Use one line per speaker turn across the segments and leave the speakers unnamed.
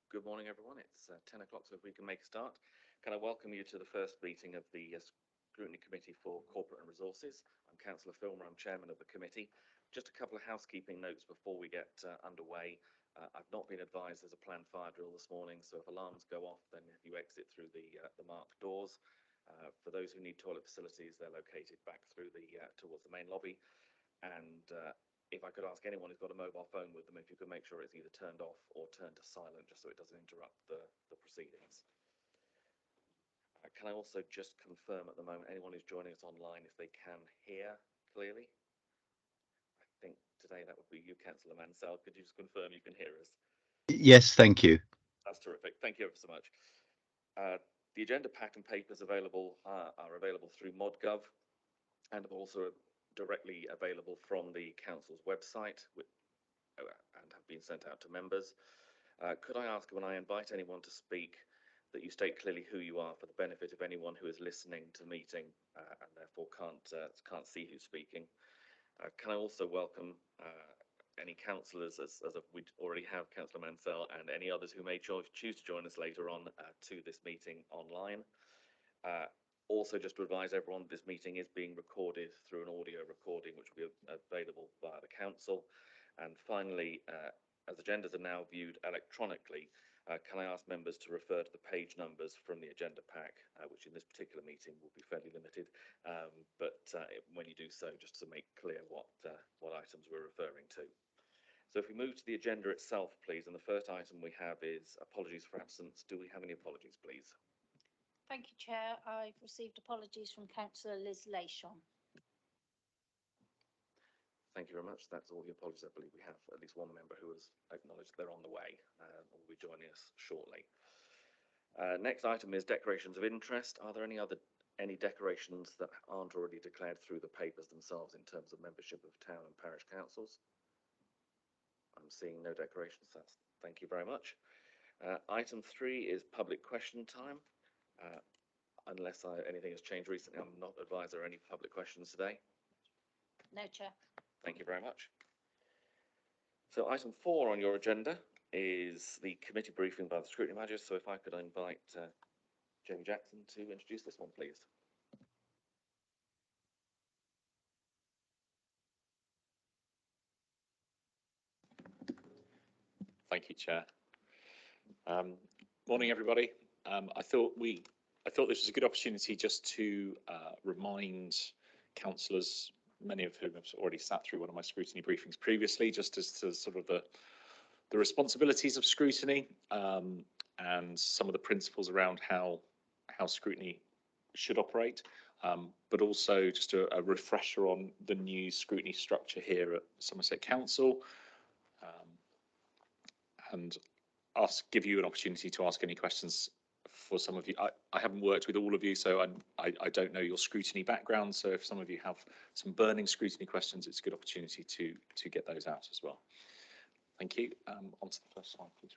Good morning, everyone. It's 10 o'clock, so if we can make a start. Can I welcome you to the first meeting of the Scrutiny Committee for Corporate and Resources. I'm Councillor Filmer, I'm Chairman of the committee. Just a couple of housekeeping notes before we get underway. I've not been advised there's a planned fire drill this morning, so if alarms go off, then you exit through the marked doors. For those who need toilet facilities, they're located back through towards the main lobby. And if I could ask anyone who's got a mobile phone with them, if you could make sure it's either turned off or turned to silent, just so it doesn't interrupt the proceedings. Can I also just confirm at the moment, anyone who's joining us online, if they can hear clearly? I think today that would be you, Councillor Mansell. Could you just confirm you can hear us?
Yes, thank you.
That's terrific. Thank you ever so much. The agenda pack and papers available are available through ModGov and also directly available from the Council's website and have been sent out to members. Could I ask, when I invite anyone to speak, that you state clearly who you are for the benefit of anyone who is listening to the meeting and therefore can't see who's speaking. Can I also welcome any councillors, as we already have Councillor Mansell, and any others who may choose to join us later on to this meeting online. Also, just to advise everyone, this meeting is being recorded through an audio recording, which will be available via the council. And finally, as agendas are now viewed electronically, can I ask members to refer to the page numbers from the agenda pack, which in this particular meeting will be fairly limited, but when you do so, just to make clear what items we're referring to. So if we move to the agenda itself, please, and the first item we have is apologies for absence. Do we have any apologies, please?
Thank you, Chair. I've received apologies from Councillor Liz Lashon.
Thank you very much. That's all the apologies. I believe we have at least one member who has acknowledged they're on the way and will be joining us shortly. Next item is declarations of interest. Are there any declarations that aren't already declared through the papers themselves in terms of membership of town and parish councils? I'm seeing no declarations. Thank you very much. Item 3 is public question time. Unless anything has changed recently, I'm not advised there are any public questions today.
No, Chair.
Thank you very much. So item 4 on your agenda is the committee briefing by the Scrutiny Manager. So if I could invite Jamie Jackson to introduce this one, please.
Thank you, Chair. Morning, everybody. I thought this was a good opportunity just to remind councillors, many of whom have already sat through one of my scrutiny briefings previously, just as to sort of the responsibilities of scrutiny and some of the principles around how scrutiny should operate, but also just a refresher on the new scrutiny structure here at Somerset Council, and give you an opportunity to ask any questions for some of you. I haven't worked with all of you, so I don't know your scrutiny background. So if some of you have some burning scrutiny questions, it's a good opportunity to get those out as well. Thank you. On to the first slide, please.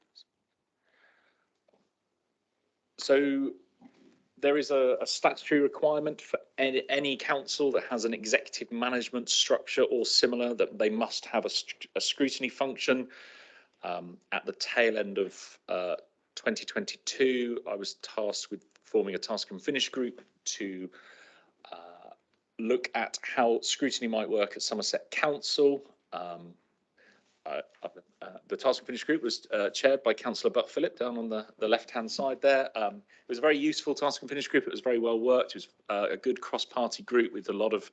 So there is a statutory requirement for any council that has an executive management structure or similar, that they must have a scrutiny function. At the tail end of 2022, I was tasked with forming a task and finish group to look at how scrutiny might work at Somerset Council. The task and finish group was chaired by Councillor Butt-Phillip down on the left-hand side there. It was a very useful task and finish group. It was very well worked. It was a good cross-party group with a lot of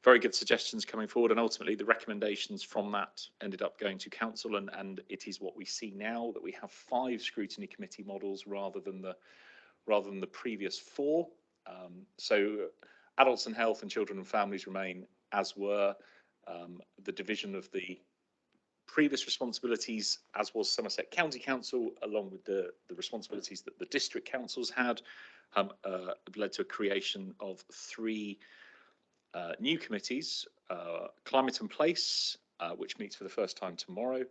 very good suggestions coming forward, and ultimately the recommendations from that ended up going to council, and it is what we see now, that we have 5 scrutiny committee models rather than the previous 4. So adults and health and children and families remain as were. The division of the previous responsibilities, as was Somerset County Council, along with the responsibilities that the district councils had, led to a creation of 3 new committees: Climate and Place, which meets for the first time tomorrow,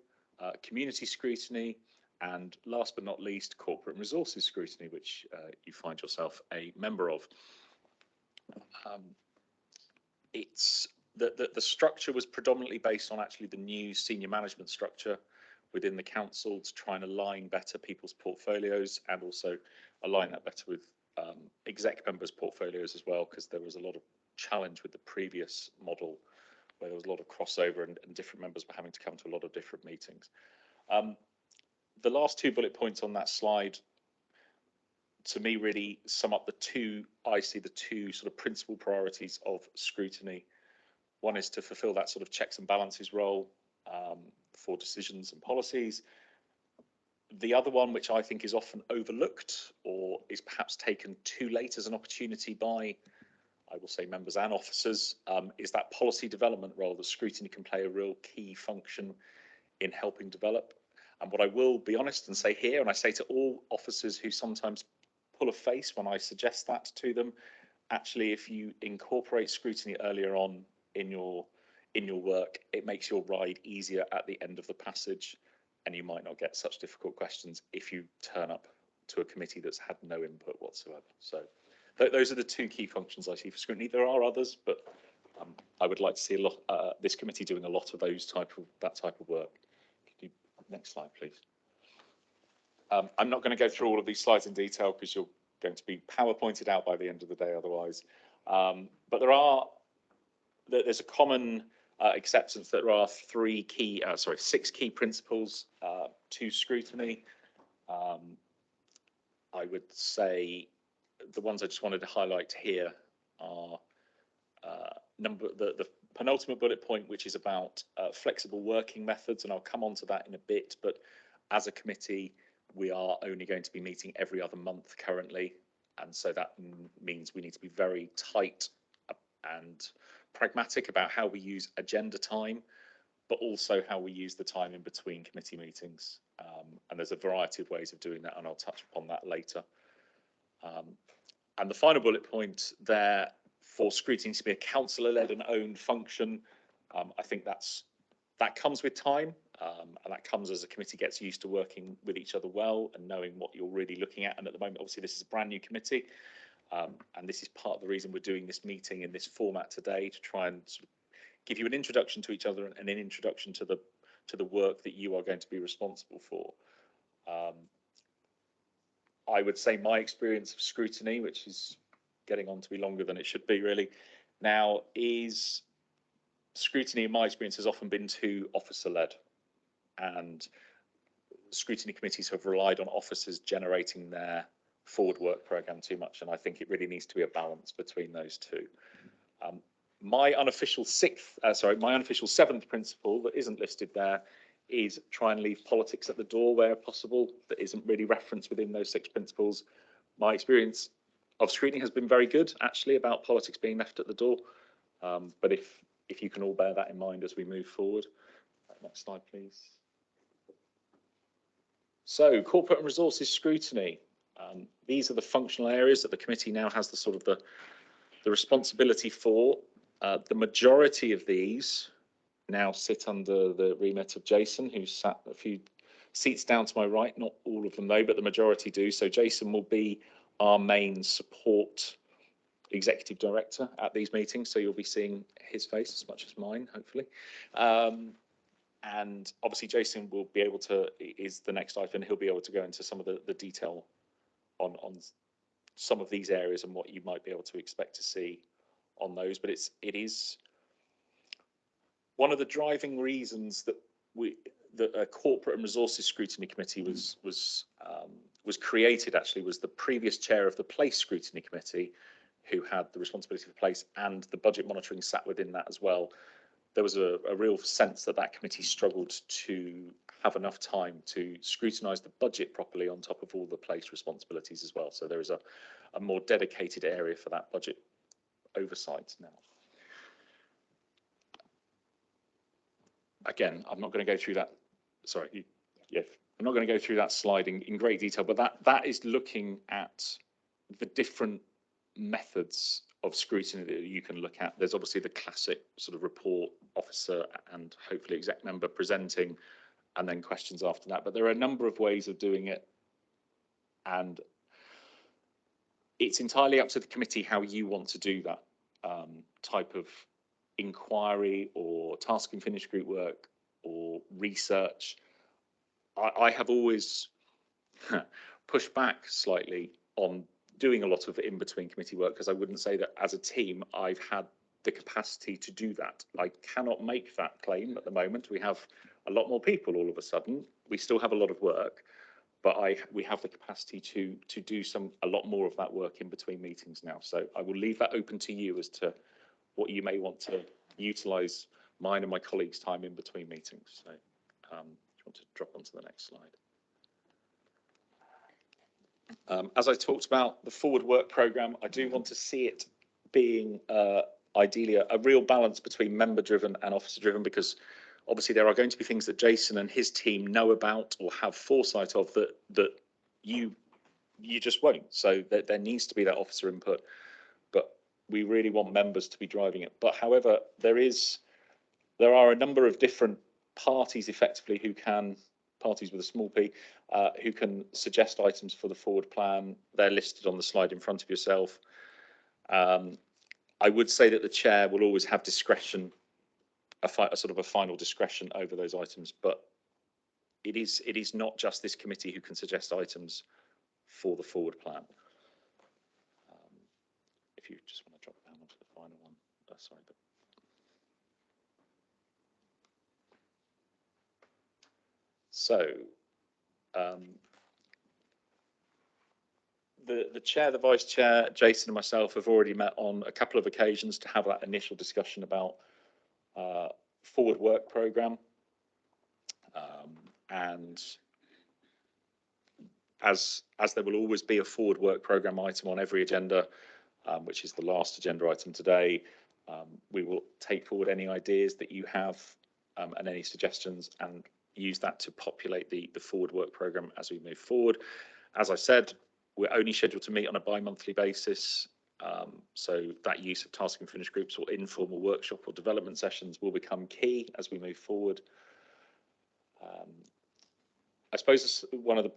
Community Scrutiny, and last but not least, Corporate and Resources Scrutiny, which you find yourself a member of. The structure was predominantly based on actually the new senior management structure, within the council to try and align better people's portfolios and also align that better with exec members' portfolios as well, because there was a lot of challenge with the previous model where there was a lot of crossover and different members were having to come to a lot of different meetings. The last 2 bullet points on that slide, to me, really sum up the two sort of principal priorities of scrutiny. One is to fulfill that sort of checks and balances role for decisions and policies. The other one, which I think is often overlooked or is perhaps taken too late as an opportunity by, I will say, members and officers, is that policy development role that scrutiny can play a real key function in helping develop. And what I will be honest and say here, and I say to all officers who sometimes pull a face when I suggest that to them, actually, if you incorporate scrutiny earlier on in your work, it makes your ride easier at the end of the passage, and you might not get such difficult questions if you turn up to a committee that's had no input whatsoever. So those are the 2 key functions I see for scrutiny. There are others, but I would like to see a lot this committee doing a lot of that type of work. Could you, next slide, please? I'm not going to go through all of these slides in detail because you're going to be PowerPointed out by the end of the day otherwise. But there's a common acceptance that there are 6 key principles to scrutiny. I would say the ones I just wanted to highlight here are the penultimate bullet point, which is about flexible working methods, and I'll come on to that in a bit. But as a committee, we are only going to be meeting every other month currently, and so that means we need to be very tight and pragmatic about how we use agenda time, but also how we use the time in between committee meetings. And there's a variety of ways of doing that, and I'll touch upon that later. And the final bullet point there, for scrutiny to be a councillor-led and owned function, I think that comes with time, and that comes as a committee gets used to working with each other well and knowing what you're really looking at. And at the moment, obviously, this is a brand new committee, and this is part of the reason we're doing this meeting in this format today, to try and sort of give you an introduction to each other and an introduction to the work that you are going to be responsible for. I would say my experience of scrutiny, which is getting on to be longer than it should be really now, is scrutiny in my experience has often been too officer-led, and scrutiny committees have relied on officers generating their forward work programme too much, and I think it really needs to be a balance between those two. My unofficial 7th principle that isn't listed there is try and leave politics at the door where possible. That isn't really referenced within those 6 principles. My experience of scrutiny has been very good, actually, about politics being left at the door. But if you can all bear that in mind as we move forward. Next slide, please. So, corporate and resources scrutiny. These are the functional areas that the committee now has the responsibility for. The majority of these now sit under the remit of Jason, who's sat a few seats down to my right. Not all of them though, but the majority do. So Jason will be our main support executive director at these meetings. So you'll be seeing his face as much as mine, hopefully. And obviously Jason will be able to, is the next item, he'll be able to go into some of the detail on some of these areas and what you might be able to expect to see on those. But it is one of the driving reasons that a corporate and resources scrutiny committee was created. Actually, was the previous chair of the place scrutiny committee, who had the responsibility for place, and the budget monitoring sat within that as well. There was a real sense that committee struggled to have enough time to scrutinise the budget properly on top of all the place responsibilities as well. So there is a more dedicated area for that budget oversight now. Again, I'm not going to go through that. Sorry, I'm not going to go through that slide in great detail, but that is looking at the different methods of scrutiny that you can look at. There's obviously the classic sort of report, officer and hopefully exec member presenting, and then questions after that. But there are a number of ways of doing it, and it's entirely up to the committee how you want to do that type of inquiry or task and finish group work or research. I have always pushed back slightly on doing a lot of in-between committee work, because I wouldn't say that as a team I've had the capacity to do that. I cannot make that claim at the moment. We have a lot more people all of a sudden. We still have a lot of work, but we have the capacity to do a lot more of that work in between meetings now. So I will leave that open to you as to what you may want to utilise mine and my colleagues' time in between meetings. So do you want to drop onto the next slide? As I talked about the forward work programme, I do want to see it being ideally a real balance between member driven and officer driven, because obviously there are going to be things that Jason and his team know about or have foresight of that you just won't. So there needs to be that officer input, but we really want members to be driving it. But however, there are a number of different parties effectively parties with a small p, who can suggest items for the forward plan. They're listed on the slide in front of yourself. I would say that the chair will always have discretion, a sort of a final discretion over those items, but it is not just this committee who can suggest items for the forward plan. If you just want to drop down onto the final one, sorry. So the chair, the vice chair, Jason and myself have already met on a couple of occasions to have that initial discussion about forward work programme. And as there will always be a forward work programme item on every agenda, which is the last agenda item today, we will take forward any ideas that you have and any suggestions, and use that to populate the forward work programme as we move forward. As I said, we're only scheduled to meet on a bi-monthly basis, so that use of task and finish groups or informal workshop or development sessions will become key as we move forward. I suppose one of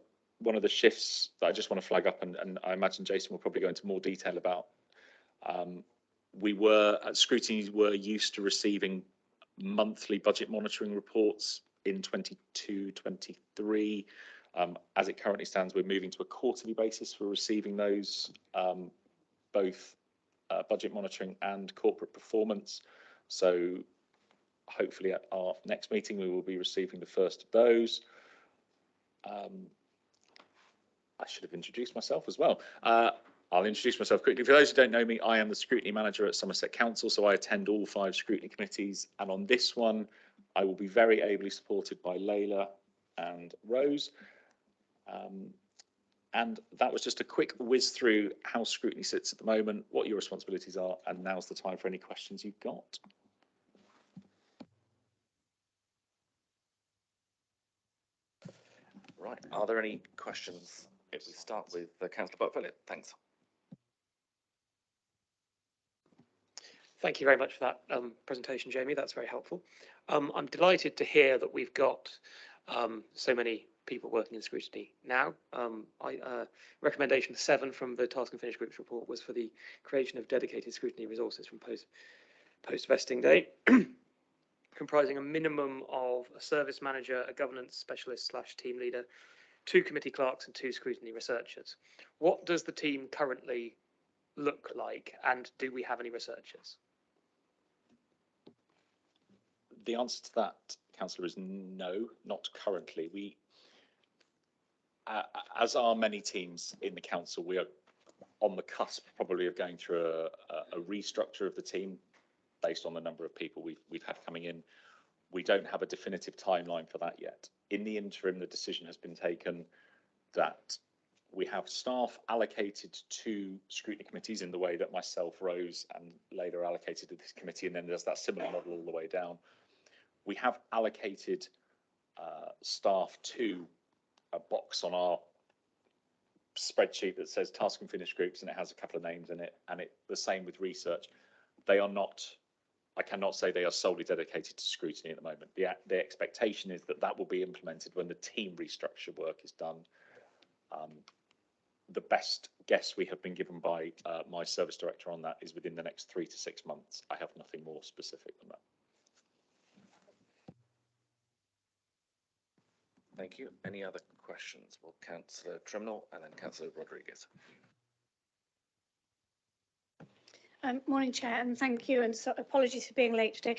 the shifts that I just want to flag up, and I imagine Jason will probably go into more detail about. We were at Scrutiny were used to receiving monthly budget monitoring reports in 22-23. As it currently stands, we're moving to a quarterly basis for receiving those, both budget monitoring and corporate performance. So hopefully at our next meeting we will be receiving the first of those. I should have introduced myself as well. I'll introduce myself quickly. For those who don't know me, I am the Scrutiny Manager at Somerset Council, so I attend all 5 Scrutiny committees, and on this one I will be very ably supported by Layla and Rose. And that was just a quick whiz through how Scrutiny sits at the moment, what your responsibilities are, and now's the time for any questions you've got.
Right, are there any questions? If we start with Councillor Butt-Philip, thanks.
Thank you very much for that presentation, Jamie. That's very helpful. I'm delighted to hear that we've got so many people working in Scrutiny now. Recommendation 7 from the Task and Finish Groups report was for the creation of dedicated Scrutiny resources from post-vesting day, comprising a minimum of a service manager, a governance specialist / team leader, 2 committee clerks and 2 Scrutiny researchers. What does the team currently look like, and do we have any researchers?
The answer to that, Councillor, is no, not currently. We, as are many teams in the council, we are on the cusp probably of going through a restructure of the team based on the number of people we've had coming in. We don't have a definitive timeline for that yet. In the interim, the decision has been taken that we have staff allocated to Scrutiny committees in the way that myself, Rose and Layla are allocated to this committee, and then there's that similar model all the way down. We have allocated staff to a box on our spreadsheet that says task and finish groups, and it has a couple of names in it, and the same with research. They are not, I cannot say they are solely dedicated to Scrutiny at the moment. The expectation is that will be implemented when the team restructure work is done. The best guess we have been given by my service director on that is within the next 3 to 6 months. I have nothing more specific than that.
Thank you. Any other questions? Well, Councillor Trimnell and then Councillor Rodriguez.
Morning, Chair, and thank you, and so apologies for being late today.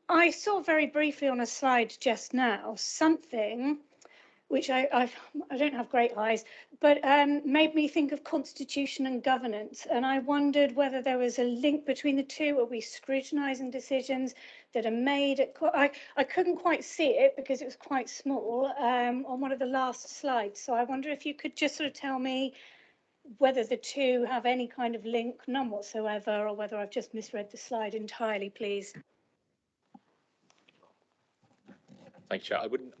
I saw very briefly on a slide just now something which I don't have great eyes, but made me think of constitution and governance. And I wondered whether there was a link between the two. Are we scrutinising decisions that are made? I couldn't quite see it because it was quite small on one of the last slides. So I wonder if you could just sort of tell me whether the two have any kind of link, none whatsoever, or whether I've just misread the slide entirely, please.
Thank you, Chair. I wouldn't.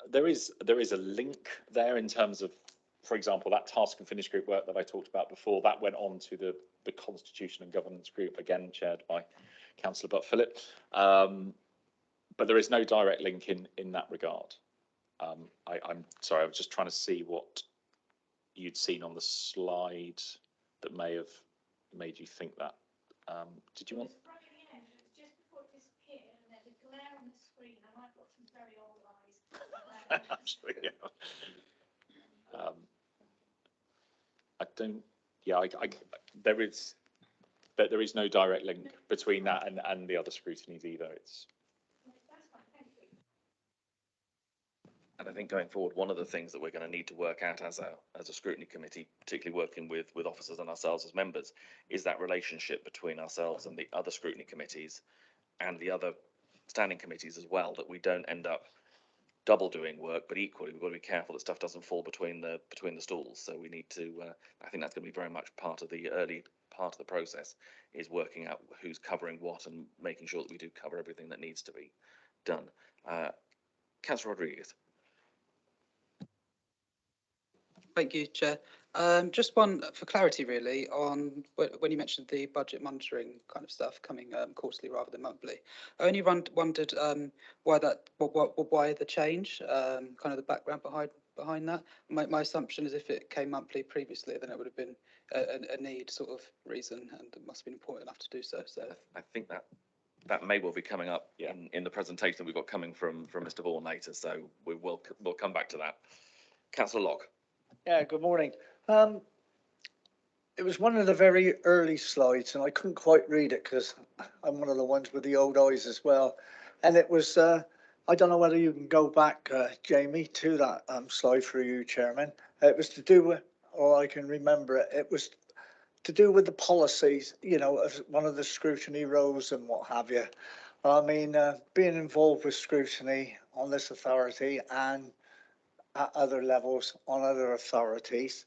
There is a link there in terms of, for example, that task and finish group work that I talked about before. That went on to the Constitution and Governance group, again chaired by Councillor Butt-Phillip. But there is no direct link in that regard. I'm sorry, I was just trying to see what you'd seen on the slide that may have made you think that. Did you want?
Right at the end, it was just before it disappeared, and there's a glare on the screen, and I've got some very old eyes.
Absolutely. Yeah. I don't. Yeah, there is, but there is no direct link between that and the other scrutinies either. It's.
That's fine, thank you.
And I think going forward, one of the things that we're going to need to work out as a scrutiny committee, particularly working with officers and ourselves as members, is that relationship between ourselves and the other scrutiny committees and the other standing committees as well, that we don't end up double doing work, but equally we've got to be careful that stuff doesn't fall between the stools. So we need to, I think that's going to be very much part of the early part of the process, is working out who's covering what and making sure that we do cover everything that needs to be done. Councillor Rodriguez.
Thank you, Chair. Just one for clarity, really, on when you mentioned the budget monitoring kind of stuff coming quarterly rather than monthly. I only wondered why the change, kind of the background behind that. My assumption is if it came monthly previously, then it would have been a need sort of reason, and it must have been important enough to do so. So
I think that may well be coming up in the presentation that we've got coming from Mr. Vaughan later. So we'll come back to that. Councillor Locke.
Yeah, good morning. It was one of the very early slides and I couldn't quite read it because I'm one of the ones with the old eyes as well. And it was, I don't know whether you can go back, Jamie, to that slide for you, Chairman. It was to do with, or I can remember it, it was to do with the policies, you know, of one of the scrutiny roles and what have you. I mean, being involved with scrutiny on this authority and at other levels on other authorities,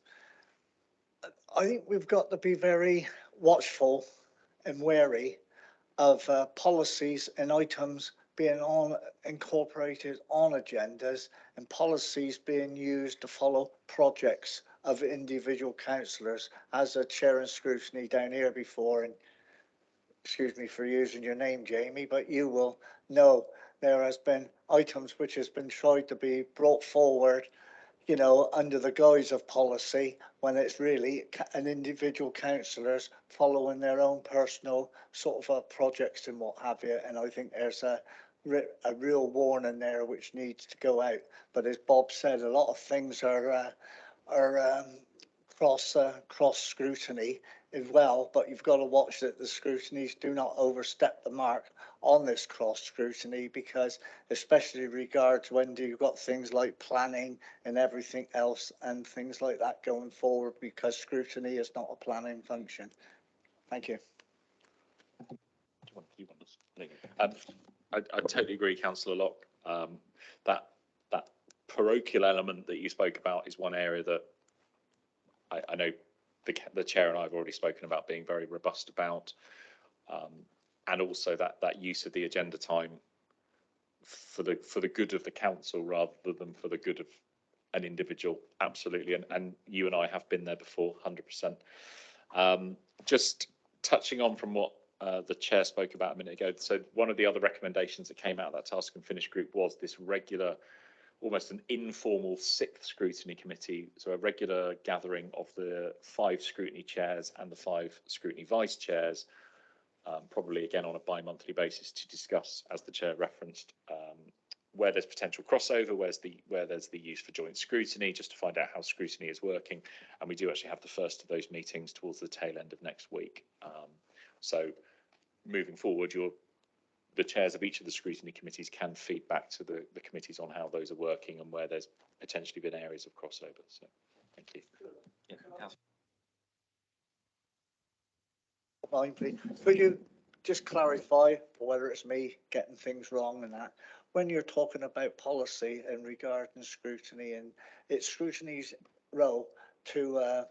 I think we've got to be very watchful and wary of policies and items being incorporated on agendas and policies being used to follow projects of individual councillors. As a chair and scrutiny down here before, and excuse me for using your name, Jamie, but you will know there has been items which has been tried to be brought forward, you know, under the guise of policy, when it's really an individual councillors following their own personal sort of projects and what have you. And I think there's a real warning there which needs to go out. But as Bob said, a lot of things are cross scrutiny as well, but you've got to watch that the scrutinies do not overstep the mark on this cross scrutiny, because especially regards when you've got things like planning and everything else and things like that going forward, because scrutiny is not a planning function. Thank you.
I totally agree, Councillor Locke. That parochial element that you spoke about is one area that I know the chair and I have already spoken about being very robust about, and also that use of the agenda time for the good of the council rather than for the good of an individual. Absolutely, and you and I have been there before, 100%. Just touching on from what the chair spoke about a minute ago. So one of the other recommendations that came out of that task and finish group was this regular, almost an informal 6th scrutiny committee, so a regular gathering of the 5 scrutiny chairs and the 5 scrutiny vice chairs, probably again on a bi-monthly basis, to discuss, as the chair referenced, where there's potential crossover, where there's the use for joint scrutiny, just to find out how scrutiny is working. And we do actually have the first of those meetings towards the tail end of next week. So moving forward, the chairs of each of the scrutiny committees can feed back to the committees on how those are working and where there's potentially been areas of crossover. So thank you.
Yeah, Councillor.
Mind, please. Could you just clarify whether it's me getting things wrong and that? When you're talking about policy and regarding scrutiny, and it's scrutiny's role to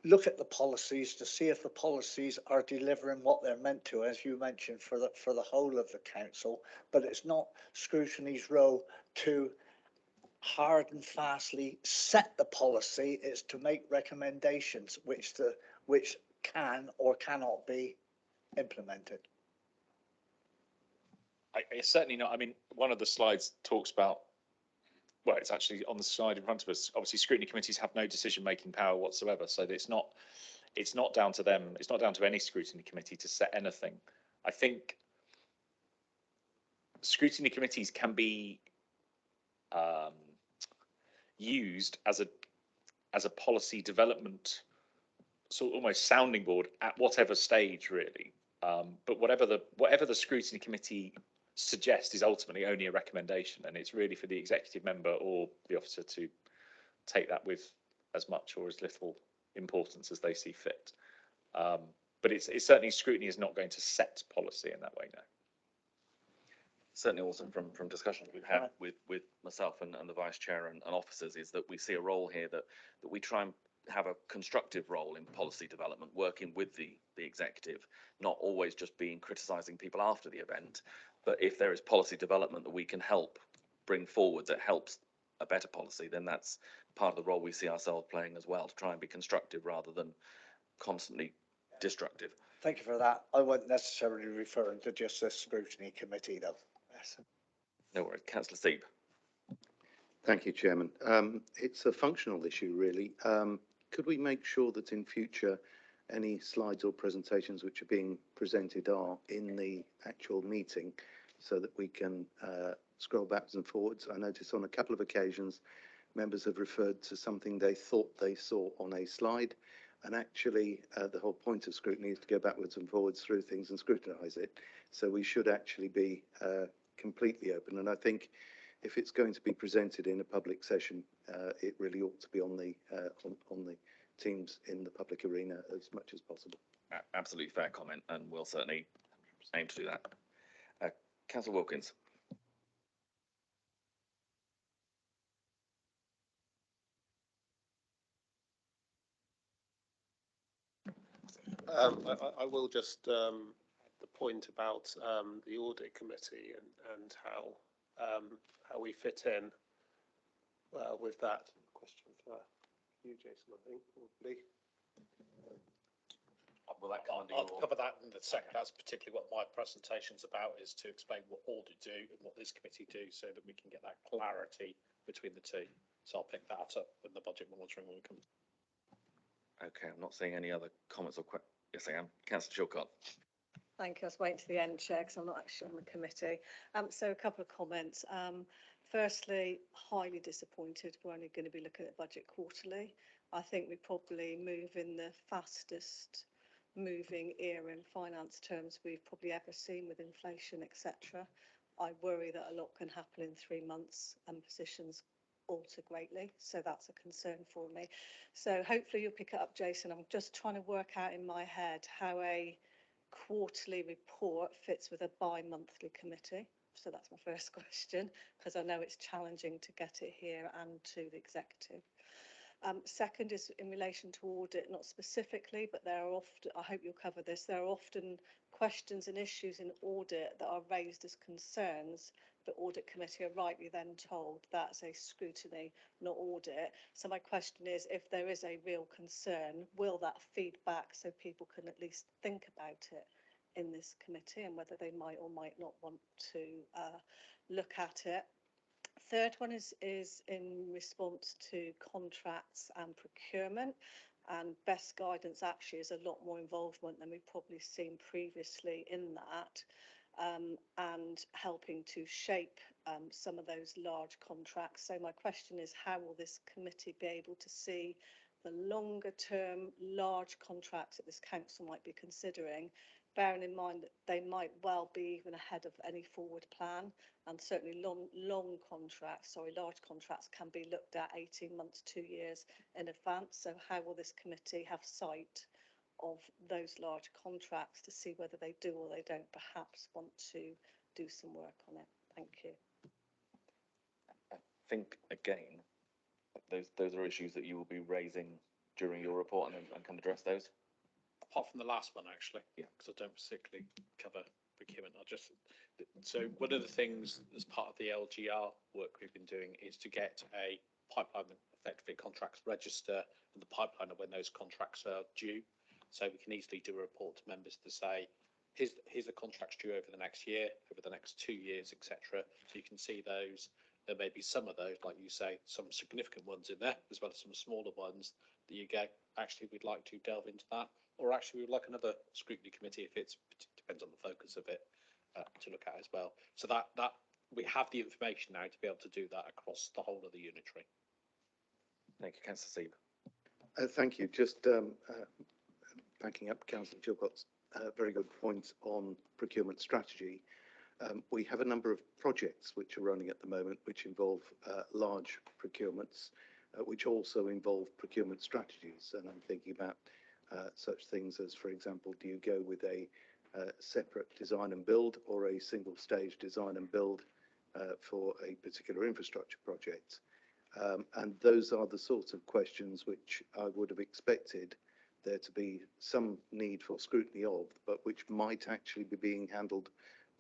look at the policies to see if the policies are delivering what they're meant to, as you mentioned, for the whole of the council. But it's not scrutiny's role to hard and fastly set the policy. It's to make recommendations which can or cannot be implemented.
It's certainly not. I mean, one of the slides talks about, well, it's actually on the slide in front of us. Obviously, scrutiny committees have no decision-making power whatsoever, so it's not down to them. It's not down to any scrutiny committee to set anything. I think scrutiny committees can be used as a policy development, sort of almost sounding board at whatever stage, really. But whatever the scrutiny committee suggests is ultimately only a recommendation, and it's really for the executive member or the officer to take that with as much or as little importance as they see fit. But it's certainly, scrutiny is not going to set policy in that way, no.
Certainly also from discussions we've had with myself and the vice chair and officers, is that we see a role here that we try and have a constructive role in policy development, working with the executive, not always just being criticising people after the event, but if there is policy development that we can help bring forward that helps a better policy, then that's part of the role we see ourselves playing as well, to try and be constructive rather than constantly destructive.
Thank you for that. I wasn't necessarily referring to just this scrutiny committee, though. Yes.
No worries. Councillor Seeb.
Thank you, Chairman. It's a functional issue, really. Could we make sure that in future any slides or presentations which are being presented are in the actual meeting, so that we can scroll backwards and forwards? I noticed on a couple of occasions members have referred to something they thought they saw on a slide, and actually the whole point of scrutiny is to go backwards and forwards through things and scrutinise it. So we should actually be completely open, and I think if it's going to be presented in a public session, it really ought to be on the teams in the public arena as much as possible.
Absolutely fair comment, and we'll certainly aim to do that. Councillor Wilkins.
I will just add the point about the audit committee and how we fit in with that. Question for you, Jason, I think, probably.
I'll cover that in a second. That's particularly what my presentation's about, is to explain what audit do and what this committee do, so that we can get that clarity between the two. So I'll pick that up in the budget monitoring when we come.
Okay, I'm not seeing any other comments or questions. Yes, I am. Councillor Chilcott.
Thank you. I was waiting to the end, Chair, because I'm not actually on the committee. So a couple of comments. Firstly, highly disappointed we're only going to be looking at the budget quarterly. I think we probably move in the fastest moving era in finance terms we've probably ever seen, with inflation, etc. I worry that a lot can happen in 3 months and positions alter greatly, so that's a concern for me. So hopefully you'll pick it up, Jason. I'm just trying to work out in my head how a quarterly report fits with a bi-monthly committee. So that's my first question, because I know it's challenging to get it here and to the executive. Second is in relation to audit, not specifically, but there are often, I hope you'll cover this, there are often questions and issues in audit that are raised as concerns, but audit committee are rightly then told that's a scrutiny, not audit. So my question is, if there is a real concern, will that feed back so people can at least think about it in this committee, and whether they might or might not want to look at it? Third one is in response to contracts and procurement, and best guidance actually is a lot more involvement than we've probably seen previously in that. and helping to shape some of those large contracts. So my question is, how will this committee be able to see the longer term large contracts that this council might be considering, bearing in mind that they might well be even ahead of any forward plan, and certainly large contracts can be looked at 18 months, 2 years in advance. So how will this committee have sight of those large contracts to see whether they do or they don't perhaps want to do some work on it? Thank you.
I think, again, those are issues that you will be raising during your report and can address those.
Apart from the last one, actually,
Yeah,
because I don't particularly cover procurement. So one of the things as part of the LGR work we've been doing is to get a pipeline, effectively contracts register and the pipeline of when those contracts are due. So we can easily do a report to members to say, here's the contracts due over the next year, over the next 2 years, etc. So you can see those. There may be some of those, like you say, some significant ones in there, as well as some smaller ones that you go, actually, we'd like to delve into that. Or actually, we'd like another scrutiny committee, if it depends on the focus of it, to look at as well. So that we have the information now to be able to do that across the whole of the unitary.
thank you, Councillor Sieb.
Thank you. Just backing up Councillor Chilcott's very good points on procurement strategy. We have a number of projects which are running at the moment, which involve large procurements, which also involve procurement strategies. And I'm thinking about such things as, for example, do you go with a separate design and build or a single stage design and build for a particular infrastructure project? And those are the sorts of questions which I would have expected there to be some need for scrutiny of, but which might actually be being handled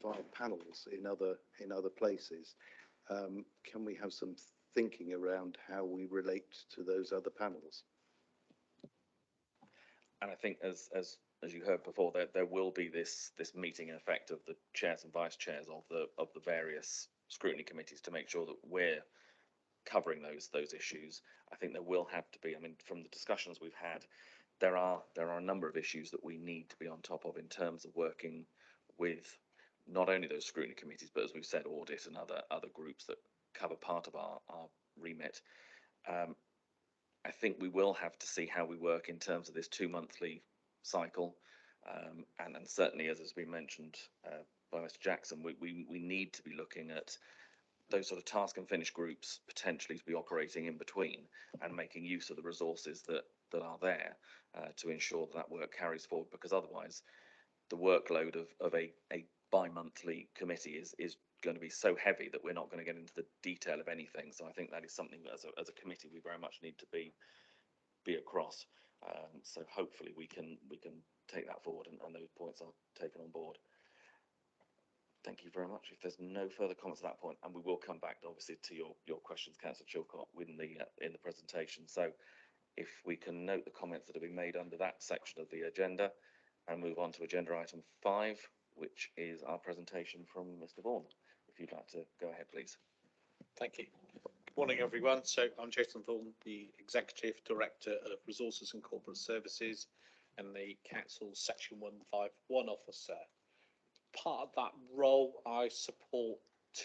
via panels in other places. Can we have some thinking around how we relate to those other panels?
And I think, as you heard before, there will be this meeting in effect of the chairs and vice chairs of the various scrutiny committees to make sure that we're covering those issues. I think there will have to be. I mean, from the discussions we've had, there are a number of issues that we need to be on top of in terms of working with not only those scrutiny committees, but as we've said, audit and other groups that cover part of our remit. I think we will have to see how we work in terms of this 2-monthly cycle, and certainly, as has been mentioned by Mr. Jackson, we need to be looking at those sort of task and finish groups potentially to be operating in between and making use of the resources that are there to ensure that work carries forward, because otherwise the workload of a bi-monthly committee is going to be so heavy that we're not going to get into the detail of anything. So I think that is something that as a committee we very much need to be across. So hopefully we can take that forward and those points are taken on board. Thank you very much. If there's no further comments at that point, and we will come back obviously to your questions, Councillor Chilcott, in the presentation. So if we can note the comments that have been made under that section of the agenda and move on to agenda item 5, which is our presentation from Mr. Vaughan. If you'd like to go ahead, please.
Thank you. Good morning, everyone. So I'm Jason Vaughan, the Executive Director of Resources and Corporate Services and the Council's Section 151 Officer. Part of that role, I support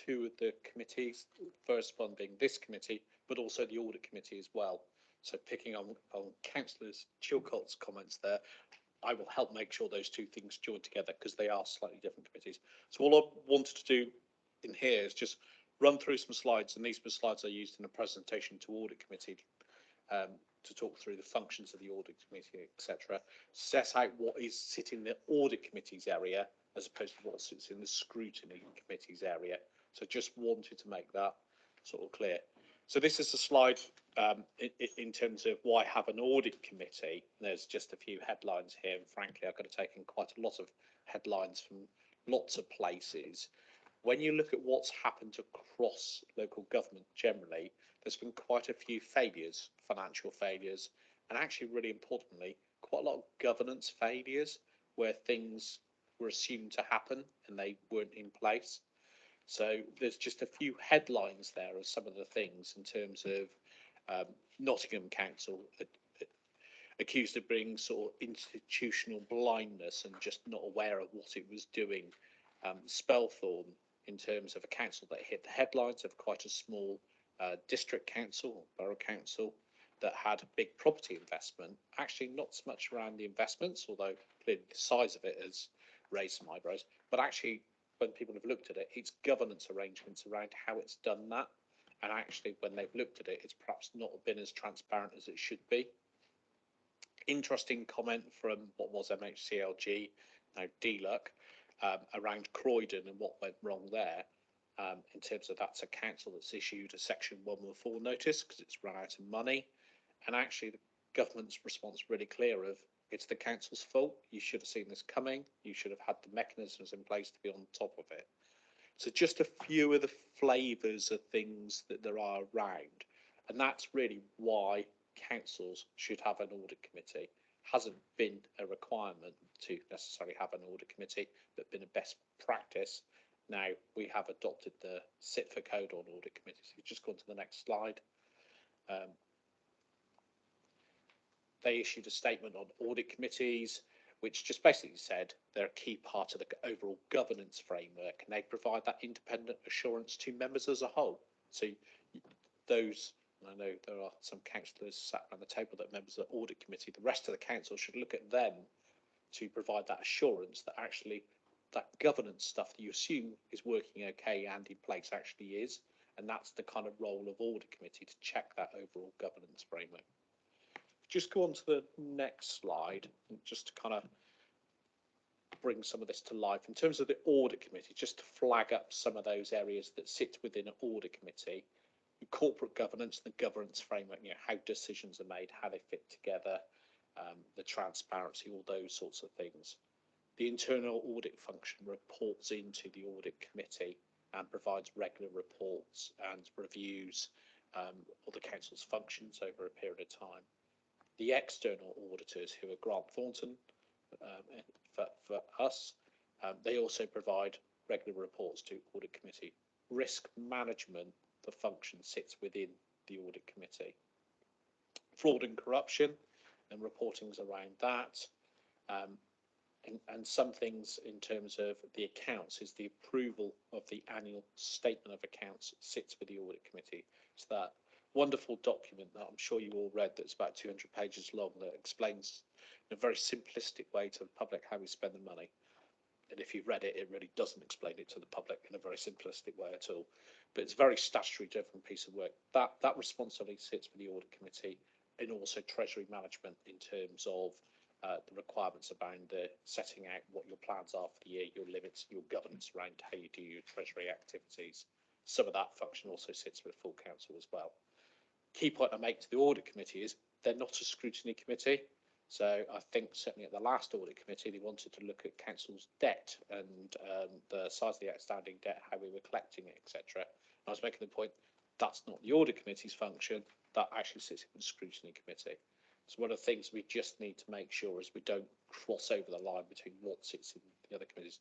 2 of the committees, the first one being this committee, but also the Audit Committee as well. So picking on Councillor Chilcott's comments there, I will help make sure those 2 things join together because they are slightly different committees. So all I wanted to do in here is just run through some slides, and these were slides I used in a presentation to Audit Committee to talk through the functions of the Audit Committee, etc. Set out what is sitting in the Audit Committee's area as opposed to what sits in the Scrutiny Committee's area. So just wanted to make that sort of clear. So this is a slide in terms of why have an audit committee. There's just a few headlines here, and frankly, I've got to take in quite a lot of headlines from lots of places. When you look at what's happened across local government generally, there's been quite a few failures, financial failures, and actually, really importantly, quite a lot of governance failures where things were assumed to happen and they weren't in place. So there's just a few headlines there of some of the things in terms of Nottingham Council accused of being sort of institutional blindness and just not aware of what it was doing Spelthorne, in terms of a council that hit the headlines of quite a small district council, borough council, that had a big property investment, actually not so much around the investments, although clearly the size of it has raised some eyebrows, but actually when people have looked at it, it's governance arrangements around how it's done that. And actually when they've looked at it, it's perhaps not been as transparent as it should be. Interesting comment from what was MHCLG, now DLUC, around Croydon and what went wrong there. In terms of that's a council that's issued a section 114 notice because it's run out of money. And actually the government's response really clear of it's the council's fault. You should have seen this coming. You should have had the mechanisms in place to be on top of it. So just a few of the flavours of things that there are around. And that's really why councils should have an audit committee. Hasn't been a requirement to necessarily have an audit committee, but been a best practice. Now we have adopted the SITFA code on audit committees. If you just go on to the next slide. They issued a statement on audit committees, which just basically said they're a key part of the overall governance framework, and they provide that independent assurance to members as a whole. So those, I know there are some councillors sat around the table that are members of the audit committee, the rest of the council should look at them to provide that assurance that actually that governance stuff that you assume is working okay and in place actually is. And that's the kind of role of audit committee, to check that overall governance framework. Just go on to the next slide, and just to kind of bring some of this to life in terms of the audit committee, just to flag up some of those areas that sit within an audit committee. Corporate governance, the governance framework, how decisions are made, how they fit together, the transparency, all those sorts of things. The internal audit function reports into the audit committee and provides regular reports and reviews of the council's functions over a period of time. The external auditors, who are Grant Thornton for us, they also provide regular reports to audit committee. Risk management, the function sits within the audit committee. Fraud and corruption and reportings around that. And some things in terms of the accounts is the approval of the annual statement of accounts sits with the audit committee. So that wonderful document that I'm sure you all read, that's about 200 pages long, that explains in a very simplistic way to the public how we spend the money. And if you've read it, it really doesn't explain it to the public in a very simplistic way at all. But it's a very statutory driven piece of work. That responsibility sits with the audit committee, and also treasury management in terms of the requirements around setting out what your plans are for the year, your limits, your governance around how you do your treasury activities. Some of that function also sits with full council as well. Key point I make to the audit committee is they're not a scrutiny committee. So I think certainly at the last audit committee, they wanted to look at council's debt and the size of the outstanding debt, how we were collecting it, etc. I was making the point that's not the audit committee's function. That actually sits in the scrutiny committee. So one of the things we just need to make sure is we don't cross over the line between what sits in the other committees.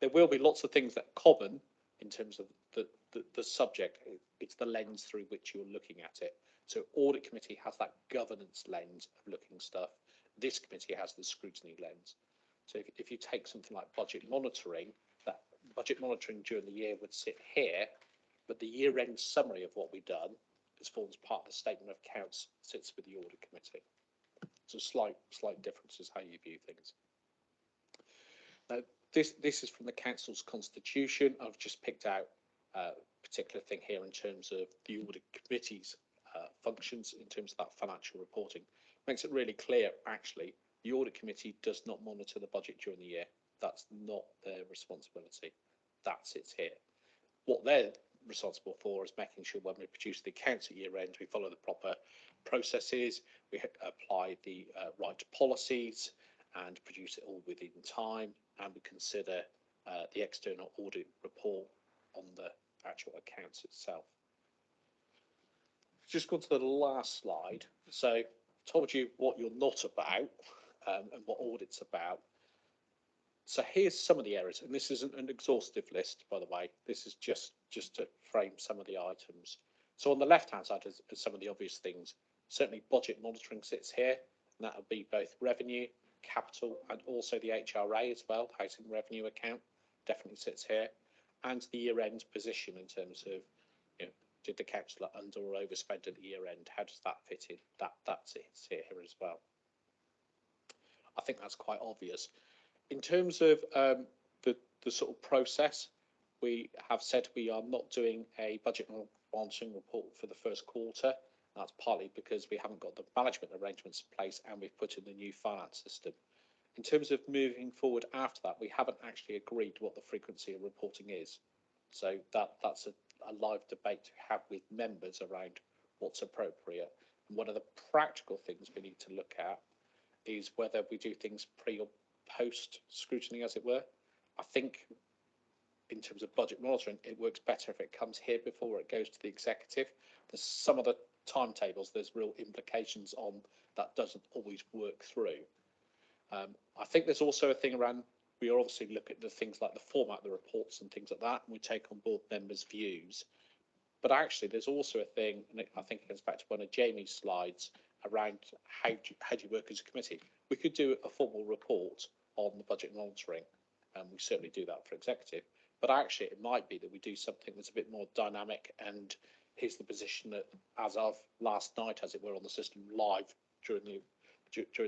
There will be lots of things that are common in terms of the subject. It's the lens through which you're looking at it. So audit committee has that governance lens of looking stuff. This committee has the scrutiny lens. So if you take something like budget monitoring, that budget monitoring during the year would sit here, but the year-end summary of what we've done, as forms part of the statement of accounts, sits with the audit committee. So slight differences how you view things. Now, this is from the council's constitution. I've just picked out a particular thing here in terms of the audit committee's functions in terms of that financial reporting. Makes it really clear, actually, the audit committee does not monitor the budget during the year. That's not their responsibility. That sits here. What they're responsible for is making sure when we produce the accounts at year end, we follow the proper processes, we apply the right policies and produce it all within time, and we consider the external audit report on the actual accounts itself. Just go to the last slide. So I told you what you're not about and what audit's about. So here's some of the areas, and this isn't an exhaustive list, by the way. This is just to frame some of the items. So on the left-hand side is some of the obvious things. Certainly budget monitoring sits here, and that will be both revenue, capital, and also the HRA as well, housing revenue account. definitely sits here, and the year-end position in terms of, you know, did the council under or overspend at the year end? How does that fit in? That's it here as well. I think that's quite obvious. In terms of the sort of process, we have said we are not doing a budget monitoring report for the first quarter. That's partly because we haven't got the management arrangements in place and we've put in the new finance system. In terms of moving forward after that, we haven't actually agreed what the frequency of reporting is. So that's a live debate to have with members around what's appropriate. And one of the practical things we need to look at is whether we do things pre or post scrutiny, as it were. I think in terms of budget monitoring, it works better if it comes here before it goes to the executive. There's some of the timetables, there's real implications on that doesn't always work through. I think there's also a thing around, we obviously look at the things like the format of the reports and things like that, and we take on board members' views. But actually, there's also a thing, and I think it goes back to one of Jamie's slides, around how do you work as a committee. We could do a formal report on the budget monitoring, and we certainly do that for executive. But actually, it might be that we do something that's a bit more dynamic, and here's the position that, as of last night, as it were, on the system live during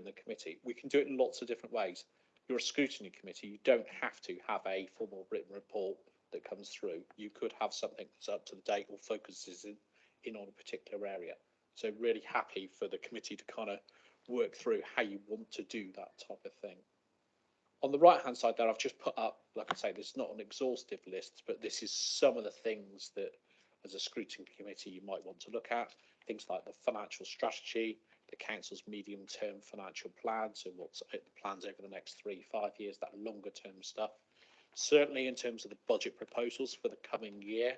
the committee. We can do it in lots of different ways. You're a scrutiny committee, you don't have to have a formal written report that comes through. You could have something that's up to the date or focuses in on a particular area. So really happy for the committee to kind of work through how you want to do that type of thing. On the right hand side there, I've just put up, like I say, this is not an exhaustive list, but this is some of the things that as a scrutiny committee you might want to look at. Things like the financial strategy, the council's medium-term financial plans, so what's the plans over the next 3-5 years, that longer-term stuff. Certainly in terms of the budget proposals for the coming year,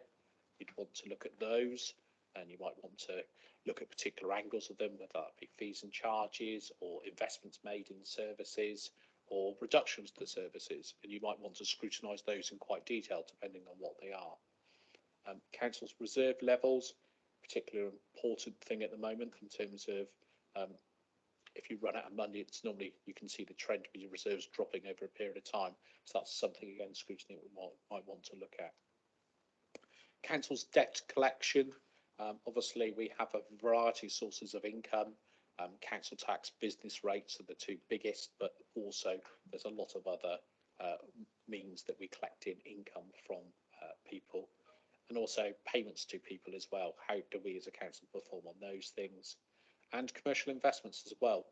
you'd want to look at those, and you might want to look at particular angles of them, whether that be fees and charges or investments made in services or reductions to services, and you might want to scrutinise those in quite detail depending on what they are. Council's reserve levels, particularly important thing at the moment in terms of if you run out of money, it's normally, you can see the trend with your reserves dropping over a period of time. So that's something, again, scrutiny we might want to look at. Council's debt collection. Obviously, we have a variety of sources of income. Council tax, business rates are the two biggest, but also there's a lot of other means that we collect in income from people, and also payments to people as well. How do we as a council perform on those things? And commercial investments as well.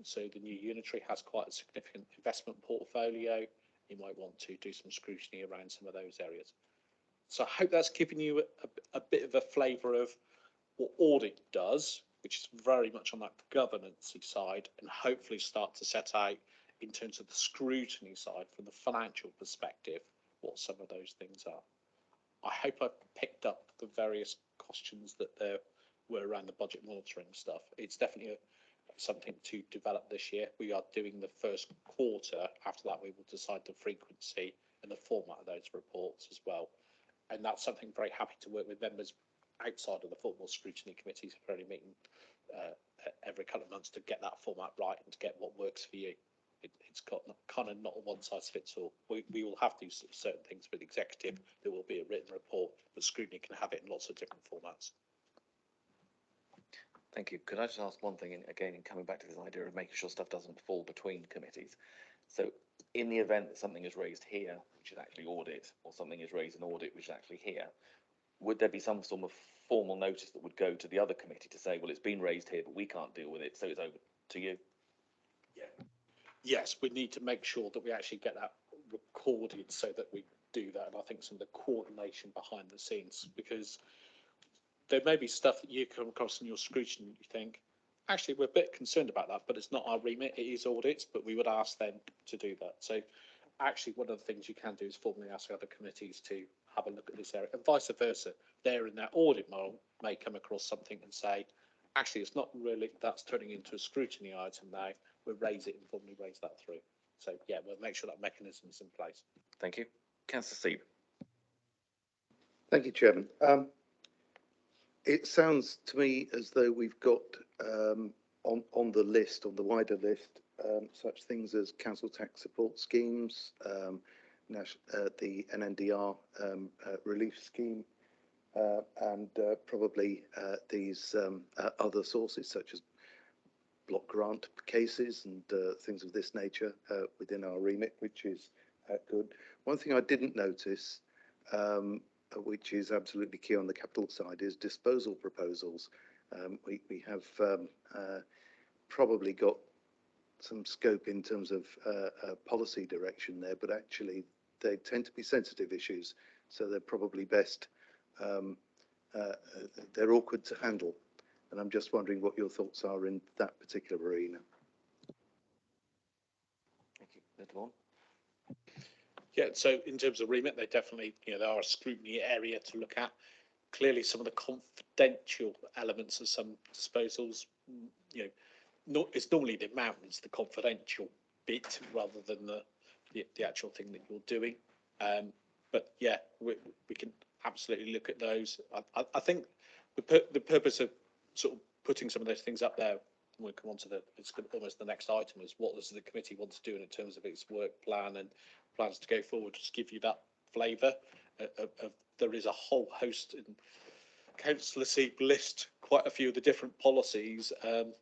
So the new unitary has quite a significant investment portfolio. You might want to do some scrutiny around some of those areas. So I hope that's given you a bit of a flavour of what audit does, which is very much on that governance side, and hopefully start to set out in terms of the scrutiny side from the financial perspective what some of those things are. I hope I picked up the various questions that there were around the budget monitoring stuff. It's definitely something to develop this year. We are doing the first quarter. After that, we will decide the frequency and the format of those reports as well. And that's something I'm very happy to work with members outside of the formal scrutiny committees, for only meeting every couple of months to get that format right and to get what works for you. It's got kind of not a one size fits all. We will have to do certain things with the executive. There will be a written report, but scrutiny can have it in lots of different formats.
Thank you. Could I just ask one thing, again, in coming back to this idea of making sure stuff doesn't fall between committees? So in the event that something is raised here, which is actually audit, or something is raised in audit, which is actually here, would there be some sort of formal notice that would go to the other committee to say, well, it's been raised here, but we can't deal with it, so it's over to you?
Yeah. Yes, we need to make sure that we actually get that recorded so that we do that. And I think some of the coordination behind the scenes, because there may be stuff that you come across in your scrutiny and you think, actually, we're a bit concerned about that, but it's not our remit. It is audits, but we would ask them to do that. So actually, one of the things you can do is formally ask other committees to have a look at this area, and vice versa. They're in their audit model may come across something and say, actually, it's not really, that's turning into a scrutiny item now. We'll raise it and formally raise that through. So yeah, we'll make sure that mechanism is in place.
Thank you. Councillor Steve.
Thank you, Chairman. It sounds to me as though we've got on the list, on the wider list, such things as council tax support schemes, the NNDR relief scheme, and probably these other sources such as block grant cases and things of this nature within our remit, which is good. One thing I didn't notice, which is absolutely key on the capital side, is disposal proposals. We have probably got some scope in terms of policy direction there, but actually they tend to be sensitive issues, so they're probably best, they're awkward to handle. And I'm just wondering what your thoughts are in that particular arena.
Thank you. Mr. Vaughan?
Yeah, so in terms of remit, they definitely, they are a scrutiny area to look at. Clearly, some of the confidential elements of some disposals, it's normally the amount that's the confidential bit rather than the actual thing that you're doing. But yeah, we can absolutely look at those. I think the purpose of sort of putting some of those things up there, we'll come on to it's almost the next item, is what does the committee want to do in terms of its work plan and plans to go forward, just give you that flavour of there is a whole host in councillor seat list quite a few of the different policies, and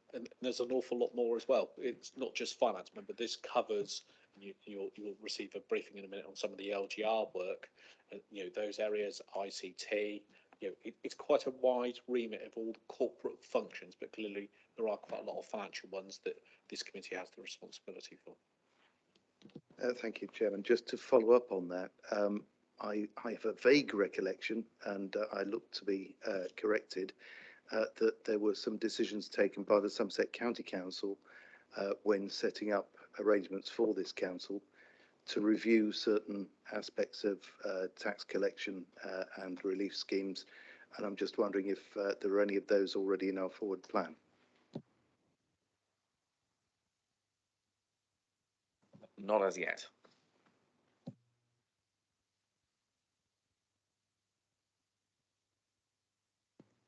there's an awful lot more as well. It's not just finance, but this covers, you'll receive a briefing in a minute on some of the LGR work, those areas, ICT, it's quite a wide remit of all the corporate functions, but clearly there are quite a lot of financial ones that this committee has the responsibility for.
Thank you, Chairman. Just to follow up on that, I have a vague recollection, and I look to be corrected, that there were some decisions taken by the Somerset County Council when setting up arrangements for this council to review certain aspects of tax collection and relief schemes. And I'm just wondering if there are any of those already in our forward plan.
Not as yet.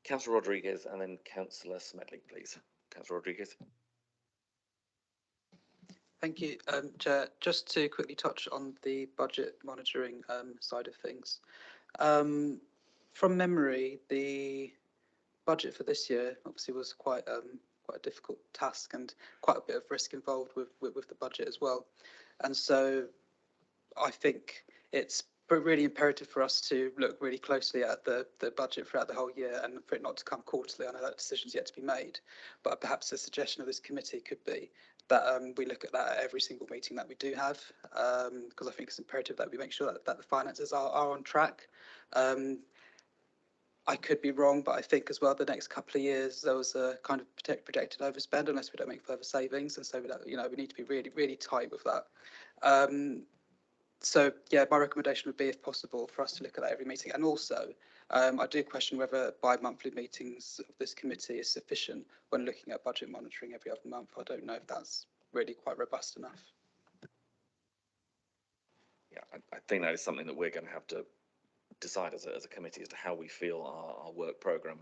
Councillor Rodriguez and then Councillor Smedley, please. Councillor Rodriguez.
Thank you, Chair. Just to quickly touch on the budget monitoring side of things. From memory, the budget for this year obviously was quite a difficult task and quite a bit of risk involved with the budget as well. And so I think it's really imperative for us to look really closely at the budget throughout the whole year and for it not to come quarterly. I know that decision's yet to be made, but perhaps a suggestion of this committee could be that we look at that at every single meeting that we do have, because I think it's imperative that we make sure that the finances are on track. I could be wrong, but I think as well the next couple of years there was a kind of projected overspend unless we don't make further savings, and so we need to be really, really tight with that. So yeah, my recommendation would be, if possible, for us to look at that every meeting. And also, I do question whether bi-monthly meetings of this committee is sufficient when looking at budget monitoring every other month. I don't know if that's really quite robust enough.
Yeah, I think that is something that we're going to have to decide as a committee as to how we feel our work programme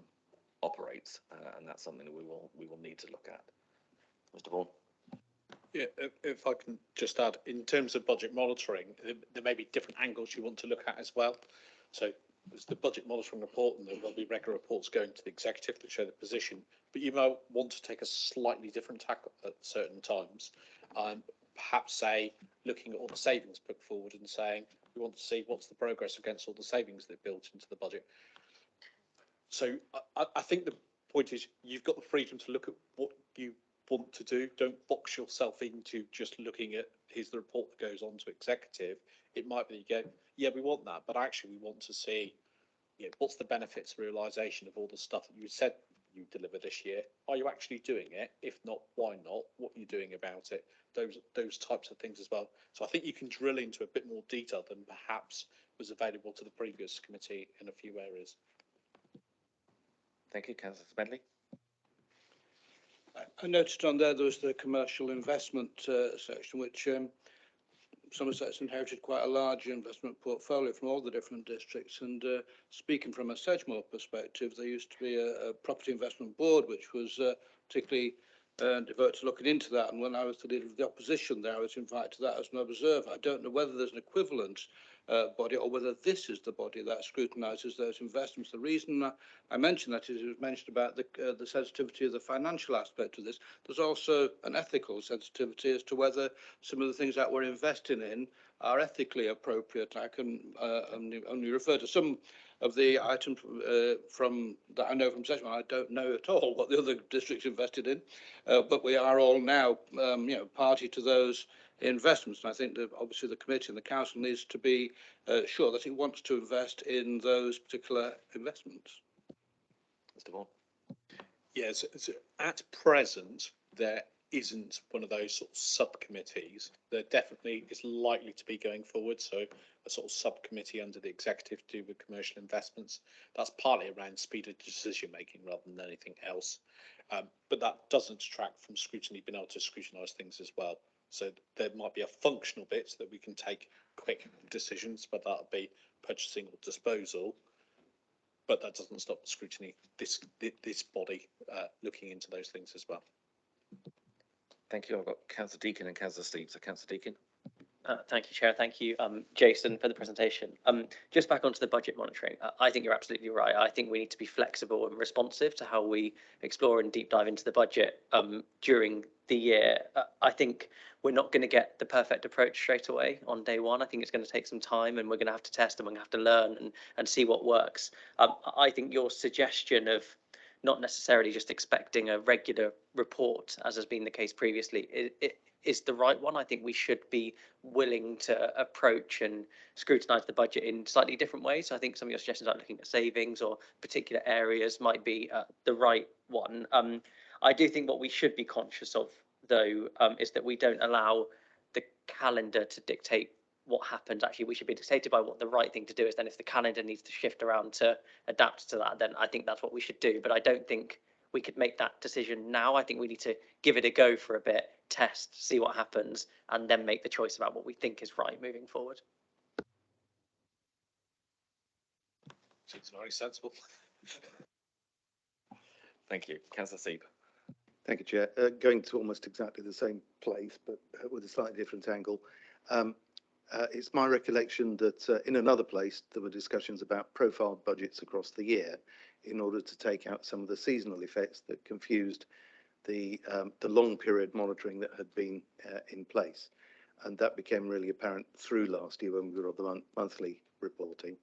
operates, and that's something that we will need to look at. Mr. Vaughan.
Yeah, if I can just add, in terms of budget monitoring, there may be different angles you want to look at as well. So there's the budget monitoring report, and there'll be regular reports going to the executive to show the position, but you might want to take a slightly different tack at certain times. Perhaps say, looking at all the savings put forward and saying, we want to see what's the progress against all the savings that are built into the budget. So I think the point is, you've got the freedom to look at what you want to do. Don't box yourself into just looking at, here's the report that goes on to executive. It might be you go, yeah, we want that, but actually we want to see, what's the benefits realisation of all the stuff that you said you deliver this year? Are you actually doing it? If not, why not? What are you doing about it? Those types of things as well. So I think you can drill into a bit more detail than perhaps was available to the previous committee in a few areas.
Thank you, Councillor Smedley.
I noticed on there was the commercial investment section, which Somerset's inherited quite a large investment portfolio from all the different districts. And speaking from a Sedgemoor perspective, there used to be a property investment board, which was particularly devote to looking into that. And when I was the leader of the opposition there, I was invited to that as an observer. I don't know whether there's an equivalent body or whether this is the body that scrutinises those investments. The reason I mention that is it was mentioned about the sensitivity of the financial aspect of this. There's also an ethical sensitivity as to whether some of the things that we're investing in are ethically appropriate. I can only refer to some of the items from that I know from Sedgman. I don't know at all what the other districts invested in, but we are all now, party to those investments. And I think that obviously the committee and the council needs to be sure that it wants to invest in those particular investments.
Mr. Vaughan.
Yes, so at present, there isn't one of those sort of subcommittees. There definitely is likely to be going forward. So a sort of subcommittee under the executive to do with commercial investments. That's partly around speed of decision making rather than anything else. But that doesn't detract from scrutiny being able to scrutinise things as well. So there might be a functional bit so that we can take quick decisions, but that'll be purchasing or disposal. But that doesn't stop the scrutiny, this body looking into those things as well.
Thank you. I've got Councillor Deakin and Councillor Steve. So Councillor Deakin.
Thank you, Chair. Thank you, Jason, for the presentation. Just back onto the budget monitoring. I think you're absolutely right. I think we need to be flexible and responsive to how we explore and deep dive into the budget during the year. I think we're not going to get the perfect approach straight away on day one. I think it's going to take some time, and we're going to have to test and we're going to have to learn and see what works. I think your suggestion of not necessarily just expecting a regular report, as has been the case previously, it is the right one. I think we should be willing to approach and scrutinise the budget in slightly different ways. So I think some of your suggestions, like looking at savings or particular areas, might be the right one. I do think what we should be conscious of, though, is that we don't allow the calendar to dictate what happens. Actually, we should be dictated by what the right thing to do is. Then if the calendar needs to shift around to adapt to that, then I think that's what we should do. But I don't think we could make that decision now. I think we need to give it a go for a bit, test, see what happens, and then make the choice about what we think is right moving forward.
Seems very sensible.
Thank you. Councillor Steve.
Thank you, Chair. Going to almost exactly the same place, but with a slightly different angle. It's my recollection that in another place there were discussions about profiled budgets across the year in order to take out some of the seasonal effects that confused the long period monitoring that had been in place. And that became really apparent through last year when we were on the monthly reporting.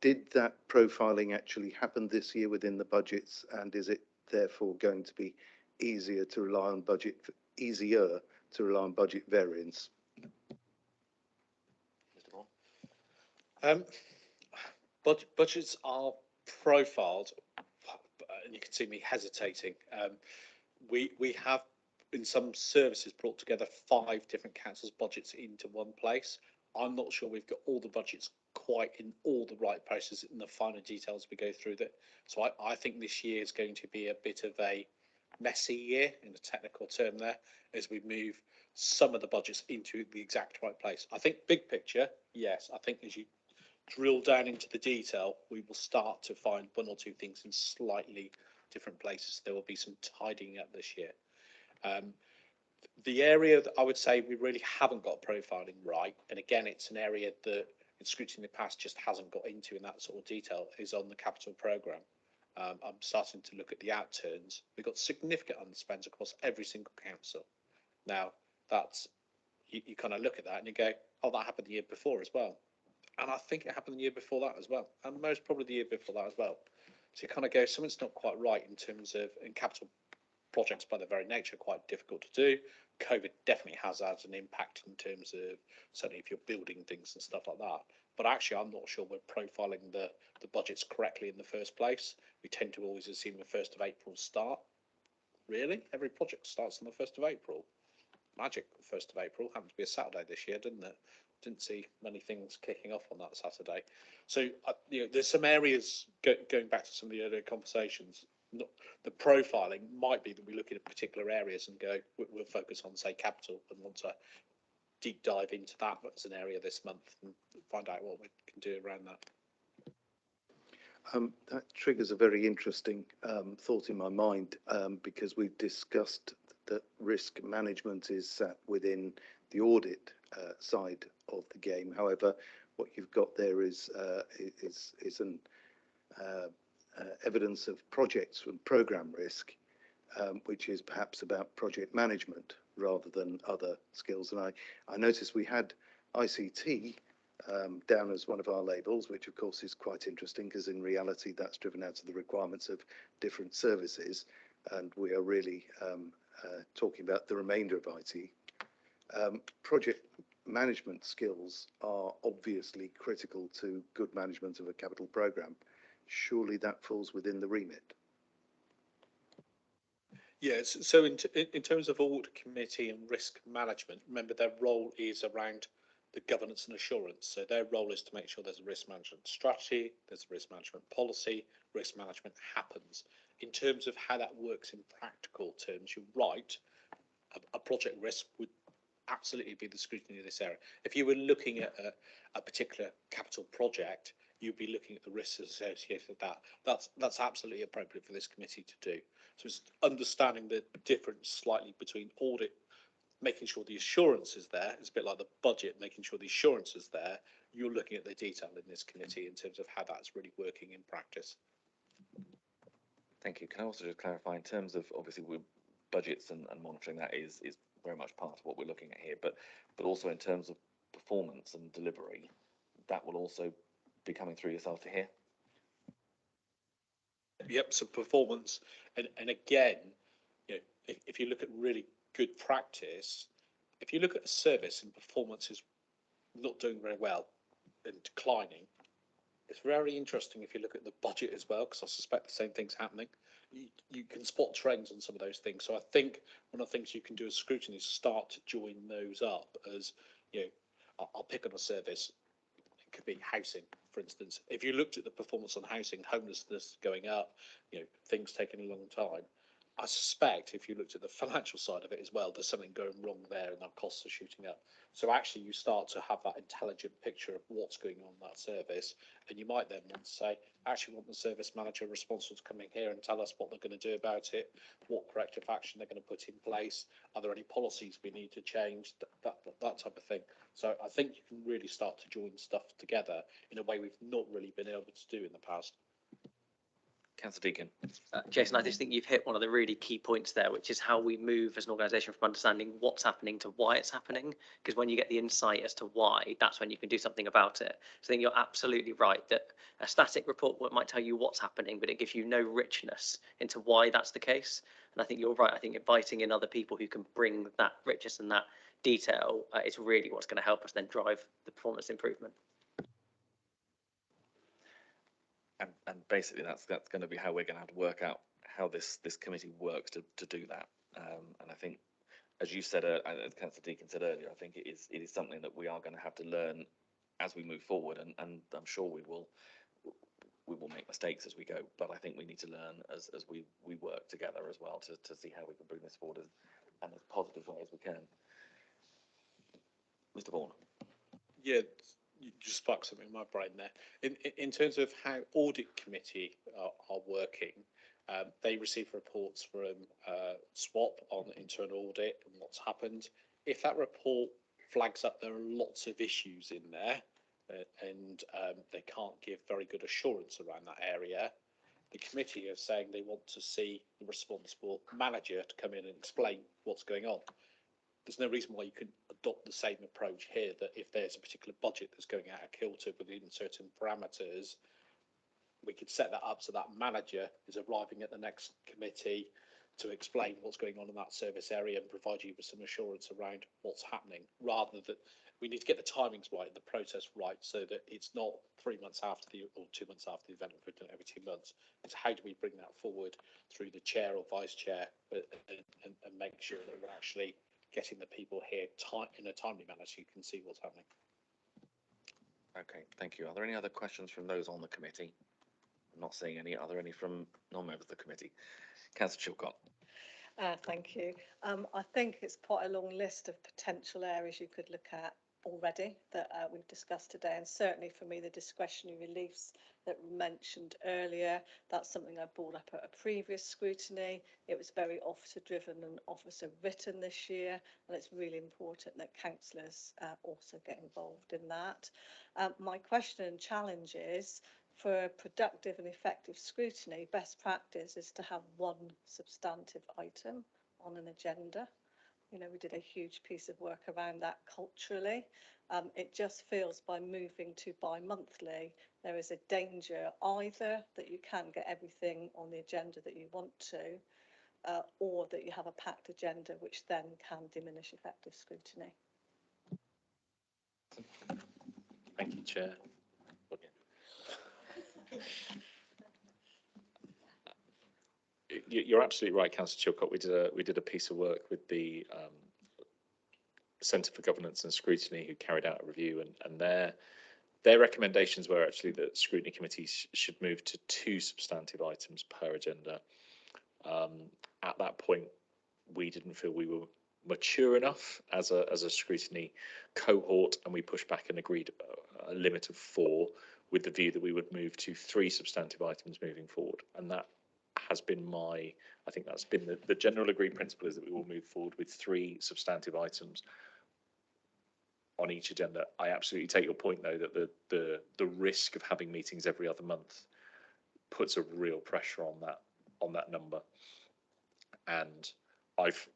Did that profiling actually happen this year within the budgets, and is it therefore going to be easier to rely on budget variance?
Mr. Vaughan.
Budgets are profiled, and you can see me hesitating. We have in some services brought together 5 different councils' budgets into one place. I'm not sure we've got all the budgets quite in all the right places in the finer details we go through that. So I think this year is going to be a bit of a messy year in the technical term there, as we move some of the budgets into the exact right place. I think big picture, yes. I think as you drill down into the detail, we will start to find 1 or 2 things in slightly different places. There will be some tidying up this year. The area that I would say we really haven't got profiling right, and again, it's an area that in scrutiny in the past just hasn't got into in that sort of detail, is on the capital programme. I'm starting to look at the outturns. We've got significant underspends across every single council. Now, that's you kind of look at that and you go, oh, that happened the year before as well. And I think it happened the year before that as well. And most probably the year before that as well. So you kind of go, something's not quite right in terms of, in capital projects by their very nature, quite difficult to do. COVID definitely has had an impact in terms of, certainly if you're building things and stuff like that. But actually, I'm not sure we're profiling the budgets correctly in the first place. We tend to always assume the 1st of April start. Really? Every project starts on the 1st of April. Magic, the 1st of April. Happened to be a Saturday this year, didn't it? Didn't see many things kicking off on that Saturday. So, there's some areas, going back to some of the earlier conversations, the profiling might be that we look at particular areas and go, we'll focus on, say, capital, and want to deep dive into that as an area this month and find out what we can do around that.
That triggers a very interesting thought in my mind, because we've discussed that risk management is sat within the audit side of the game. However, what you've got there is an evidence of projects and program risk, which is perhaps about project management rather than other skills. And I noticed we had ICT down as one of our labels, which of course is quite interesting because in reality that's driven out of the requirements of different services, and we are really talking about the remainder of IT. Project management skills are obviously critical to good management of a capital programme. Surely that falls within the remit.
Yes, so in terms of audit committee and risk management, remember their role is around the governance and assurance. So their role is to make sure there's a risk management strategy, there's a risk management policy, risk management happens. In terms of how that works in practical terms, you're right, a project risk would absolutely be the scrutiny of this area. If you were looking at a particular capital project, you'd be looking at the risks associated with that. That's absolutely appropriate for this committee to do. So it's understanding the difference slightly between audit, making sure the assurance is there. It's a bit like the budget, making sure the assurance is there. You're looking at the detail in this committee in terms of how that's really working in practice.
Thank you. Can I also just clarify in terms of obviously budgets and monitoring, that is very much part of what we're looking at here, but also in terms of performance and delivery, that will also be coming through yourself to here.
Yep, so performance, and again, you know, if you look at really good practice, if you look at a service and performance is not doing very well and declining, it's very interesting if you look at the budget as well, because I suspect the same thing's happening. You can spot trends on some of those things. So I think one of the things you can do as scrutiny is start to join those up as, you know, I'll pick on a service. It could be housing, for instance. If you looked at the performance on housing, homelessness going up, you know, things taking a long time. I suspect if you looked at the financial side of it as well, there's something going wrong there and our costs are shooting up. So actually you start to have that intelligent picture of what's going on in that service, and you might then want to say, actually want the service manager responsible to come in here and tell us what they're going to do about it, what corrective action they're going to put in place, are there any policies we need to change, that type of thing. So I think you can really start to join stuff together in a way we've not really been able to do in the past.
Councillor Deakin.
Jason, I just think you've hit one of the really key points there, which is how we move as an organisation from understanding what's happening to why it's happening. Because when you get the insight as to why, that's when you can do something about it. So I think you're absolutely right that a static report might tell you what's happening, but it gives you no richness into why that's the case. And I think you're right. I think inviting in other people who can bring that richness and that detail is really what's going to help us then drive the performance improvement.
And basically that's going to be how we're going to have to work out how this committee works to do that. And I think, as you said, as Councillor Deakin said earlier, I think it is something that we are going to have to learn as we move forward, and I'm sure we will make mistakes as we go, but I think we need to learn as we work together as well to see how we can bring this forward in as positive way as we can. Mr. Vaughan.
Yeah, you just sparked something in my brain there. In terms of how audit committee are working, they receive reports from SWAP on internal audit and what's happened. If that report flags up there are lots of issues in there and they can't give very good assurance around that area, the committee are saying they want to see the responsible manager to come in and explain what's going on. There's no reason why you couldn't adopt the same approach here, that if there's a particular budget that's going out of kilter within certain parameters, we could set that up so that manager is arriving at the next committee to explain what's going on in that service area and provide you with some assurance around what's happening, rather than we need to get the timings right and the process right so that it's not 3 months after or 2 months after the event, we've done it every 2 months. It's how do we bring that forward through the chair or vice chair and make sure that we're actually getting the people here in a timely manner so you can see what's happening.
Okay, thank you. Are there any other questions from those on the committee? I'm not seeing any. Are there any from non-members of the committee? Councillor Chilcott.
Thank you. I think it's quite a long list of potential areas you could look at already that we've discussed today, and certainly for me the discretionary reliefs that were mentioned earlier, that's something I brought up at a previous scrutiny. It was very officer driven and officer written this year, and it's really important that councillors also get involved in that. My question and challenge is, for productive and effective scrutiny, best practice is to have one substantive item on an agenda. You know, we did a huge piece of work around that culturally. It just feels by moving to bi-monthly, there is a danger either that you can't get everything on the agenda that you want to, or that you have a packed agenda, which then can diminish effective scrutiny.
Thank you, Chair. You're absolutely right, Councillor Chilcott. We did a piece of work with the Centre for Governance and Scrutiny, who carried out a review, and their recommendations were actually that scrutiny committees should move to 2 substantive items per agenda. At that point, we didn't feel we were mature enough as a scrutiny cohort, and we pushed back and agreed a limit of 4, with the view that we would move to 3 substantive items moving forward. And that has been I think that's been the general agreed principle, is that we will move forward with 3 substantive items on each agenda. I absolutely take your point, though, that the risk of having meetings every other month puts a real pressure on that number. And I've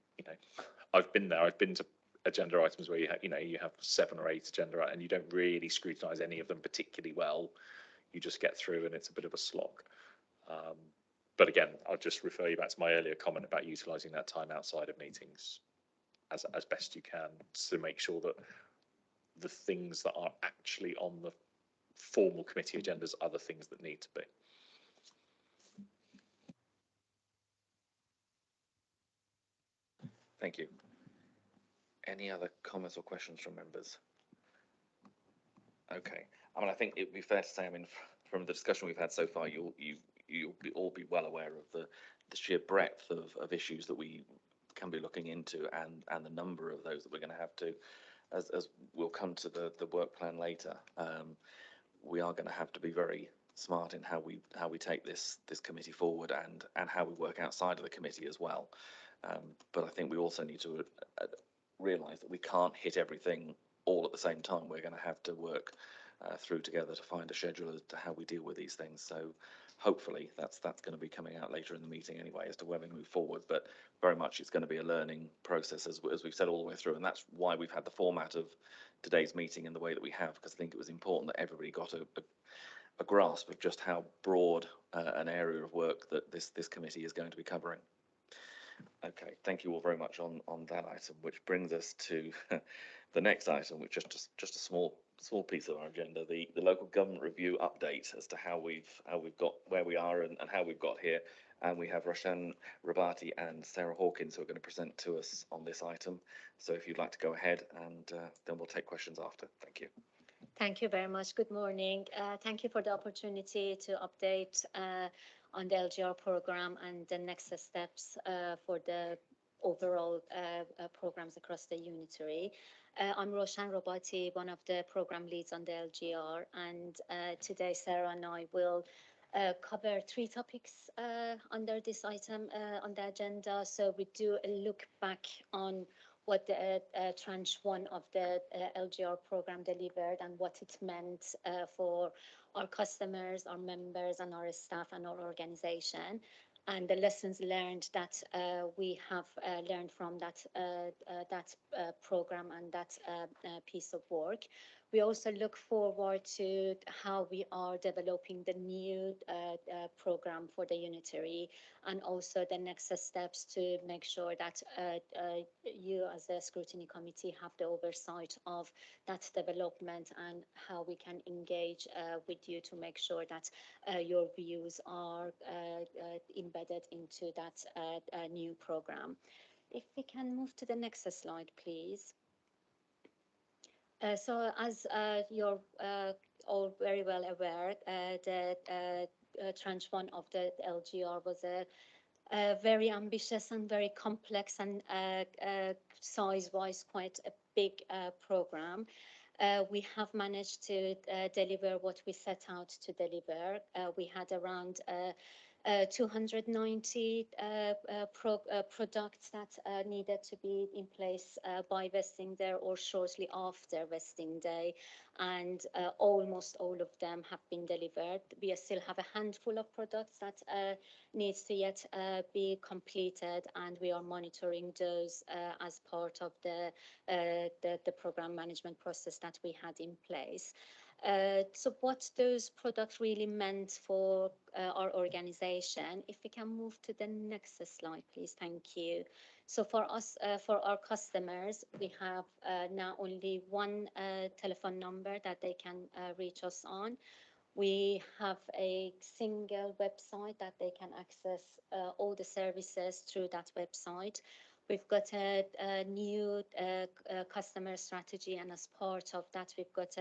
been there. I've been to agenda items where you have 7 or 8 agenda items, and you don't really scrutinise any of them particularly well. You just get through, and it's a bit of a slog. But again, I'll just refer you back to my earlier comment about utilising that time outside of meetings as best you can, to make sure that the things that are actually on the formal committee agendas are the things that need to be.
Thank you. Any other comments or questions from members? Okay. I mean, I think it would be fair to say, I mean, from the discussion we've had so far, you'll all be well aware of the sheer breadth of issues that we can be looking into, and the number of those that we're going to have to, as we'll come to the work plan later. We are going to have to be very smart in how we take this committee forward, and how we work outside of the committee as well. But I think we also need to realise that we can't hit everything all at the same time. We're going to have to work through together to find a schedule as to how we deal with these things. So hopefully that's going to be coming out later in the meeting anyway, as to where we move forward. But very much it's going to be a learning process, as we've said all the way through, and that's why we've had the format of today's meeting in the way that we have, because I think it was important that everybody got a grasp of just how broad an area of work that this committee is going to be covering. Okay, thank you all very much on that item, which brings us to the next item, which is just a small piece of our agenda, the local government review update as to how we've got where we are and how we've got here. And we have Roshan Rabati and Sarah Hawkins who are going to present to us on this item. So if you'd like to go ahead, and then we'll take questions after. Thank you.
Thank you very much. Good morning. Thank you for the opportunity to update on the LGR program and the next steps for the overall programs across the unitary. I'm Roshan Rabati, one of the program leads on the LGR, and today Sarah and I will cover 3 topics under this item on the agenda. So we do a look back on what the tranche 1 of the LGR program delivered, and what it meant for our customers, our members, and our staff and our organization, and the lessons learned that we have learned from that program and that piece of work. We also look forward to how we are developing the new program for the unitary, and also the next steps to make sure that you as a scrutiny committee have the oversight of that development, and how we can engage with you to make sure that your views are embedded into that new program. If we can move to the next slide, please. So as you're all very well aware, the tranche 1 of the LGR was a very ambitious and very complex and size-wise quite a big program. We have managed to deliver what we set out to deliver. We had around 290 products that needed to be in place by vesting day or shortly after vesting day, and almost all of them have been delivered. We still have a handful of products that needs to yet be completed, and we are monitoring those as part of the program management process that we had in place. So what those products really meant for our organization, if we can move to the next slide, please, thank you. So for us, for our customers, we have now only one telephone number that they can reach us on. We have a single website that they can access all the services through that website. We've got a new customer strategy, and as part of that, we've got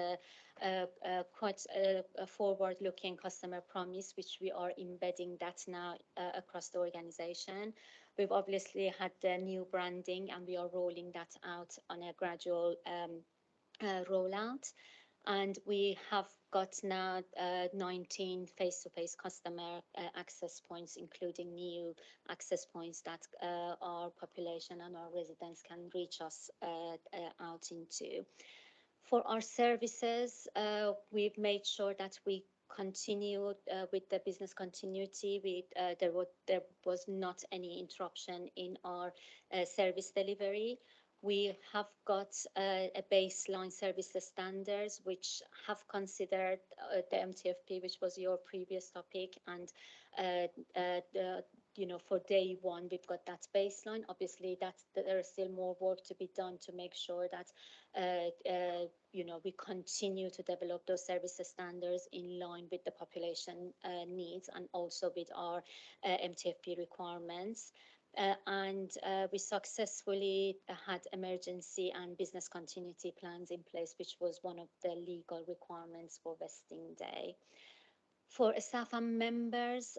quite a forward-looking customer promise, which we are embedding that now across the organization. We've obviously had the new branding, and we are rolling that out on a gradual rollout. And we have got now 19 face-to-face customer access points, including new access points that our population and our residents can reach us out into. For our services, we've made sure that we continue with the business continuity. There was not any interruption in our service delivery. We have got a baseline service standards which have considered the MTFP, which was your previous topic, and for day one, we've got that baseline. Obviously, there is still more work to be done to make sure that we continue to develop those service standards in line with the population needs and also with our MTFP requirements. We successfully had emergency and business continuity plans in place, which was one of the legal requirements for vesting day. For staff and members,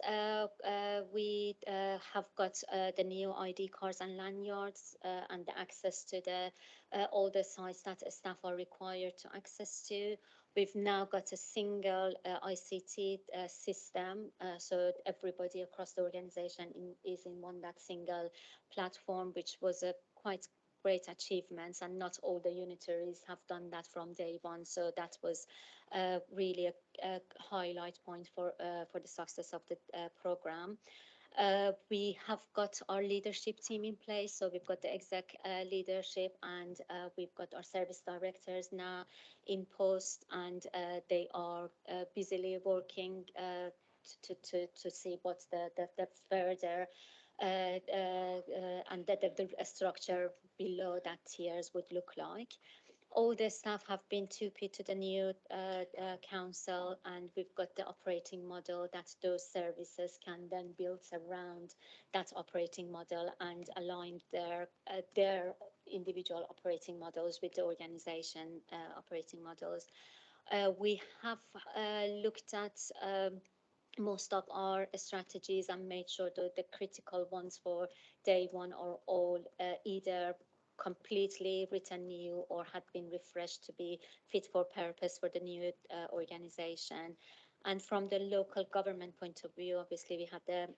we have got the new ID cards and lanyards and the access to all the sites that staff are required to access to. We've now got a single ICT system, so everybody across the organization is in that single platform, which was a quite great achievement, and not all the unitaries have done that from day one. So that was really a highlight point for the success of the program. We have got our leadership team in place, so we've got the exec leadership, and we've got our service directors now in post, and they are busily working to see what's the further and the structure below that tiers would look like. All the staff have been 2P to the new council, and we've got the operating model that those services can then build around that operating model and align their individual operating models with the organization operating models. We have looked at most of our strategies and made sure that the critical ones for day one are all either completely written new or had been refreshed to be fit for purpose for the new organization. And from the local government point of view, obviously we have the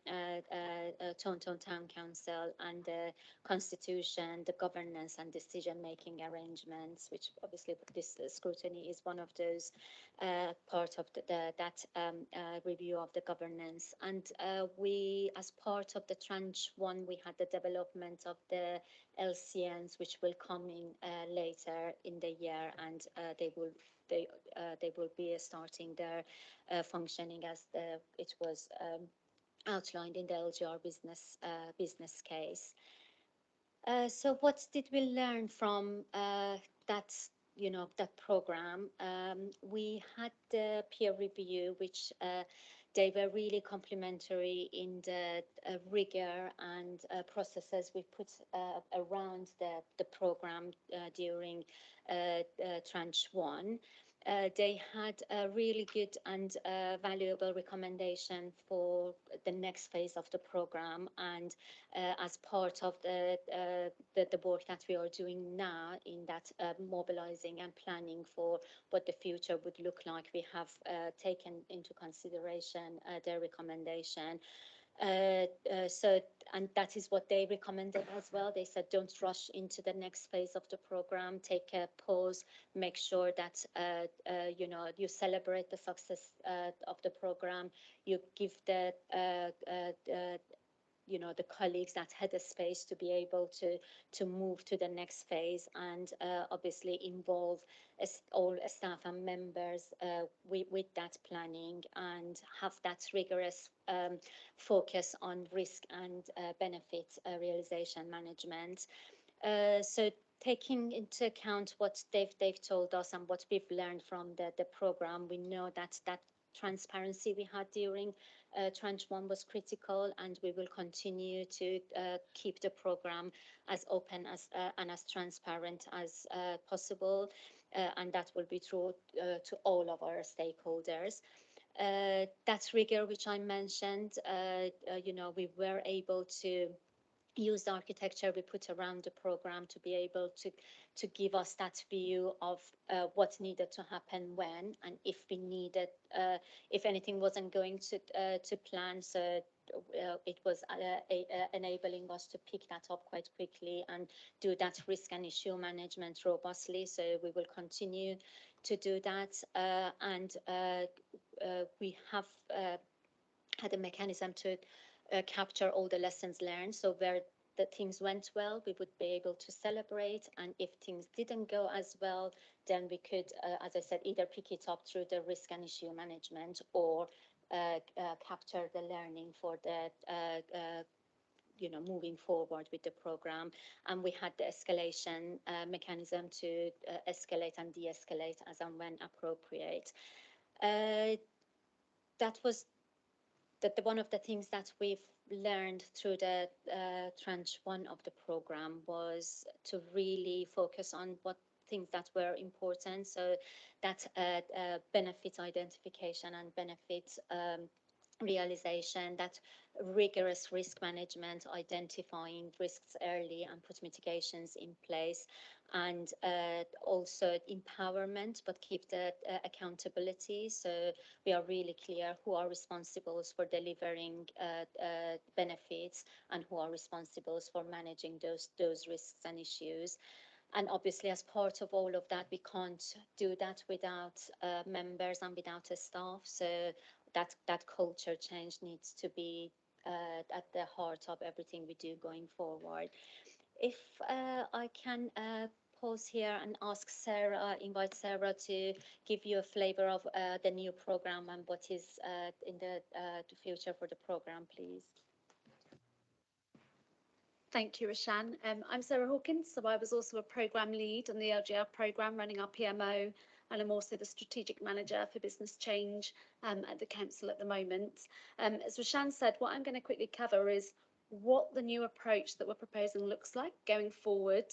Taunton Town Council and the Constitution, the governance and decision-making arrangements, which obviously this scrutiny is one of those part of that review of the governance. And we, as part of the tranche one, we had the development of the LCNs, which will come in later in the year, and they will be starting their functioning as it was outlined in the LGR business case. So what did we learn from that program? We had the peer review, which they were really complimentary in the rigor and processes we put around the program during tranche one. they had a really good and valuable recommendation for the next phase of the program. And as part of the work that we are doing now in that mobilizing and planning for what the future would look like, we have taken into consideration their recommendation. And that is what they recommended as well. They said, don't rush into the next phase of the program, take a pause, make sure that, you celebrate the success of the program, you give the the colleagues that had a space to be able to move to the next phase, and obviously involve all staff and members with that planning, and have that rigorous focus on risk and benefit realization management. So taking into account what they've told us and what we've learned from the program, we know that transparency we had during tranche 1 was critical, and we will continue to keep the program as open as and as transparent as possible, and that will be true to all of our stakeholders. That rigor which I mentioned, we were able to use the architecture we put around the program to be able to give us that view of what needed to happen when, and if we needed, if anything wasn't going to plan. So it was enabling us to pick that up quite quickly and do that risk and issue management robustly. So we will continue to do that, and we have had a mechanism to capture all the lessons learned. So where the things went well, we would be able to celebrate, and if things didn't go as well, then we could, as I said, either pick it up through the risk and issue management, or capture the learning for the moving forward with the program. And we had the escalation mechanism to escalate and de-escalate as and when appropriate. That was one of the things that we've learned through the tranche 1 of the program, was to really focus on what things that were important. So that benefit identification and benefit realization, that rigorous risk management, identifying risks early and put mitigations in place, and also empowerment, but keep the accountability. So we are really clear who are responsible for delivering benefits, and who are responsible for managing those risks and issues. And obviously, as part of all of that, we can't do that without members and without a staff. So that culture change needs to be at the heart of everything we do going forward. If I can pause here and ask Sarah, invite Sarah to give you a flavor of the new program and what is in the future for the program, please.
Thank you, Roshan. I'm Sarah Hawkins, so I was also a programme lead on the LGR programme running our PMO, and I'm also the strategic manager for business change at the council at the moment. As Roshan said, what I'm going to quickly cover is what the new approach that we're proposing looks like going forward,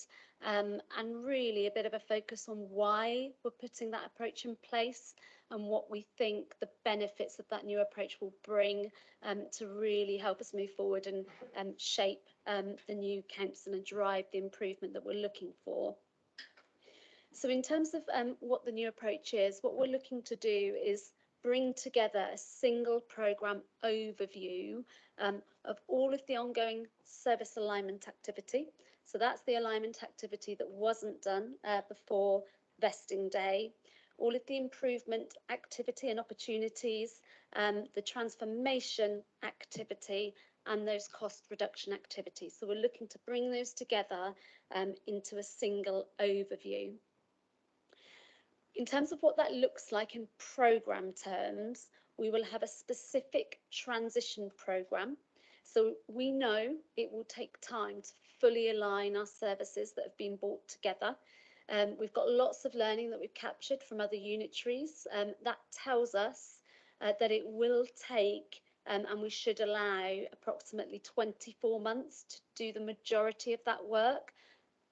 and really a bit of a focus on why we're putting that approach in place, and what we think the benefits of that new approach will bring to really help us move forward and shape the new council and drive the improvement that we're looking for. So in terms of what the new approach is, what we're looking to do is bring together a single programme overview of all of the ongoing service alignment activity. So that's the alignment activity that wasn't done before vesting day, all of the improvement activity and opportunities, the transformation activity, and those cost reduction activities. So we're looking to bring those together into a single overview. In terms of what that looks like in programme terms, we will have a specific transition programme. So we know it will take time to fully align our services that have been brought together. We've got lots of learning that we've captured from other unitaries. That tells us that it will take, and we should allow, approximately 24 months to do the majority of that work.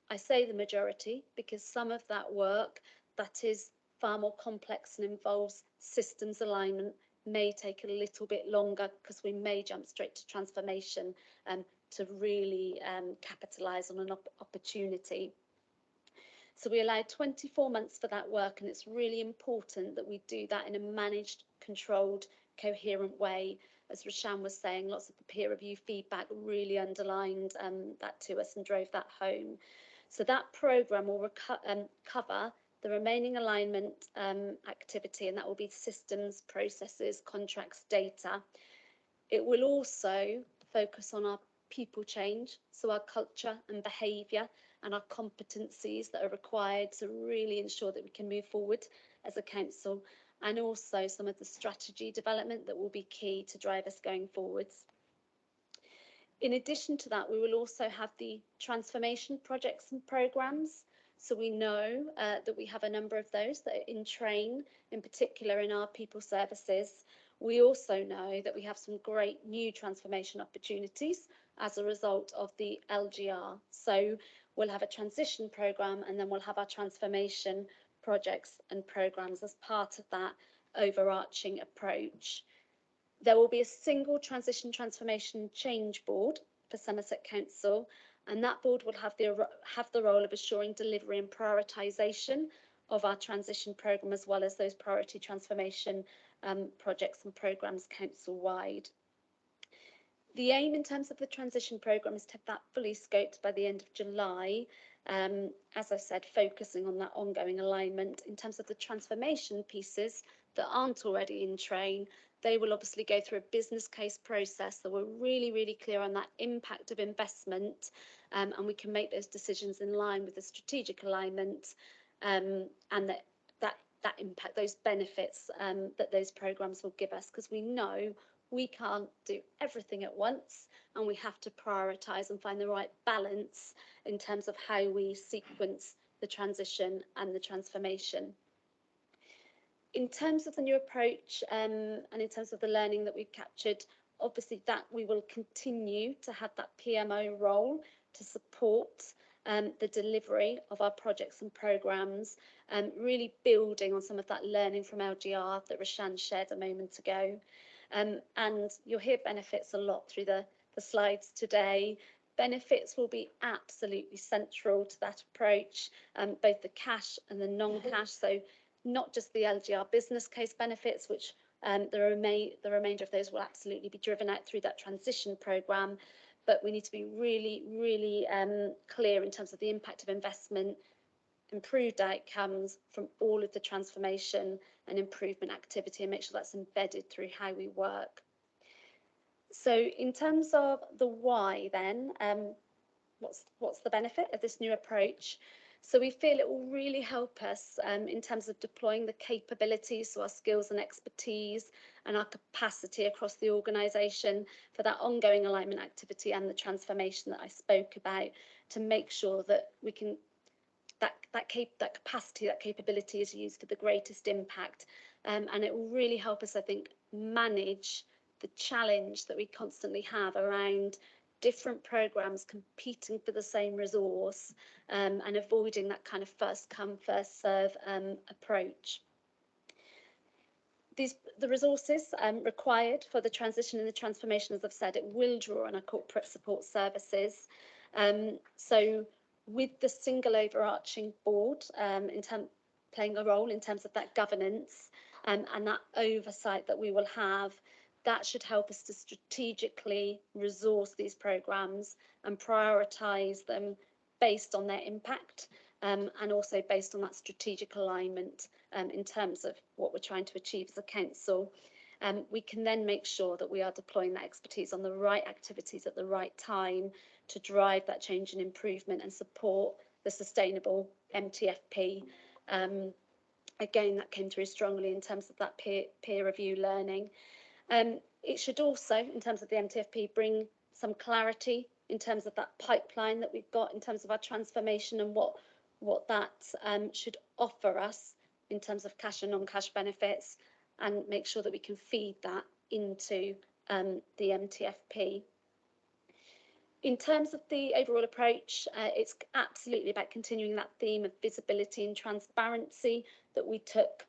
I say the majority because some of that work that is far more complex and involves systems alignment may take a little bit longer because we may jump straight to transformation to really capitalise on an opportunity. So we allowed 24 months for that work, and it's really important that we do that in a managed, controlled, coherent way. As Roshan was saying, lots of the peer review feedback really underlined that to us and drove that home. So that programme will cover the remaining alignment activity, and that will be systems, processes, contracts, data. It will also focus on our people change, so our culture and behaviour and our competencies that are required to really ensure that we can move forward as a council, and also some of the strategy development that will be key to drive us going forwards. In addition to that, we will also have the transformation projects and programmes. So we know that we have a number of those that are in train, in particular in our people services. We also know that we have some great new transformation opportunities as a result of the LGR. So we'll have a transition programme, and then we'll have our transformation projects and programmes as part of that overarching approach. There will be a single transition, transformation, change board for Somerset Council, and that board will have the role of assuring delivery and prioritisation of our transition programme, as well as those priority transformation projects and programmes council-wide. The aim in terms of the transition programme is to have that fully scoped by the end of July. As I said, focusing on that ongoing alignment. In terms of the transformation pieces that aren't already in train, they will obviously go through a business case process, so we're really clear on that impact of investment, and we can make those decisions in line with the strategic alignment, and that impact, those benefits that those programmes will give us, because we know we can't do everything at once, and we have to prioritise and find the right balance in terms of how we sequence the transition and the transformation. In terms of the new approach and in terms of the learning that we've captured, obviously that we will continue to have that PMO role to support the delivery of our projects and programmes, really building on some of that learning from LGR that Roshan shared a moment ago. And you'll hear benefits a lot through the slides today. Benefits will be absolutely central to that approach, both the cash and the non-cash. So not just the LGR business case benefits, which the remainder of those will absolutely be driven out through that transition programme, but we need to be really clear in terms of the impact of investment, improved outcomes from all of the transformation and improvement activity, and make sure that's embedded through how we work. So in terms of the why then, what's the benefit of this new approach? So we feel it will really help us in terms of deploying the capabilities, so our skills and expertise and our capacity across the organisation for that ongoing alignment activity and the transformation that I spoke about, to make sure that we can that capacity, that capability is used for the greatest impact, and it will really help us, I think, manage the challenge that we constantly have around different programmes competing for the same resource, and avoiding that kind of first come, first serve approach. The resources required for the transition and the transformation, as I've said, it will draw on our corporate support services. So with the single overarching board playing a role in terms of that governance and that oversight that we will have, that should help us to strategically resource these programmes and prioritise them based on their impact, and also based on that strategic alignment in terms of what we're trying to achieve as a council. We can then make sure that we are deploying that expertise on the right activities at the right time to drive that change and improvement and support the sustainable MTFP. Again, that came through strongly in terms of that peer review learning. It should also, in terms of the MTFP, bring some clarity in terms of that pipeline that we've got in terms of our transformation and what that should offer us in terms of cash and non-cash benefits, and make sure that we can feed that into the MTFP. In terms of the overall approach, it's absolutely about continuing that theme of visibility and transparency that we took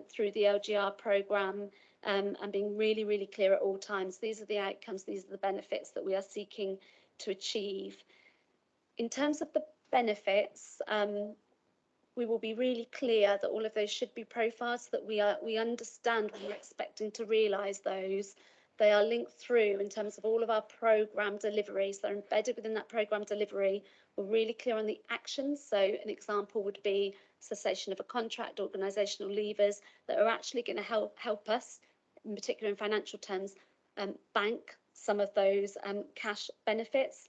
through the LGR programme, and being really, really clear at all times. These are the outcomes, these are the benefits that we are seeking to achieve. In terms of the benefits, we will be really clear that all of those should be profiled so that we understand when we're expecting to realise those. They are linked through in terms of all of our programme deliveries. They're embedded within that programme delivery. We're really clear on the actions. So an example would be cessation of a contract, organisational levers that are actually going to help us, in particular in financial terms, bank some of those cash benefits.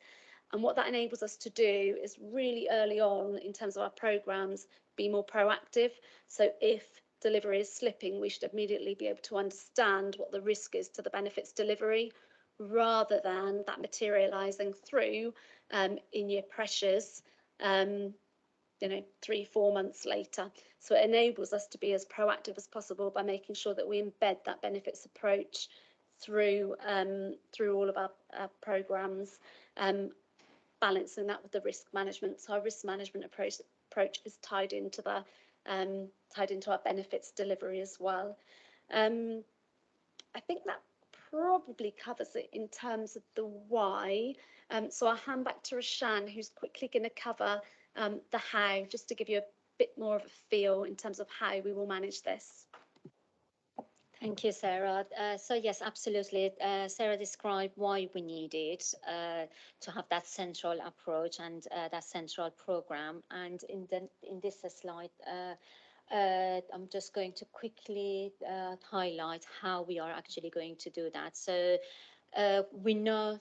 And what that enables us to do is really early on in terms of our programmes, be more proactive. So if delivery is slipping, we should immediately be able to understand what the risk is to the benefits delivery, rather than that materialising through in-year pressures, 3-4 months later. So it enables us to be as proactive as possible by making sure that we embed that benefits approach through all of our programmes, balancing that with the risk management. So our risk management approach is tied into our benefits delivery as well. I think that probably covers it in terms of the why. So I'll hand back to Roshan, who's quickly going to cover the how, just to give you a bit more of a feel in terms of how we will manage this.
Thank you, Sarah. So yes, absolutely. Sarah described why we needed to have that central approach and that central program. And in this slide, I'm just going to quickly highlight how we are actually going to do that. So we know,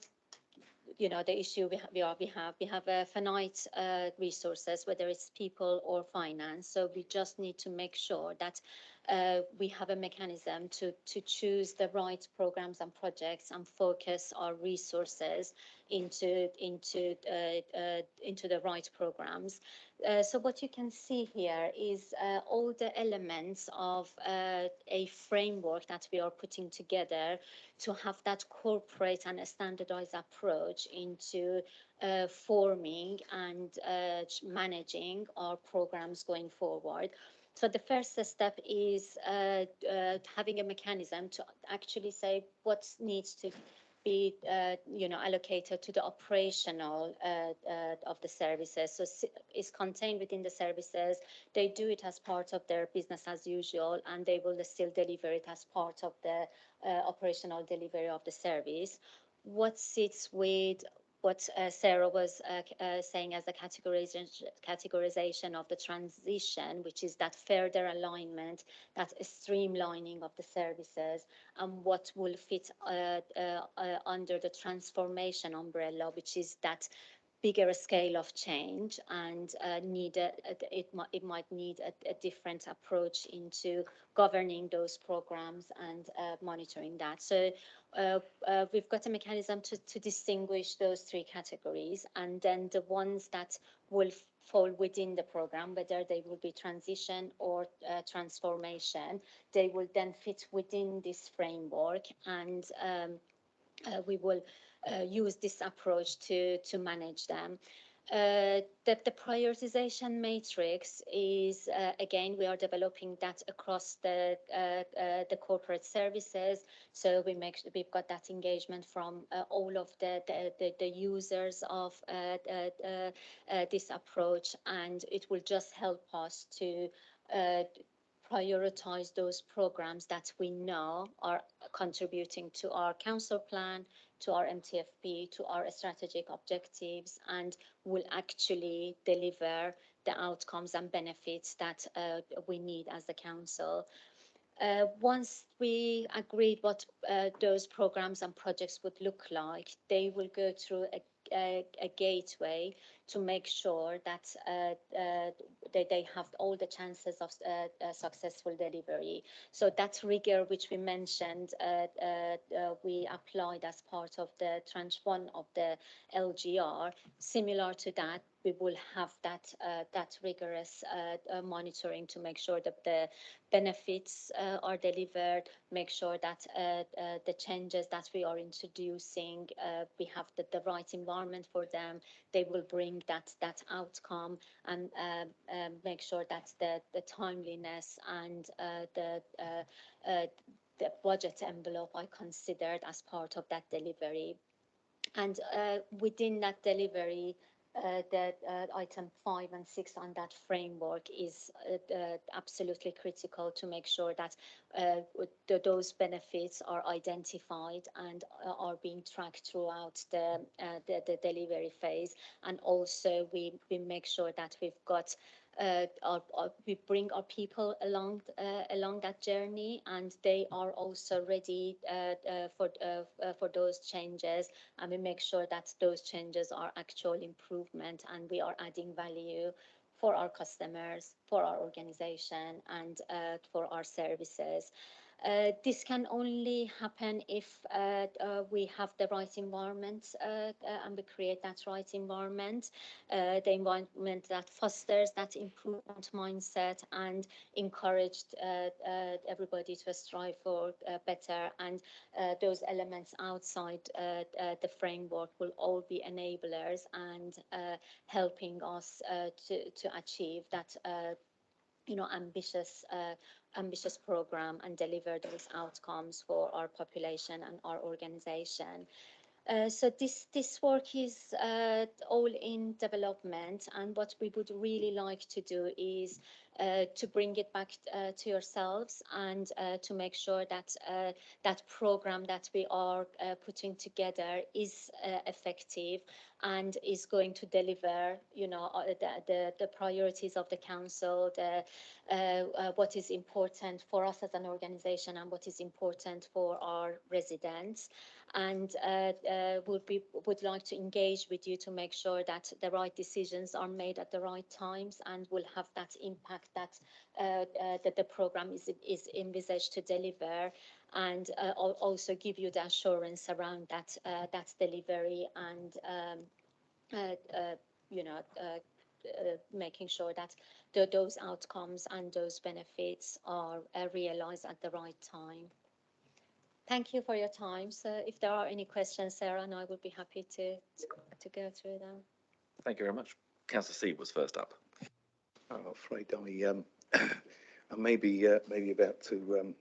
the issue we have finite resources, whether it's people or finance. So we just need to make sure that we have a mechanism to choose the right programs and projects and focus our resources into the right programs. So what you can see here is all the elements of a framework that we are putting together to have that corporate and a standardized approach into forming and managing our programs going forward. So the first step is having a mechanism to actually say what needs to be allocated to the operational of the services. So it's contained within the services. They do it as part of their business as usual, and they will still deliver it as part of the operational delivery of the service. What sits with what Sarah was saying as the categorization of the transition, which is that further alignment, that streamlining of the services, and what will fit under the transformation umbrella, which is that bigger scale of change, and it might need a different approach into governing those programs and monitoring that. So we've got a mechanism to distinguish those three categories, and then the ones that will fall within the program, whether they will be transition or transformation, they will then fit within this framework, and we will use this approach to manage them. The prioritization matrix is, again, we are developing that across the corporate services. So we've got that engagement from all of the users of this approach, and it will just help us to prioritize those programs that we know are contributing to our council plan, to our MTFP, to our strategic objectives, and will actually deliver the outcomes and benefits that we need as the council. Once we agreed what those programs and projects would look like, they will go through a gateway to make sure that they have all the chances of successful delivery. So that rigor which we mentioned, we applied as part of the tranche 1 of the LGR. Similar to that, we will have that rigorous monitoring to make sure that the benefits are delivered, make sure that the changes that we are introducing, we have the right environment for them, they will bring that outcome, and make sure that the timeliness and the budget envelope are considered as part of that delivery. And within that delivery, the item 5 and 6 on that framework is absolutely critical to make sure that those benefits are identified and are being tracked throughout the delivery phase. And also we make sure that we've got we bring our people along that journey, and they are also ready for those changes, and we make sure that those changes are actual improvement and we are adding value for our customers, for our organization, and for our services. This can only happen if we have the right environment and we create that right environment, the environment that fosters that improvement mindset and encouraged everybody to strive for better. And those elements outside the framework will all be enablers and helping us to achieve that ambitious program and deliver those outcomes for our population and our organization. So this work is all in development, and what we would really like to do is to bring it back to yourselves and to make sure that that program that we are putting together is effective and is going to deliver, the priorities of the council, what is important for us as an organization and what is important for our residents. And would like to engage with you to make sure that the right decisions are made at the right times and will have that impact that the program is envisaged to deliver, and also give you the assurance around that delivery, and making sure that those outcomes and those benefits are realized at the right time. Thank you for your time. So if there are any questions, Sarah and I would be happy to go through them.
Thank you very much. Councillor C was first up.
I'm afraid I may be about to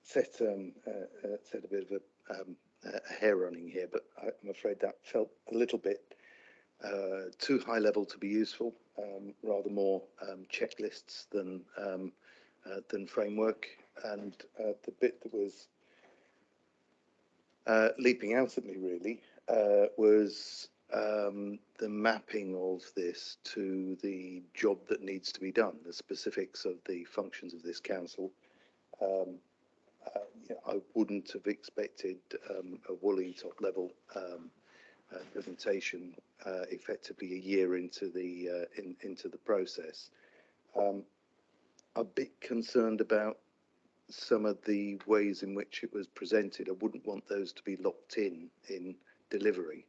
set a bit of a hair running here, but I'm afraid that felt a little bit too high level to be useful. Rather more checklists than framework. And the bit that was leaping out at me really was the mapping of this to the job that needs to be done, the specifics of the functions of this council. I wouldn't have expected a woolly top-level presentation effectively a year into the process. I'm a bit concerned about some of the ways in which it was presented. I wouldn't want those to be locked in delivery.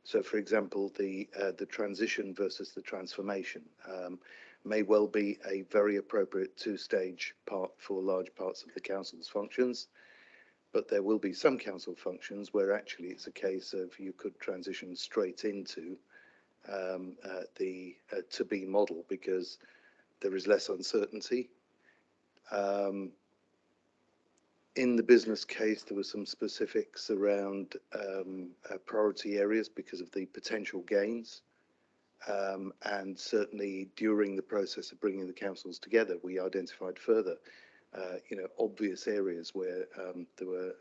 So, for example, the transition versus the transformation may well be a very appropriate two-stage part for large parts of the council's functions, but there will be some council functions where actually it's a case of you could transition straight into the to-be model because there is less uncertainty. In the business case, there were some specifics around priority areas because of the potential gains. And certainly during the process of bringing the councils together, we identified further, obvious areas where there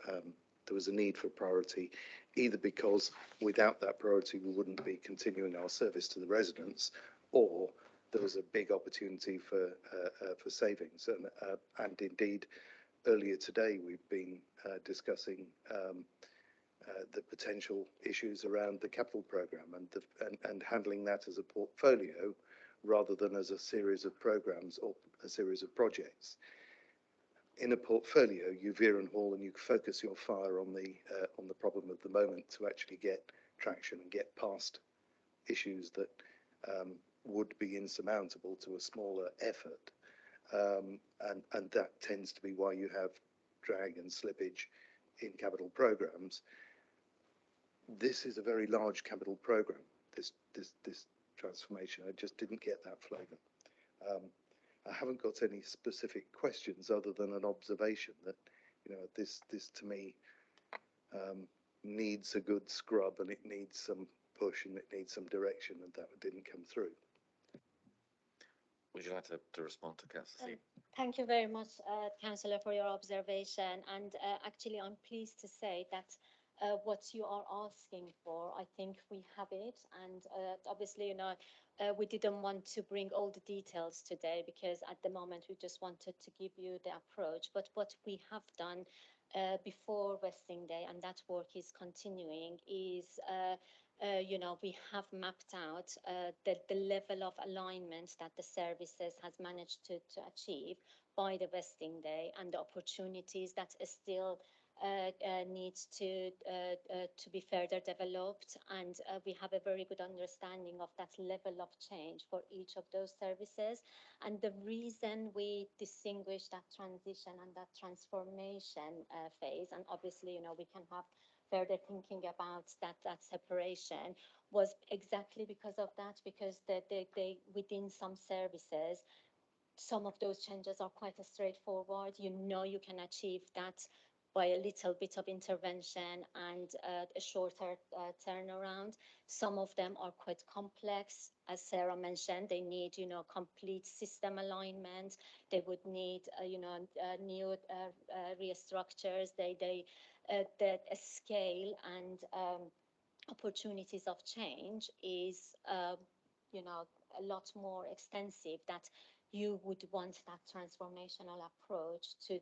was a need for priority, either because without that priority we wouldn't be continuing our service to the residents, or there was a big opportunity for savings. And indeed, earlier today we've been discussing the potential issues around the capital programme and handling that as a portfolio rather than as a series of programmes or a series of projects. In a portfolio, you veer and haul and you focus your fire on the problem of the moment to actually get traction and get past issues that would be insurmountable to a smaller effort. And that tends to be why you have drag and slippage in capital programs. This is a very large capital program, this transformation. I just didn't get that flavour. I haven't got any specific questions other than an observation that, you know, this to me needs a good scrub, and it needs some push, and it needs some direction, and that didn't come through.
Would you like to respond to Councillor Seaton?
Thank you very much, Councillor, for your observation. And actually, I'm pleased to say that what you are asking for, I think we have it. And obviously, you know, we didn't want to bring all the details today because at the moment we just wanted to give you the approach. But what we have done before Vesting Day, and that work is continuing, is you know, we have mapped out the level of alignment that the services has managed to achieve by the Vesting Day, and the opportunities that still needs to be further developed. And we have a very good understanding of that level of change for each of those services. And the reason we distinguish that transition and that transformation phase, and obviously, you know, we can have further thinking about that separation, was exactly because of that, because they within some services, some of those changes are quite straightforward. You know, you can achieve that by a little bit of intervention and a shorter turnaround. Some of them are quite complex. As Sarah mentioned, they need, you know, complete system alignment. They would need, you know, new restructures. The scale and opportunities of change is, you know, a lot more extensive, that you would want that transformational approach to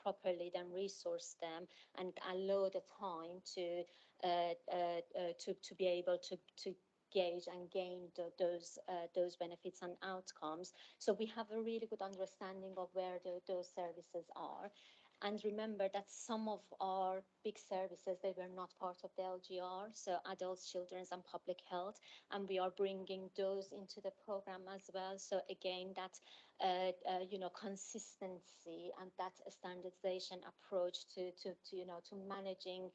properly then resource them and allow the time to be able to gauge and gain those benefits and outcomes. So we have a really good understanding of where those services are. And remember that some of our big services, they were not part of the LGR, so adults, children's and public health, and we are bringing those into the program as well. So again, that you know, consistency and that standardization approach to you know, to managing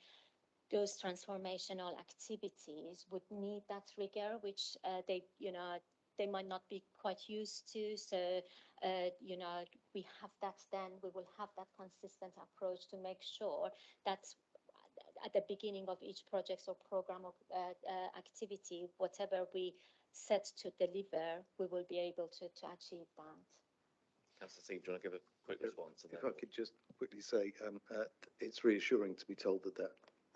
those transformational activities would need that rigor, which they, you know, they might not be quite used to. So, you know, we have that then, we will have that consistent approach to make sure that at the beginning of each project or program or activity, whatever we set to deliver, we will be able to achieve that.
Councillor Seaton, do you want to give a quick response?
If I could just quickly say, it's reassuring to be told that that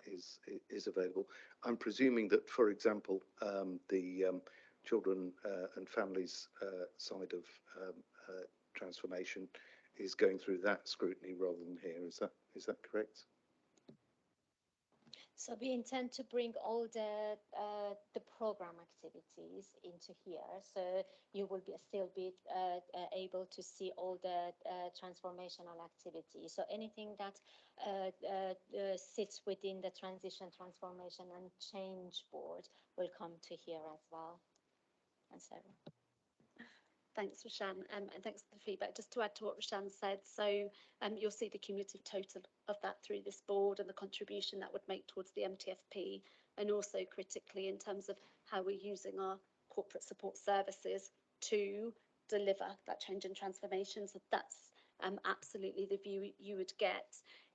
is available. I'm presuming that, for example, the children and families side of transformation is going through that scrutiny rather than here. Is that correct?
So we intend to bring all the program activities into here. So you will still be able to see all the transformational activities. So anything that sits within the transition, transformation and change board will come to here as well. And so.
Thanks, Roshan, and thanks for the feedback. Just to add to what Roshan said, so you'll see the cumulative total of that through this board and the contribution that would make towards the MTFP, and also critically in terms of how we're using our corporate support services to deliver that change and transformation. So that's absolutely the view you would get.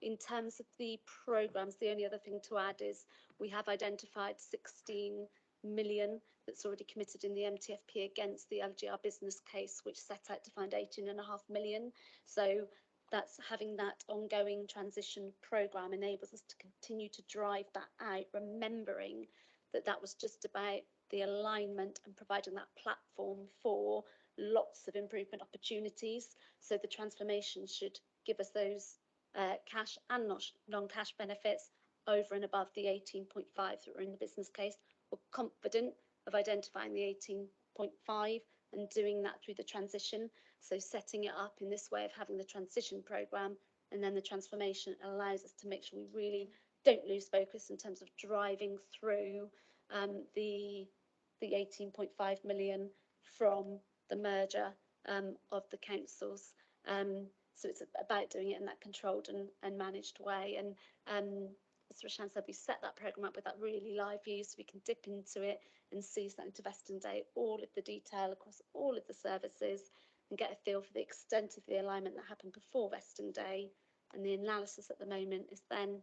In terms of the programmes, the only other thing to add is we have identified 16 million that's already committed in the MTFP against the LGR business case, which set out to find 18.5 million. So that's having that ongoing transition programme enables us to continue to drive that out, remembering that that was just about the alignment and providing that platform for lots of improvement opportunities. So the transformation should give us those cash and non-cash benefits over and above the 18.5 that were in the business case. We're confident of identifying the 18.5 and doing that through the transition. So setting it up in this way of having the transition programme and then the transformation allows us to make sure we really don't lose focus in terms of driving through the the 18.5 million from the merger of the councils. So it's about doing it in that controlled and managed way. And as Roshan said, we set that programme up with that really live view so we can dip into it and see something to Western Day, all of the detail across all of the services, and get a feel for the extent of the alignment that happened before Western Day. And the analysis at the moment is then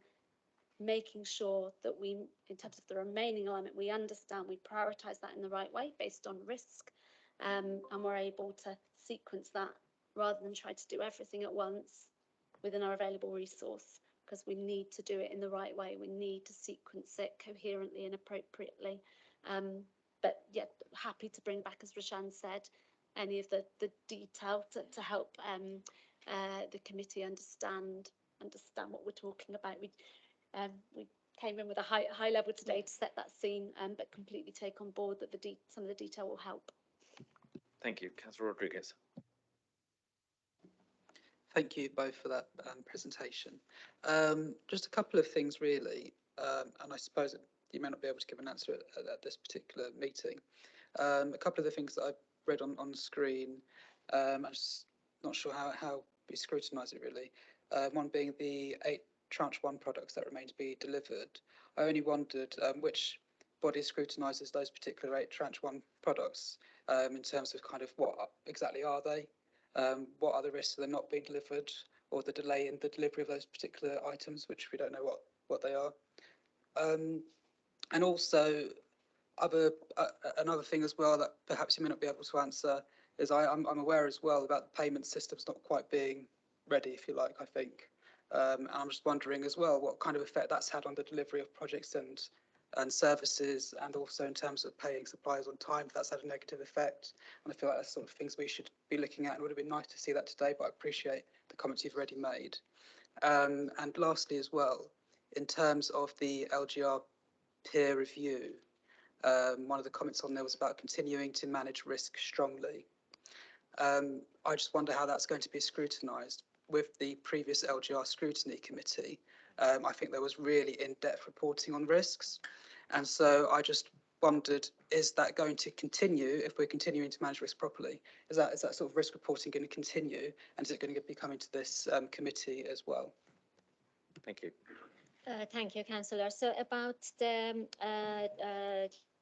making sure that we, in terms of the remaining alignment, we understand, we prioritise that in the right way based on risk, and we're able to sequence that rather than try to do everything at once within our available resource, because we need to do it in the right way. We need to sequence it coherently and appropriately. But yeah, happy to bring back, as Roshan said, any of the detail to help the committee understand what we're talking about. We came in with a high level today to set that scene, but completely take on board that some of the detail will help.
Thank you. Councillor Rodriguez.
Thank you both for that presentation. Just a couple of things really, and I suppose you may not be able to give an answer at this particular meeting. A couple of the things that I read on the screen, I'm just not sure how we scrutinise it really. One being the 8 tranche 1 products that remain to be delivered. I only wondered which body scrutinises those particular 8 tranche 1 products in terms of kind of what exactly are they? What are the risks of them not being delivered, or the delay in the delivery of those particular items, which we don't know what they are. And also, another thing as well that perhaps you may not be able to answer is I'm aware as well about the payment systems not quite being ready, if you like, I think. And I'm just wondering as well what kind of effect that's had on the delivery of projects and services, and also in terms of paying suppliers on time, if that's had a negative effect. And I feel like that's sort of things we should be looking at, and it would have been nice to see that today, but I appreciate the comments you've already made. And lastly as well, in terms of the LGR peer review, one of the comments on there was about continuing to manage risk strongly. I just wonder how that's going to be scrutinised. With the previous LGR Scrutiny Committee, I think there was really in-depth reporting on risks. And so I just wondered, is that going to continue if we're continuing to manage risk properly? Is that sort of risk reporting going to continue? And is it going to be coming to this committee as well?
Thank you.
Thank you, Councillor. So about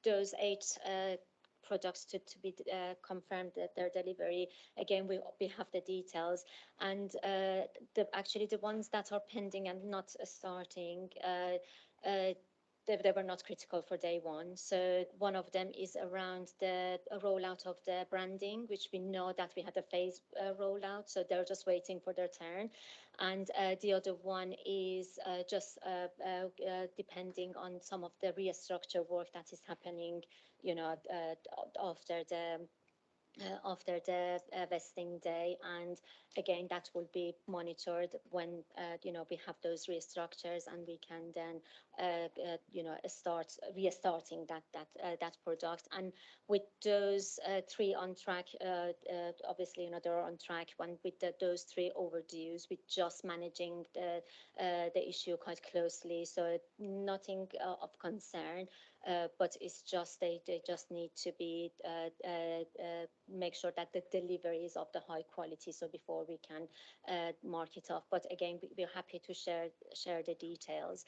those 8 products to be confirmed that their delivery, again, we have the details, and actually the ones that are pending and not starting, they were not critical for day one. So one of them is around the rollout of the branding, which we know that we had a phase rollout, so they're just waiting for their turn. And the other one is just depending on some of the restructure work that is happening, you know, after the vesting day, and again that will be monitored when you know, we have those restructures, and we can then you know, start restarting that product. And with those 3 on track, obviously, you know, they're on track. When with those 3 overdues, we're just managing the issue quite closely, so nothing of concern. But it's just they just need to be make sure that the delivery is of the high quality, so before we can mark it off. But again, we're happy to share the details.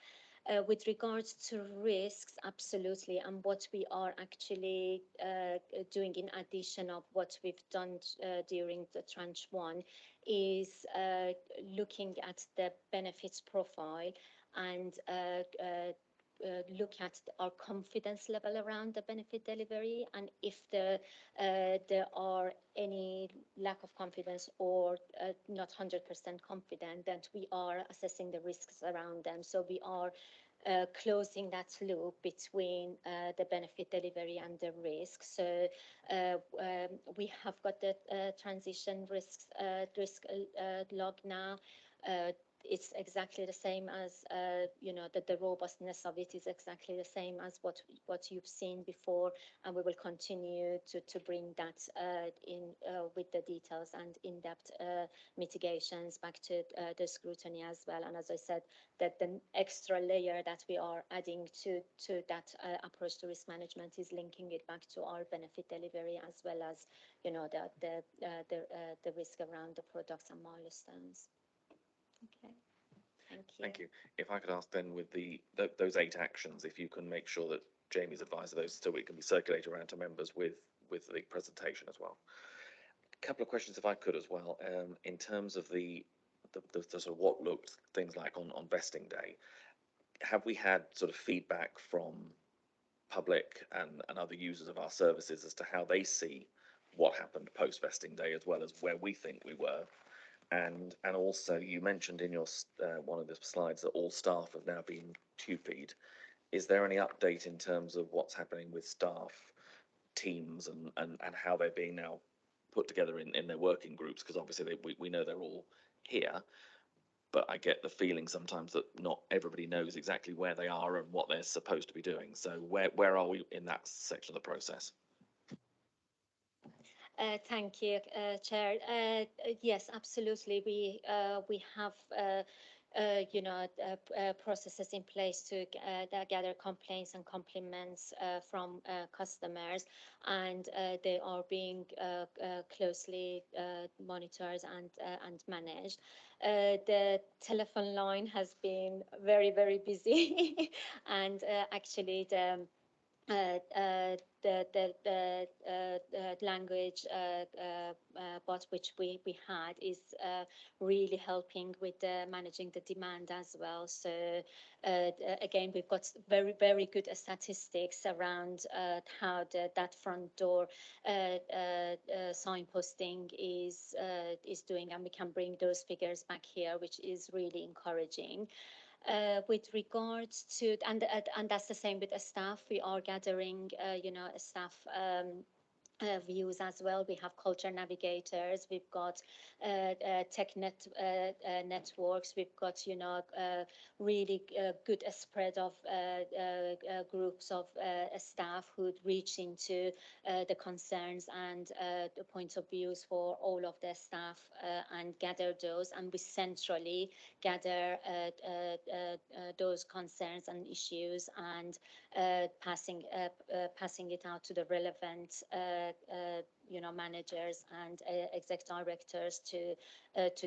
With regards to risks, absolutely, and what we are actually doing in addition of what we've done during the tranche 1 is looking at the benefits profile and look at our confidence level around the benefit delivery, and if there are any lack of confidence or not 100% confident, then we are assessing the risks around them. So we are closing that loop between the benefit delivery and the risk. So we have got the transition risk log now. it's exactly the same as, you know, that the robustness of it is exactly the same as what you've seen before, and we will continue to bring that in with the details and in-depth mitigations back to the scrutiny as well. And as I said, that the extra layer that we are adding to that approach to risk management is linking it back to our benefit delivery, as well as, you know, the risk around the products and milestones. Okay, thank you.
Thank you. If I could ask then, with those 8 actions, if you can make sure that Jamie's advised of those so it can be circulated around to members with the presentation as well. A couple of questions, if I could, as well, in terms of the sort of what looked things like on vesting day. Have we had sort of feedback from public and other users of our services as to how they see what happened post vesting day, as well as where we think we were? And also, you mentioned in your one of the slides that all staff have now been TUPE'd. Is there any update in terms of what's happening with staff teams and how they're being now put together in their working groups? Because obviously we know they're all here, but I get the feeling sometimes that not everybody knows exactly where they are and what they're supposed to be doing. So where are we in that section of the process?
Thank you, Chair. Yes, absolutely. We have you know, processes in place to gather complaints and compliments from customers, and they are being closely monitored and managed. The telephone line has been very busy, and actually the language bot which we had is really helping with managing the demand as well. So again, we've got very good statistics around how that front door signposting is doing, and we can bring those figures back here, which is really encouraging. With regards to, and that's the same with the staff, we are gathering, you know, staff views as well. We have culture navigators, we've got networks, we've got, you know, really good spread of groups of staff who reach into the concerns and the points of views for all of the staff and gather those, and we centrally gather those concerns and issues and passing it out to the relevant you know, managers and exec directors to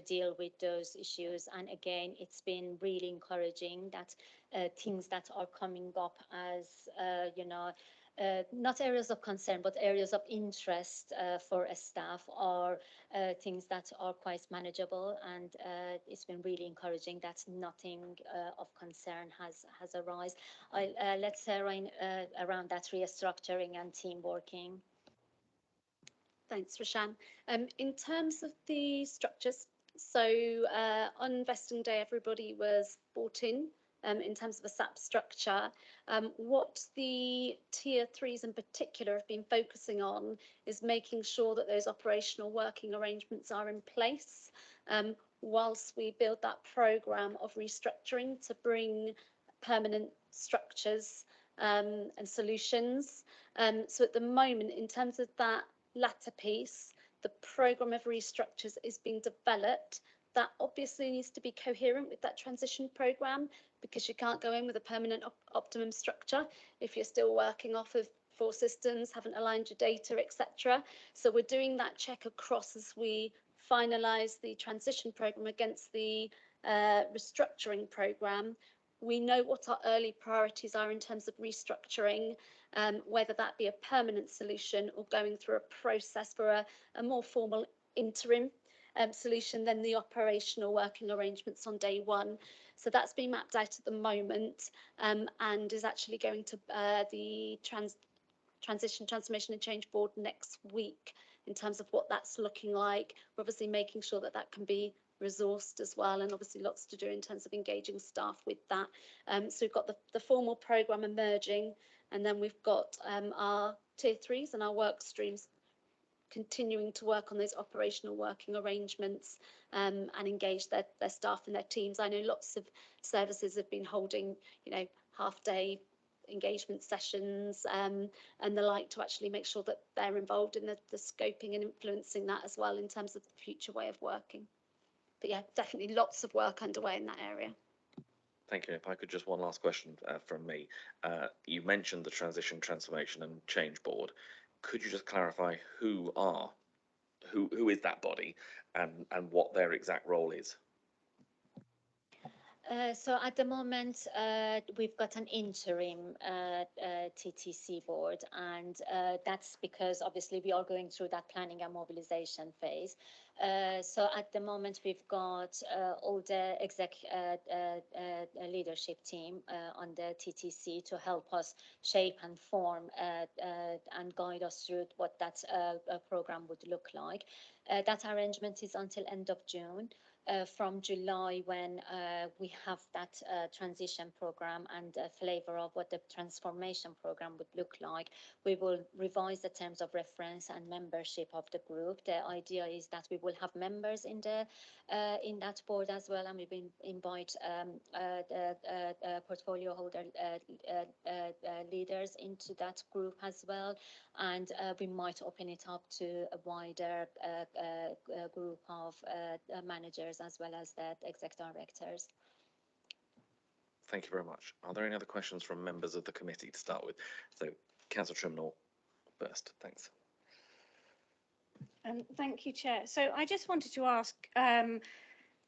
deal with those issues. And again, it's been really encouraging that things that are coming up as you know, not areas of concern, but areas of interest for a staff are things that are quite manageable, and it's been really encouraging that nothing of concern has arisen. Let's say around that restructuring and team working.
Thanks, Roshan. In terms of the structures, so on vesting day, everybody was bought in terms of a SAP structure. What the tier 3s in particular have been focusing on is making sure that those operational working arrangements are in place whilst we build that programme of restructuring to bring permanent structures and solutions. So at the moment, in terms of that latter piece, the programme of restructures is being developed. That obviously needs to be coherent with that transition programme, because you can't go in with a permanent optimum structure if you're still working off of 4 systems, haven't aligned your data, etc. So we're doing that check across as we finalise the transition programme against the restructuring programme. We know what our early priorities are in terms of restructuring, whether that be a permanent solution or going through a process for a more formal interim solution than the operational working arrangements on day 1. So that's been mapped out at the moment and is actually going to the Transition, Transformation and Change Board next week in terms of what that's looking like. We're obviously making sure that that can be resourced as well, and obviously lots to do in terms of engaging staff with that. So we've got the formal programme emerging, and then we've got our tier 3s and our work streams continuing to work on those operational working arrangements and engage their staff and their teams. I know lots of services have been holding, half-day engagement sessions and the like to actually make sure that they're involved in the scoping and influencing that as well in terms of the future way of working. But yeah, definitely lots of work underway in that area.
Thank you. If I could just one last question from me. You mentioned the Transition, Transformation and Change Board. Could you just clarify who is that body and what their exact role is?
So at the moment, we've got an interim TTC board, and that's because obviously we are going through that planning and mobilization phase. So at the moment, we've got all the exec leadership team on the TTC to help us shape and form and guide us through what that program would look like. That arrangement is until end of June. From July, when we have that transition program and a flavour of what the transformation program would look like, we will revise the terms of reference and membership of the group. The idea is that we will have members in that board as well, and we will invite the portfolio holder leaders into that group as well, and we might open it up to a wider group of managers as well as the exec directors.
Thank you very much. Are there any other questions from members of the committee to start with? So, Councillor Trimnall first. Thanks.
Thank you, Chair. So I just wanted to ask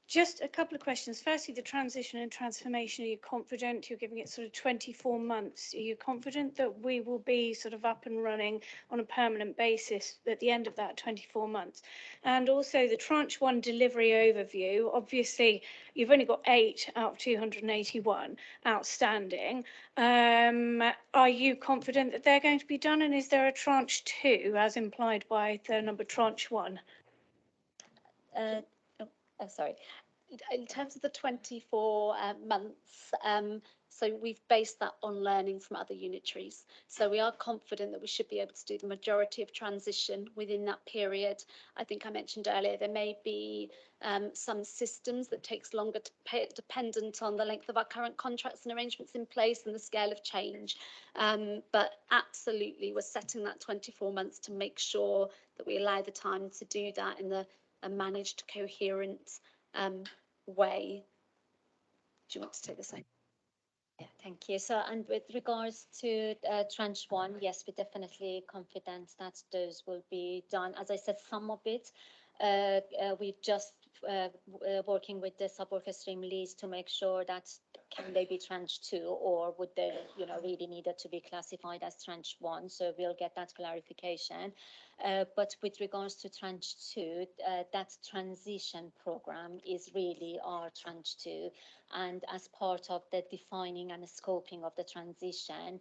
just a couple of questions. Firstly, the transition and transformation, are you confident you're giving it sort of 24 months? Are you confident that we will be sort of up and running on a permanent basis at the end of that 24 months? And also the tranche 1 delivery overview, obviously you've only got 8 out of 281 outstanding. Are you confident that they're going to be done? And is there a tranche 2 as implied by the number tranche 1?
Sorry. In terms of the 24 months, so we've based that on learning from other unitaries. So we are confident that we should be able to do the majority of transition within that period. I think I mentioned earlier there may be some systems that takes longer to pay it, dependent on the length of our current contracts and arrangements in place and the scale of change. But absolutely, we're setting that 24 months to make sure that we allow the time to do that in a managed, coherent way. Do you want to take the second?
Yeah, thank you. So, and with regards to tranche 1, yes, we're definitely confident that those will be done. As I said, some of it, we just working with the sub-worker stream leads to make sure that can they be tranche 2 or would they, really needed to be classified as tranche 1. So we'll get that clarification. But with regards to tranche 2, that transition program is really our tranche 2. And as part of the defining and scoping of the transition,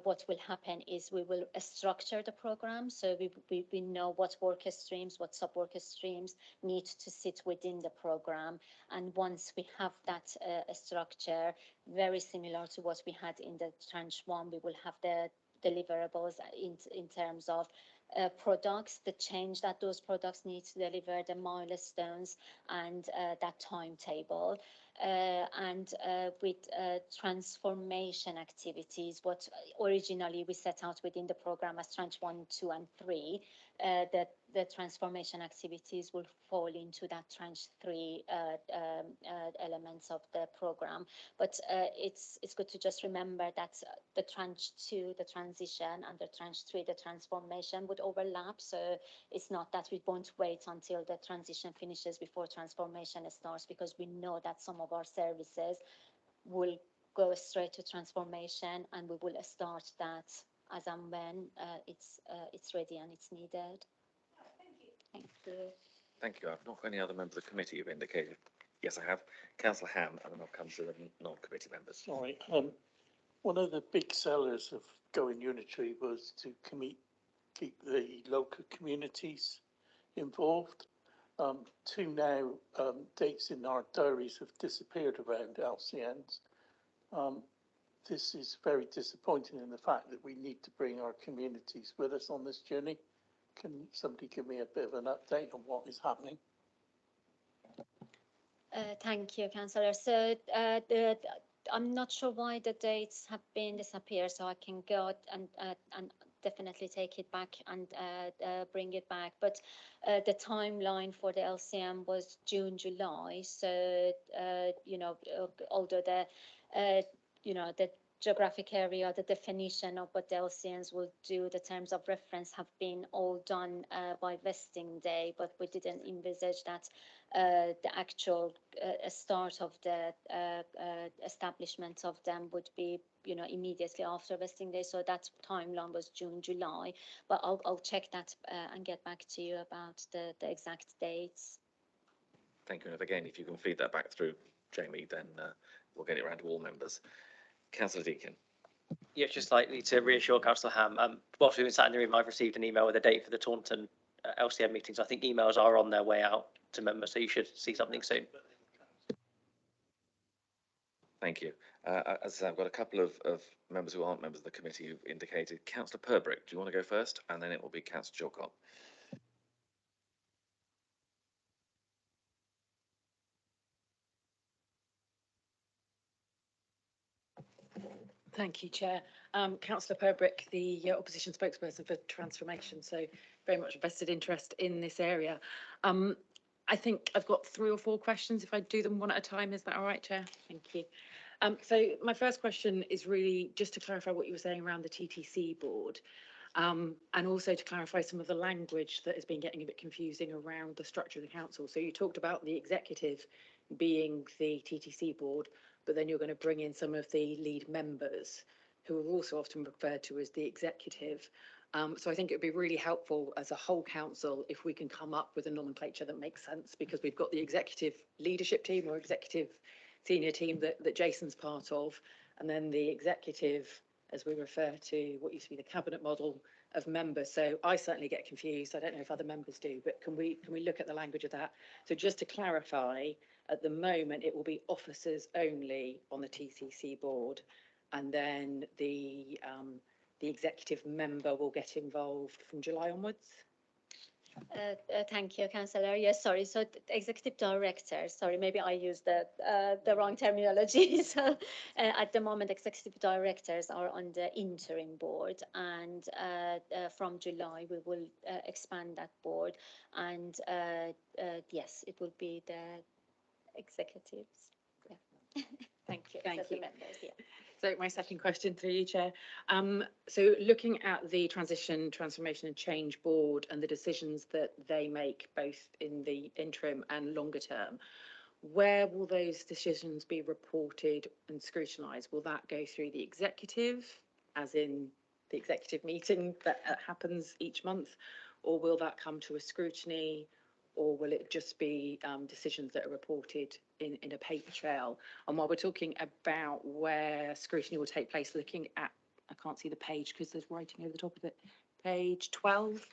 what will happen is we will structure the program. So we know what worker streams, what sub-worker streams need to sit within the program. And once we have that structure, very similar to what we had in the tranche 1, we will have the deliverables in terms of products, the change that those products need to deliver, the milestones, and that timetable. And with transformation activities, what originally we set out within the program as tranche 1, 2, and 3, the transformation activities will fall into that tranche 3 elements of the program. But it's good to just remember that the tranche 2, the transition, and the tranche 3, the transformation, would overlap. So it's not that we won't wait until the transition finishes before transformation starts, because we know that some of our services will go straight to transformation, and we will start that as and when it's ready and it's needed. Thank you.
Thank you. I've not got any other members of the committee who've indicated. Yes, I have. Councillor Ham, and then I'll come to the non-committee members.
Sorry. One of the big sellers of going unitary was to keep the local communities involved. 2 now dates in our diaries have disappeared around LCNs. This is very disappointing in the fact that we need to bring our communities with us on this journey. can somebody give me a bit of an update on what is happening?
Thank you, Councillor. So I'm not sure why the dates have been disappeared, so I can go and definitely take it back and bring it back. But the timeline for the LCM was June, July. So, although the geographic area, the definition of what the LCNs will do, the terms of reference have been all done by vesting day, but we didn't envisage that the actual start of the establishment of them would be, immediately after vesting day. So that timeline was June, July. But I'll check that and get back to you about the exact dates.
Thank you. And again, if you can feed that back through, Jamie, then we'll get it around to all members. Councillor Deakin.
Yeah, just slightly to reassure Councillor Ham, whilst we've been sat in the room, I've received an email with a date for the Taunton LCM meetings. I think emails are on their way out to members, so you should see something soon.
Thank you. As I say, I've got a couple of members who aren't members of the committee who've indicated. Councillor Purbrick, do you want to go first? And then it will be Councillor Chilcott.
Thank you, Chair. Councillor Purbrick, the opposition spokesperson for transformation, so very much a vested interest in this area. I think I've got 3 or 4 questions. If I do them one at a time, is that all right, Chair? Thank you. So my first question is really just to clarify what you were saying around the TTC board, and also to clarify some of the language that has been getting a bit confusing around the structure of the council. So you talked about the executive being the TTC board, but then you're going to bring in some of the lead members who are also often referred to as the executive. So I think it would be really helpful as a whole council if we can come up with a nomenclature that makes sense, because we've got the executive leadership team or executive senior team that Jason's part of, and then the executive, as we refer to what used to be the cabinet model of members. So I certainly get confused. I don't know if other members do, but can we look at the language of that? So just to clarify, at the moment, it will be officers only on the TCC board, and then the executive member will get involved from July onwards.
Thank you, Councillor. Yes, sorry. So executive director, sorry, maybe I used the wrong terminology. So at the moment, executive directors are on the interim board, and from July we will expand that board, and yes, it will be the executives. Yeah.
Thank you. Thank you.
Members, yeah.
So my second question through you, Chair. So looking at the Transition, Transformation and Change Board and the decisions that they make, both in the interim and longer term, where will those decisions be reported and scrutinised? Will that go through the executive, as in the executive meeting that happens each month, or will that come to a scrutiny, or will it just be decisions that are reported in a paper trail? And while we're talking about where scrutiny will take place, looking at, I can't see the page because there's writing over the top of it, page 12,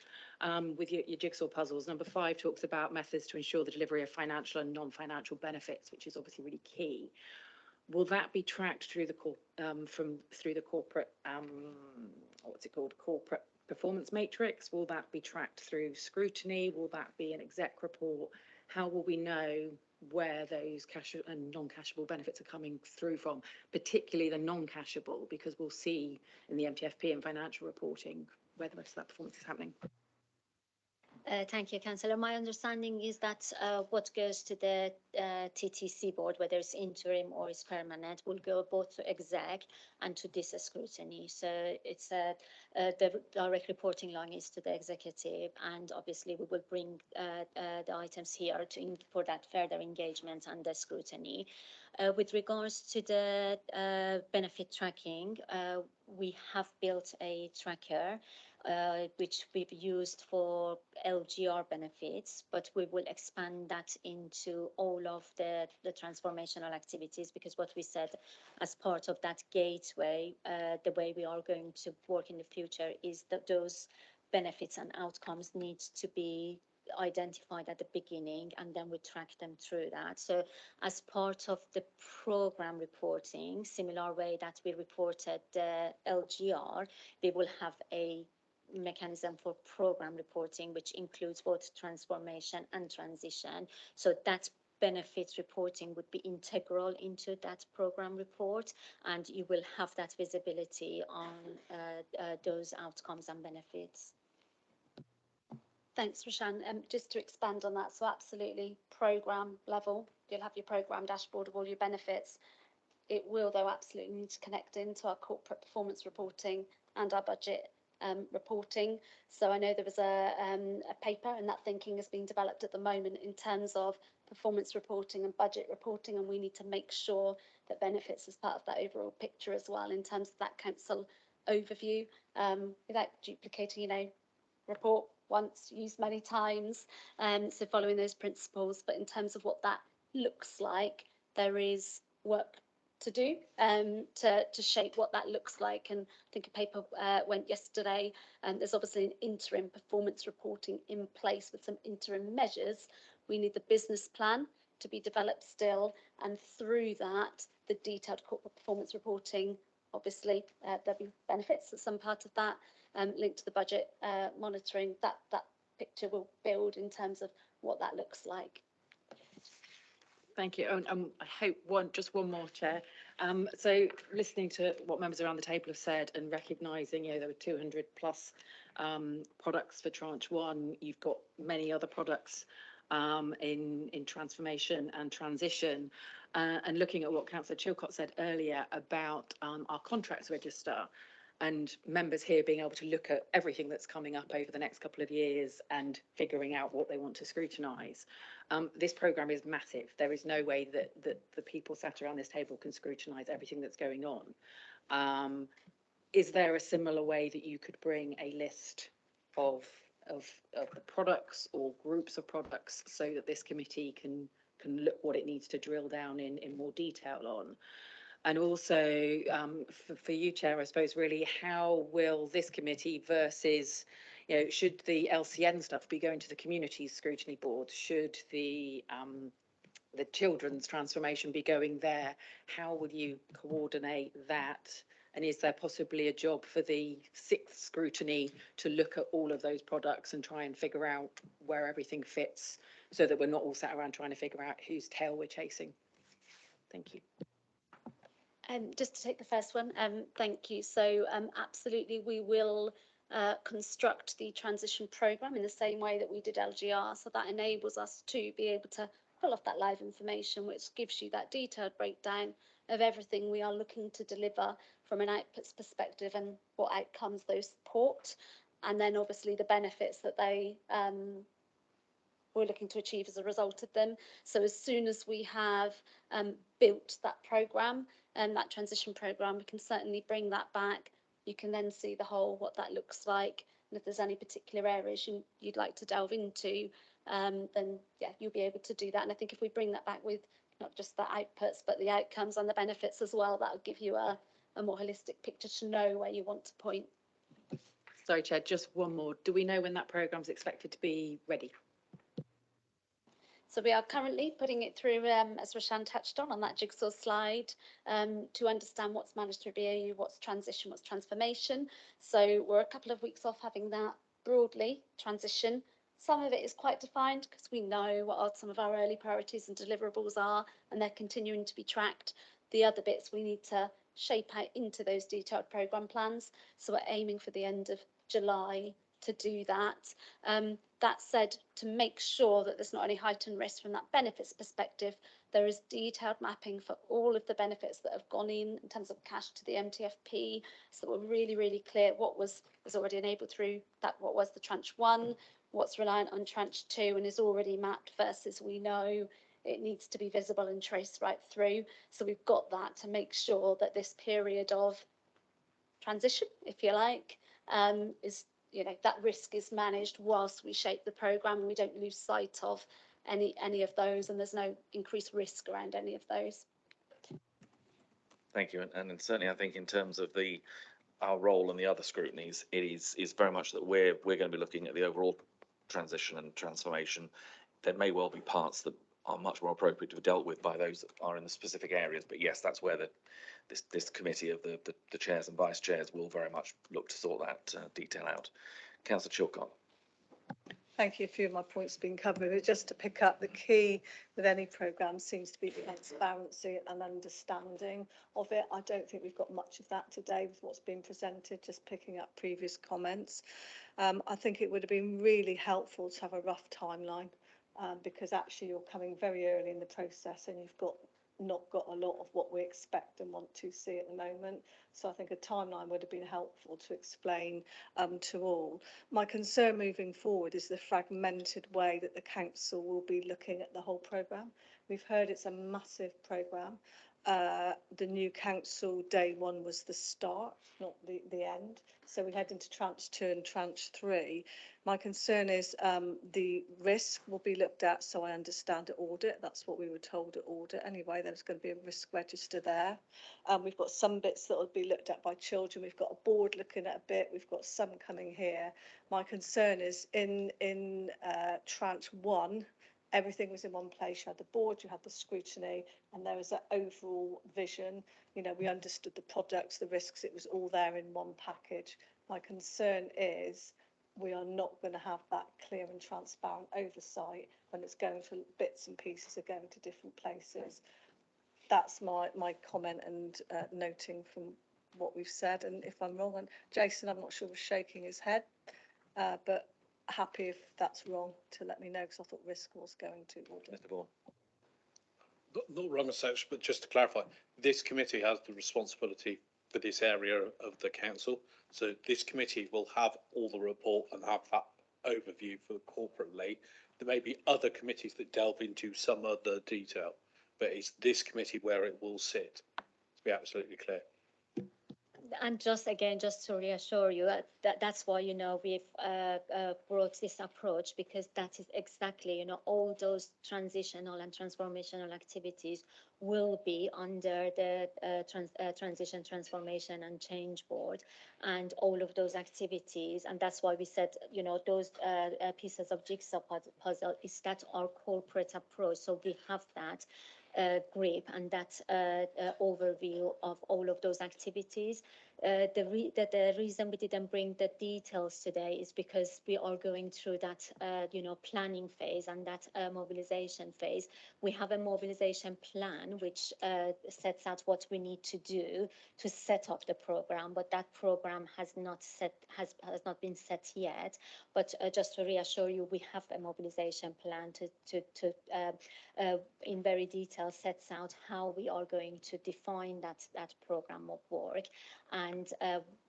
with your jigsaw puzzles. Number 5 talks about methods to ensure the delivery of financial and non-financial benefits, which is obviously really key. Will that be tracked through the corporate, what's it called, corporate performance matrix? Will that be tracked through scrutiny? Will that be an exec report? How will we know where those cash and non-cashable benefits are coming through from, particularly the non-cashable, because we'll see in the MTFP and financial reporting where the rest of that performance is happening?
Thank you, Councillor. My understanding is that what goes to the TTC board, whether it's interim or it's permanent, will go both to exec and to this scrutiny. So it's the direct reporting line is to the executive, and obviously we will bring the items here for that further engagement and the scrutiny. With regards to the benefit tracking, we have built a tracker which we've used for LGR benefits, but we will expand that into all of the transformational activities, because what we said as part of that gateway, the way we are going to work in the future is that those benefits and outcomes need to be identified at the beginning, and then we track them through that. So as part of the program reporting, similar way that we reported the LGR, we will have a mechanism for program reporting, which includes both transformation and transition. So that benefits reporting would be integral into that program report, and you will have that visibility on those outcomes and benefits. Thanks, Roshan. Just to expand on that, so absolutely program level, you'll have your program dashboard of all your benefits. It will, though, absolutely need to connect into our corporate performance reporting and our budget reporting. So I know there was a paper, and that thinking is being developed at the moment in terms of performance reporting and budget reporting, and we need to make sure that benefits is part of that overall picture as well in terms of that council overview, without duplicating, you know, report once, used many times. So following those principles, but in terms of what that looks like, there is work to do to shape what that looks like. And I think a paper went yesterday, and there's obviously an interim performance reporting in place with some interim measures. We need the business plan to be developed still, and through that, the detailed corporate performance reporting. Obviously, there'll be benefits at some part of that linked to the budget monitoring. That picture will build in terms of what that looks like.
Thank you. I hope just one more, Chair. So listening to what members around the table have said and recognising, you know, there were 200 plus products for tranche one. You've got many other products in transformation and transition, and looking at what Councillor Chilcott said earlier about our contracts register, and members here being able to look at everything that's coming up over the next couple of years and figuring out what they want to scrutinise. This programme is massive. There is no way that the people sat around this table can scrutinise everything that's going on. Is there a similar way that you could bring a list of the products or groups of products so that this committee can look what it needs to drill down in more detail on? And also for you, Chair, I suppose, really, how will this committee versus, you know, should the LCN stuff be going to the Communities Scrutiny Board? Should the children's transformation be going there? How will you coordinate that? And is there possibly a job for the 6th scrutiny to look at all of those products and try and figure out where everything fits, so that we're not all sat around trying to figure out whose tail we're chasing? Thank you.
Just to take the first one, thank you. So absolutely, we will construct the transition programme in the same way that we did LGR. So that enables us to be able to pull off that live information, which gives you that detailed breakdown of everything we are looking to deliver from an outputs perspective and what outcomes those support. And then obviously the benefits that they we're looking to achieve as a result of them. So as soon as we have built that programme and that transition programme, we can certainly bring that back. You can then see the whole, what that looks like. And if there's any particular areas you'd like to delve into, then yeah, you'll be able to do that. And I think if we bring that back with not just the outputs, but the outcomes and the benefits as well, that'll give you a more holistic picture to know where you want to point.
Sorry, Chair, just one more. Do we know when that programme's expected to be ready?
So we are currently putting it through, as Roshan touched on that jigsaw slide, to understand what's managed through BAU, what's transition, what's transformation. So we're a couple of weeks off having that broadly transition. Some of it is quite defined because we know what some of our early priorities and deliverables are, and they're continuing to be tracked. The other bits we need to shape out into those detailed programme plans. So we're aiming for the end of July to do that. That said, to make sure that there's not any heightened risk from that benefits perspective, there is detailed mapping for all of the benefits that have gone in terms of cash to the MTFP, so we're really, really clear what was already enabled through that, what was the tranche 1, what's reliant on tranche 2 and is already mapped versus we know it needs to be visible and traced right through. So we've got that to make sure that this period of transition, if you like, is, you know, that risk is managed whilst we shape the programme and we don't lose sight of any of those, and there's no increased risk around any of those.
Thank you, and certainly I think in terms of our role and the other scrutinies, it is very much that we're going to be looking at the overall transition and transformation. There may well be parts that are much more appropriate to be dealt with by those that are in the specific areas. But yes, that's where this committee of the chairs and vice chairs will very much look to sort that detail out. Councillor Chilcott.
Thank you. A few of my points have been covered. But just to pick up, the key with any programme seems to be transparency and understanding of it. I don't think we've got much of that today with what's been presented, just picking up previous comments. I think it would have been really helpful to have a rough timeline because actually you're coming very early in the process and you've not got a lot of what we expect and want to see at the moment. So I think a timeline would have been helpful to explain to all. My concern moving forward is the fragmented way that the council will be looking at the whole programme. We've heard it's a massive programme. The new council, day one was the start, not the end. So we head into tranche 2 and tranche 3. My concern is the risk will be looked at, so I understand at audit. That's what we were told at audit anyway. There's going to be a risk register there. We've got some bits that will be looked at by children. We've got a board looking at a bit. We've got some coming here. My concern is in tranche 1, everything was in one place. You had the board, you had the scrutiny, and there was that overall vision. You know, we understood the products, the risks, it was all there in one package. My concern is we are not going to have that clear and transparent oversight when it's going to bits and pieces are going to different places. That's my comment and noting from what we've said. And if I'm wrong, and Jason, I'm not sure, was shaking his head, but happy if that's wrong to let me know, because I thought risk was going to audit.
Mr. Vaughan.
Not wrong as such, but just to clarify, this committee has the responsibility for this area of the council. So this committee will have all the report and have that overview for corporately. There may be other committees that delve into some other detail, but it's this committee where it will sit, to be absolutely clear.
And just again, just to reassure you, that's why, you know, we've brought this approach, because that is exactly, you know, all those transitional and transformational activities will be under the transition, transformation and change board, and all of those activities. And that's why we said, you know, those pieces of jigsaw puzzle is that our corporate approach. So we have that grip and that overview of all of those activities. The reason we didn't bring the details today is because we are going through that you know, planning phase and that mobilization phase. We have a mobilization plan which sets out what we need to do to set up the program, but that program has not been set yet. But just to reassure you, we have a mobilization plan to in very detail sets out how we are going to define that program of work. And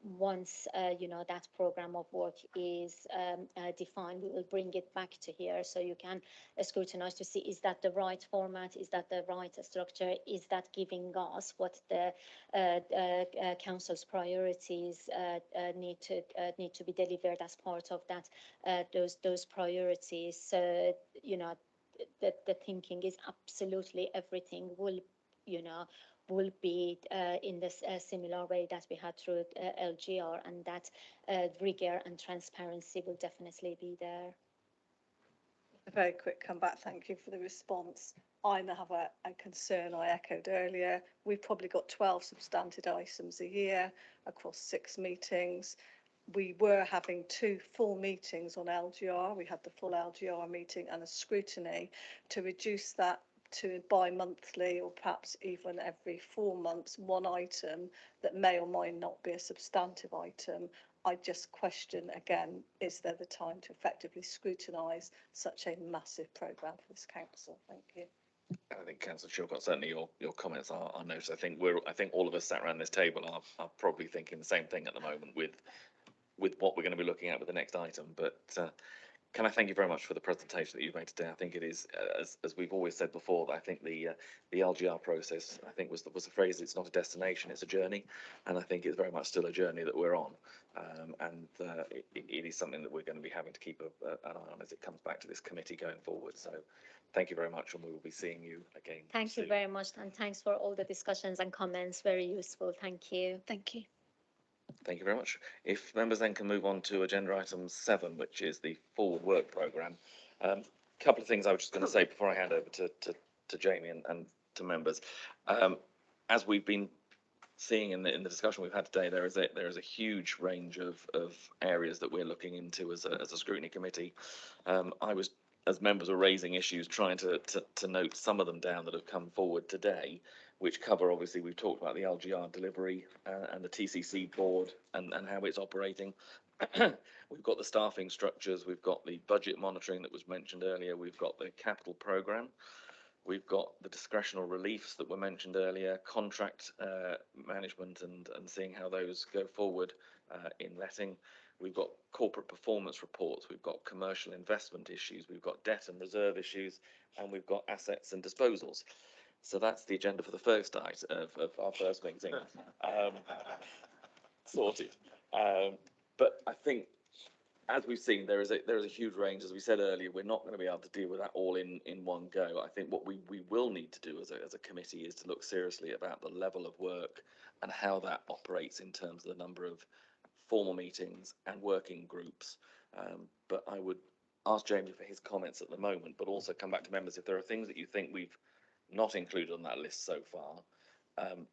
once you know, that program of work is defined, we will bring it back to here so you can scrutinize to see, is that the right format, is that the right structure, is that giving us what the council's priorities need to be delivered as part of that those priorities. So, you know, the thinking is absolutely everything will, you know, will be in this similar way that we had through LGR, and that rigor and transparency will definitely be there.
A very quick comeback. Thank you for the response. I now have a concern I echoed earlier. We've probably got 12 substantive items a year across 6 meetings. We were having 2 full meetings on LGR. We had the full LGR meeting and a scrutiny. To reduce that to bi-monthly or perhaps even every 4 months, one item that may or may not be a substantive item, I just question again, is there the time to effectively scrutinise such a massive programme for this council? Thank you.
I think Councillor Chilcott, certainly your comments are noted. I think all of us sat around this table are probably thinking the same thing at the moment with what we're going to be looking at with the next item. But can I thank you very much for the presentation that you've made today? I think it is, as we've always said before, I think the LGR process, I think was the phrase, it's not a destination, it's a journey. And I think it's very much still a journey that we're on. It is something that we're going to be having to keep an eye on as it comes back to this committee going forward. So thank you very much, and we will be seeing you again
Thank
soon.
you very much, and thanks for all the discussions and comments. Very useful. Thank you.
Thank you.
Thank you very much. If members then can move on to agenda item 7, which is the forward work programme. couple of things I was just going to say before I hand over to Jamie and to members. As we've been seeing in the discussion we've had today, there is a huge range of areas that we're looking into as a scrutiny committee. I was, as members are raising issues, trying to note some of them down that have come forward today, which cover, obviously, we've talked about the LGR delivery and the TCC board and how it's operating. We've got the staffing structures, we've got the budget monitoring that was mentioned earlier, we've got the capital programme, we've got the discretional reliefs that were mentioned earlier, contract management and seeing how those go forward in letting. We've got corporate performance reports, we've got commercial investment issues, we've got debt and reserve issues, and we've got assets and disposals. So that's the agenda for the first night of our first meeting. Sorted. But I think, as we've seen, there is a huge range. As we said earlier, we're not going to be able to deal with that all in one go. I think what we will need to do as a committee is to look seriously about the level of work and how that operates in terms of the number of formal meetings and working groups. But I would ask Jamie for his comments at the moment, but also come back to members if there are things that you think we've not included on that list so far.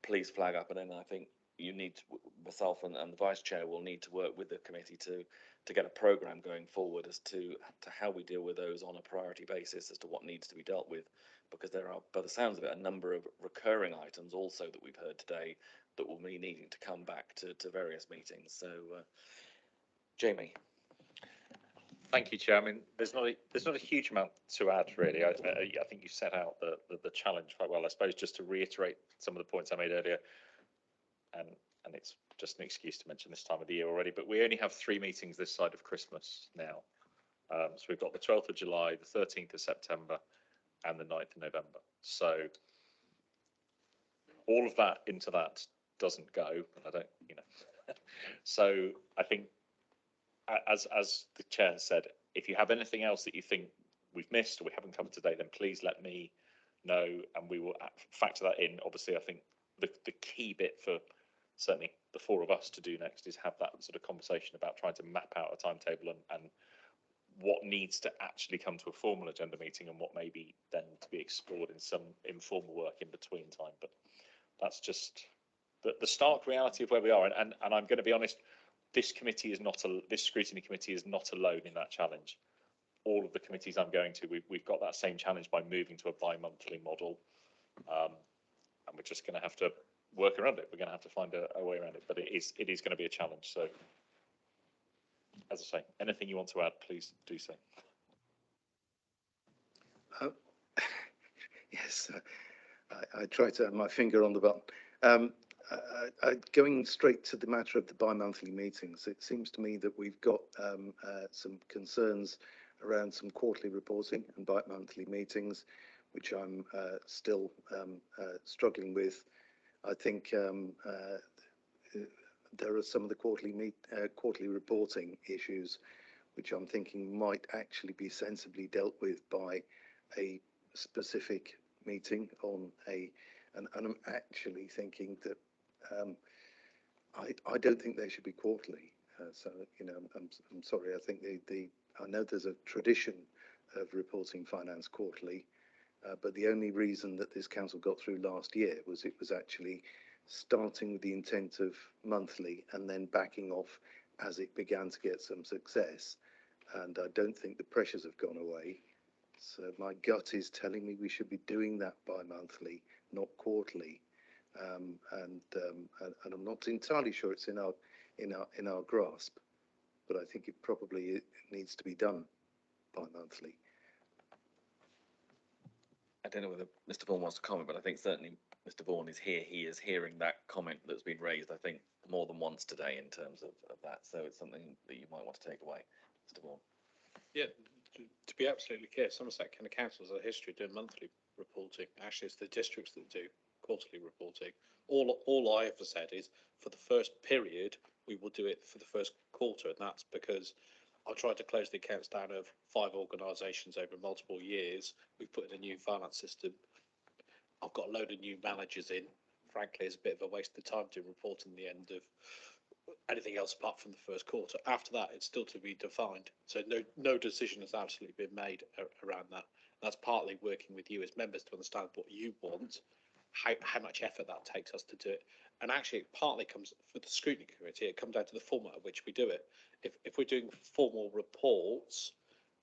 Please flag up, and then I think you need to, myself and the vice chair will need to work with the committee to get a programme going forward as to how we deal with those on a priority basis as to what needs to be dealt with, because there are, by the sounds of it, a number of recurring items also that we've heard today that will be needing to come back to various meetings. So, Jamie.
Thank you, Chair. I mean, there's not a huge amount to add, really. I think you set out the challenge quite well. I suppose just to reiterate some of the points I made earlier, and it's just an excuse to mention this time of the year already, but we only have 3 meetings this side of Christmas now. So we've got the 12th of July, the 13th of September, and the 9th of November. So all of that into that doesn't go, and I don't, So I think, as the chair has said, if you have anything else that you think we've missed or we haven't covered today, then please let me know, and we will factor that in. Obviously, I think the key bit for certainly the 4 of us to do next is have that sort of conversation about trying to map out a timetable and what needs to actually come to a formal agenda meeting and what may be then to be explored in some informal work in between time. But that's just the stark reality of where we are. And I'm going to be honest, this committee is not this scrutiny committee is not alone in that challenge. All of the committees I'm going to, we've got that same challenge by moving to a bi-monthly model, and we're just going to have to work around it. We're going to have to find a way around it, but it is going to be a challenge. So, as I say, anything you want to add, please do so.
Yes, I try to have my finger on the button. Going straight to the matter of the bi-monthly meetings, it seems to me that we've got some concerns around some quarterly reporting and bi-monthly meetings, which I'm still struggling with. I think there are some of the quarterly reporting issues which I'm thinking might actually be sensibly dealt with by a specific meeting on and I'm actually thinking that I don't think they should be quarterly. So I'm sorry. I think I know there's a tradition of reporting finance quarterly, but the only reason that this council got through last year was it was actually starting with the intent of monthly and then backing off as it began to get some success. And I don't think the pressures have gone away. So my gut is telling me we should be doing that bi-monthly, not quarterly. And I'm not entirely sure it's in our grasp, but I think it probably needs to be done bi-monthly.
I don't know whether Mr. Vaughan wants to comment, but I think certainly Mr. Vaughan is here. He is hearing that comment that's been raised, I think, more than once today in terms of that. So it's something that you might want to take away, Mr. Vaughan.
Yeah, to be absolutely clear, Somerset County Council has a history of doing monthly reporting. Actually, it's the districts that do quarterly reporting. All I ever said is for the first period, we will do it for the first quarter, and that's because I tried to close the accounts down of 5 organisations over multiple years. We've put in a new finance system. I've got a load of new managers in. Frankly, it's a bit of a waste of time doing reporting at the end of anything else apart from the first quarter. After that, it's still to be defined. So no decision has absolutely been made around that. That's partly working with you as members to understand what you want, how much effort that takes us to do it. And actually, it partly comes for the scrutiny committee. It comes down to the format at which we do it. If we're doing formal reports,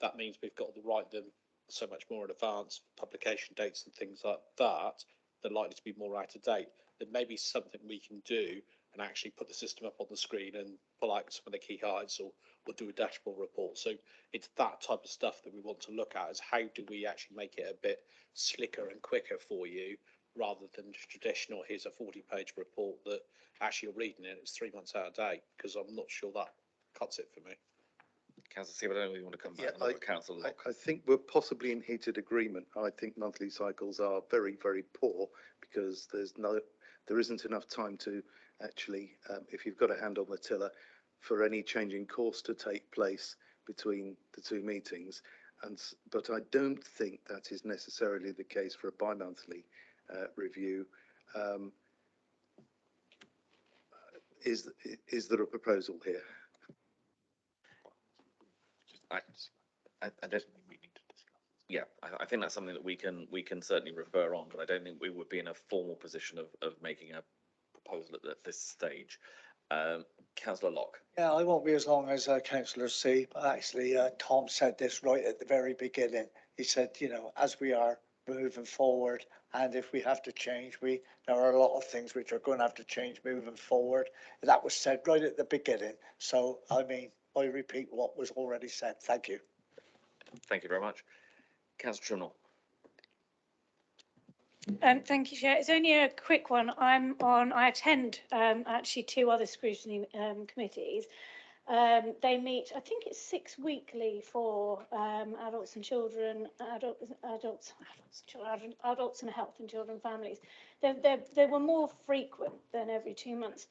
that means we've got to write them so much more in advance, publication dates and things like that. They're likely to be more out of date. There may be something we can do and actually put the system up on the screen and pull out some of the key highlights, or do a dashboard report. So it's that type of stuff that we want to look at, is how do we actually make it a bit slicker and quicker for you, rather than traditional, here's a 40-page report that actually you're reading it, it's 3 months out of date, because I'm not sure that cuts it for me.
Councillor Siebert, I don't know if you want to come back.
Yeah,
Councillor Locke.
I think we're possibly in heated agreement. I think monthly cycles are very, very poor, because there isn't enough time to actually, if you've got a hand on the tiller, for any change in course to take place between the two meetings. But I don't think that is necessarily the case for a bi-monthly review. Is there a proposal here?
Yeah, I think that's something that we can certainly refer on, but I don't think we would be in a formal position of making a proposal at this stage. Councillor Locke.
Yeah, I won't be as long as Councillor C, but actually Tom said this right at the very beginning. He said, you know, as we are moving forward, and if we have to change, there are a lot of things which are going to have to change moving forward. That was said right at the beginning. So, I mean, I repeat what was already said. Thank you.
Thank you very much. Councillor Trimnell.
Thank you, Chair. It's only a quick one. I attend actually 2 other scrutiny committees. They meet, I think it's 6 weekly for adults and children, adults and health and children and families. They were more frequent than every 2 months.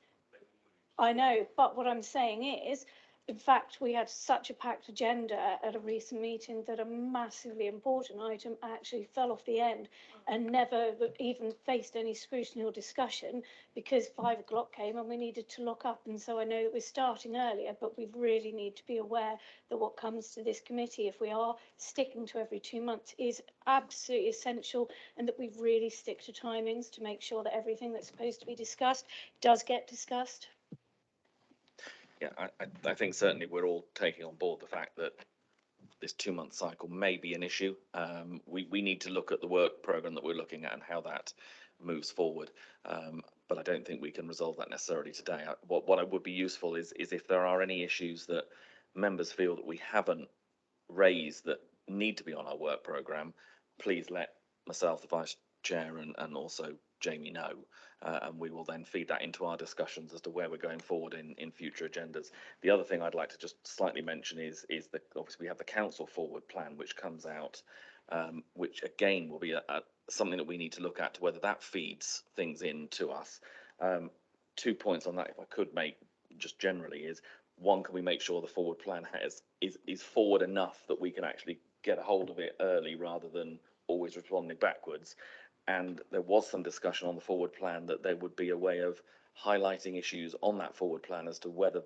I know, but what I'm saying is, in fact, we had such a packed agenda at a recent meeting that a massively important item actually fell off the end and never even faced any scrutiny or discussion, because 5 o'clock came and we needed to lock up. And so I know that we're starting earlier, but we really need to be aware that what comes to this committee, if we are sticking to every 2 months, is absolutely essential, and that we really stick to timings to make sure that everything that's supposed to be discussed does get discussed.
Yeah, I think certainly we're all taking on board the fact that this 2-month cycle may be an issue. We need to look at the work programme that we're looking at and how that moves forward. But I don't think we can resolve that necessarily today. What would be useful is if there are any issues that members feel that we haven't raised that need to be on our work programme, please let myself, the Vice Chair, and also Jamie know, and we will then feed that into our discussions as to where we're going forward in future agendas. The other thing I'd like to just slightly mention is that obviously we have the council forward plan which comes out, which again will be something that we need to look at, to whether that feeds things in to us. 2 points on that, if I could make just generally, is one, can we make sure the forward plan is forward enough that we can actually get a hold of it early rather than always responding backwards? And there was some discussion on the forward plan that there would be a way of highlighting issues on that forward plan as to whether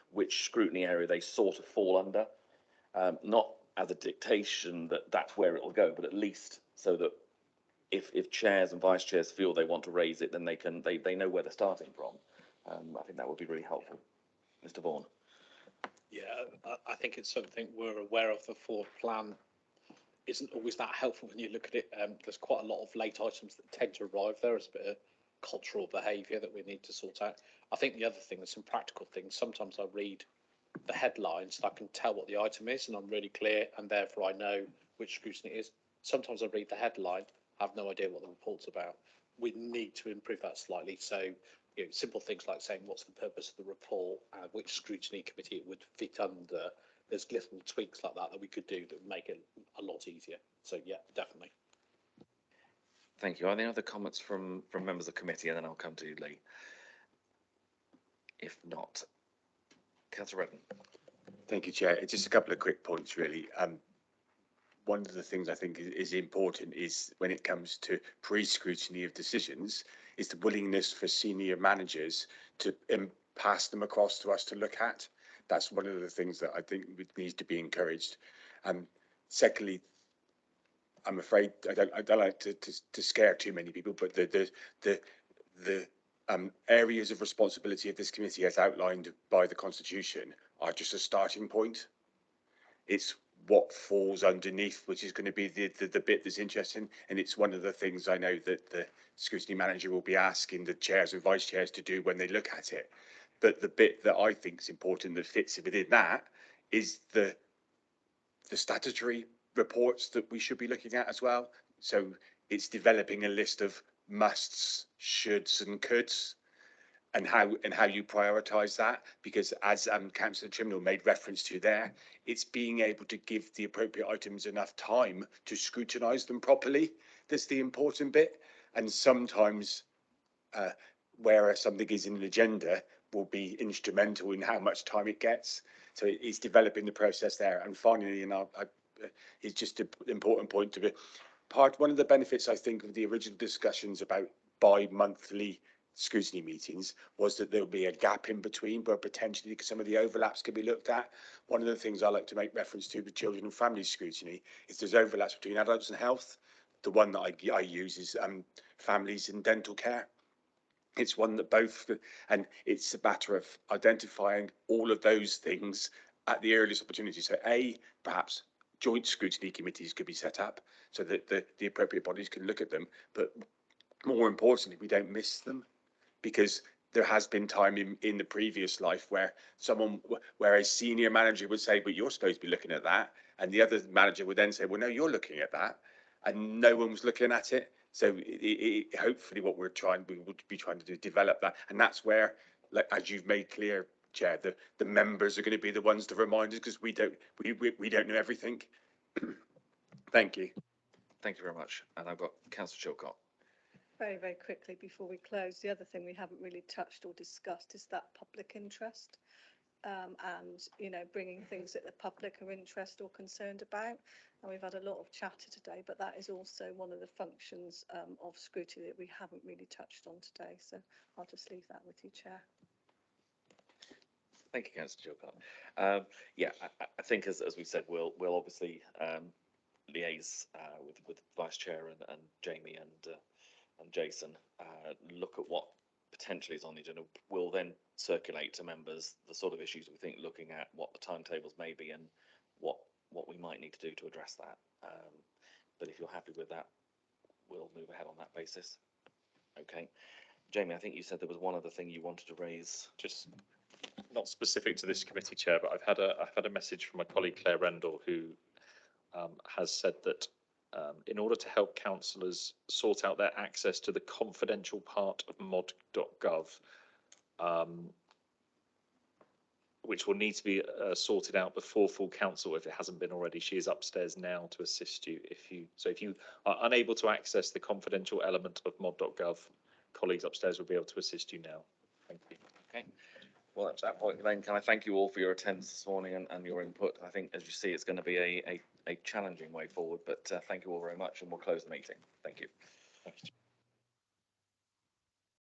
which scrutiny area they sort of fall under, not as a dictation that that's where it will go, but at least so that if chairs and vice chairs feel they want to raise it, then they know where they're starting from. I think that would be really helpful. Mr. Vaughan.
Yeah, I think it's something we're aware of. The forward plan isn't always that helpful when you look at it. There's quite a lot of late items that tend to arrive there as a bit of cultural behaviour that we need to sort out. I think the other thing, there's some practical things. Sometimes I read the headlines and I can tell what the item is and I'm really clear, and therefore I know which scrutiny it is. Sometimes I read the headline, I have no idea what the report's about. We need to improve that slightly. So, you know, simple things like saying what's the purpose of the report and which scrutiny committee it would fit under. There's little tweaks like that we could do that would make it a lot easier. So yeah, definitely.
Thank you. Are there any other comments from members of the committee, and then I'll come to you, Lee? If not, Councillor Redden.
Thank you, Chair. Just a couple of quick points, really. One of the things I think is important is when it comes to pre-scrutiny of decisions, is the willingness for senior managers to pass them across to us to look at. That's one of the things that I think needs to be encouraged. Secondly, I'm afraid I don't like to scare too many people, but the areas of responsibility of this committee as outlined by the Constitution are just a starting point. It's what falls underneath which is going to be the bit that's interesting, and it's one of the things I know that the scrutiny manager will be asking the chairs and vice chairs to do when they look at it. But the bit that I think is important that fits within that is the statutory reports that we should be looking at as well. So it's developing a list of musts, shoulds and coulds, and how you prioritise that, because as Councillor Trimnell made reference to there, it's being able to give the appropriate items enough time to scrutinise them properly. That's the important bit. And sometimes where something is in an agenda will be instrumental in how much time it gets. So it's developing the process there. And finally, it's just an important point to be one of the benefits, I think, of the original discussions about bi-monthly scrutiny meetings was that there would be a gap in between where potentially some of the overlaps could be looked at. One of the things I like to make reference to with children and family scrutiny is there's overlaps between adults and health. The one that I use is families and dental care. It's one that both, and it's a matter of identifying all of those things at the earliest opportunity. So perhaps joint scrutiny committees could be set up so that the appropriate bodies can look at them. But more importantly, we don't miss them, because there has been time in the previous life where a senior manager would say, but you're supposed to be looking at that. And the other manager would then say, well, no, you're looking at that. And no one was looking at it. So hopefully what we would be trying to do is develop that. And that's where, like, as you've made clear, Chair, the members are going to be the ones to remind us, because we don't know everything. Thank you.
Thank you very much. And I've got Councillor Chilcott.
Very, very quickly before we close, the other thing we haven't really touched or discussed is that public interest, and, you know, bringing things that the public are interested or concerned about. And we've had a lot of chatter today, but that is also one of the functions of scrutiny that we haven't really touched on today. So I'll just leave that with you, Chair.
Thank you, Councillor Chilcott. Yeah, I think as we said, we'll obviously liaise with Vice Chair and Jamie and Jason, look at what potentially is on the agenda. We'll then circulate to members the sort of issues we think, looking at what the timetables may be and what we might need to do to address that. But if you're happy with that, we'll move ahead on that basis. Okay. Jamie, I think you said there was one other thing you wanted to raise.
Just not specific to this committee, Chair, but I've had a message from my colleague Claire Rendell, who has said that in order to help councillors sort out their access to the confidential part of mod.gov, which will need to be sorted out before full council if it hasn't been already. She is upstairs now to assist you. If you are unable to access the confidential element of mod.gov, colleagues upstairs will be able to assist you now. Thank you.
Okay. Well, at that point then, can I thank you all for your attendance this morning and your input. I think, as you see, it's going to be a challenging way forward, but thank you all very much, and we'll close the meeting. Thank you.
Thank you.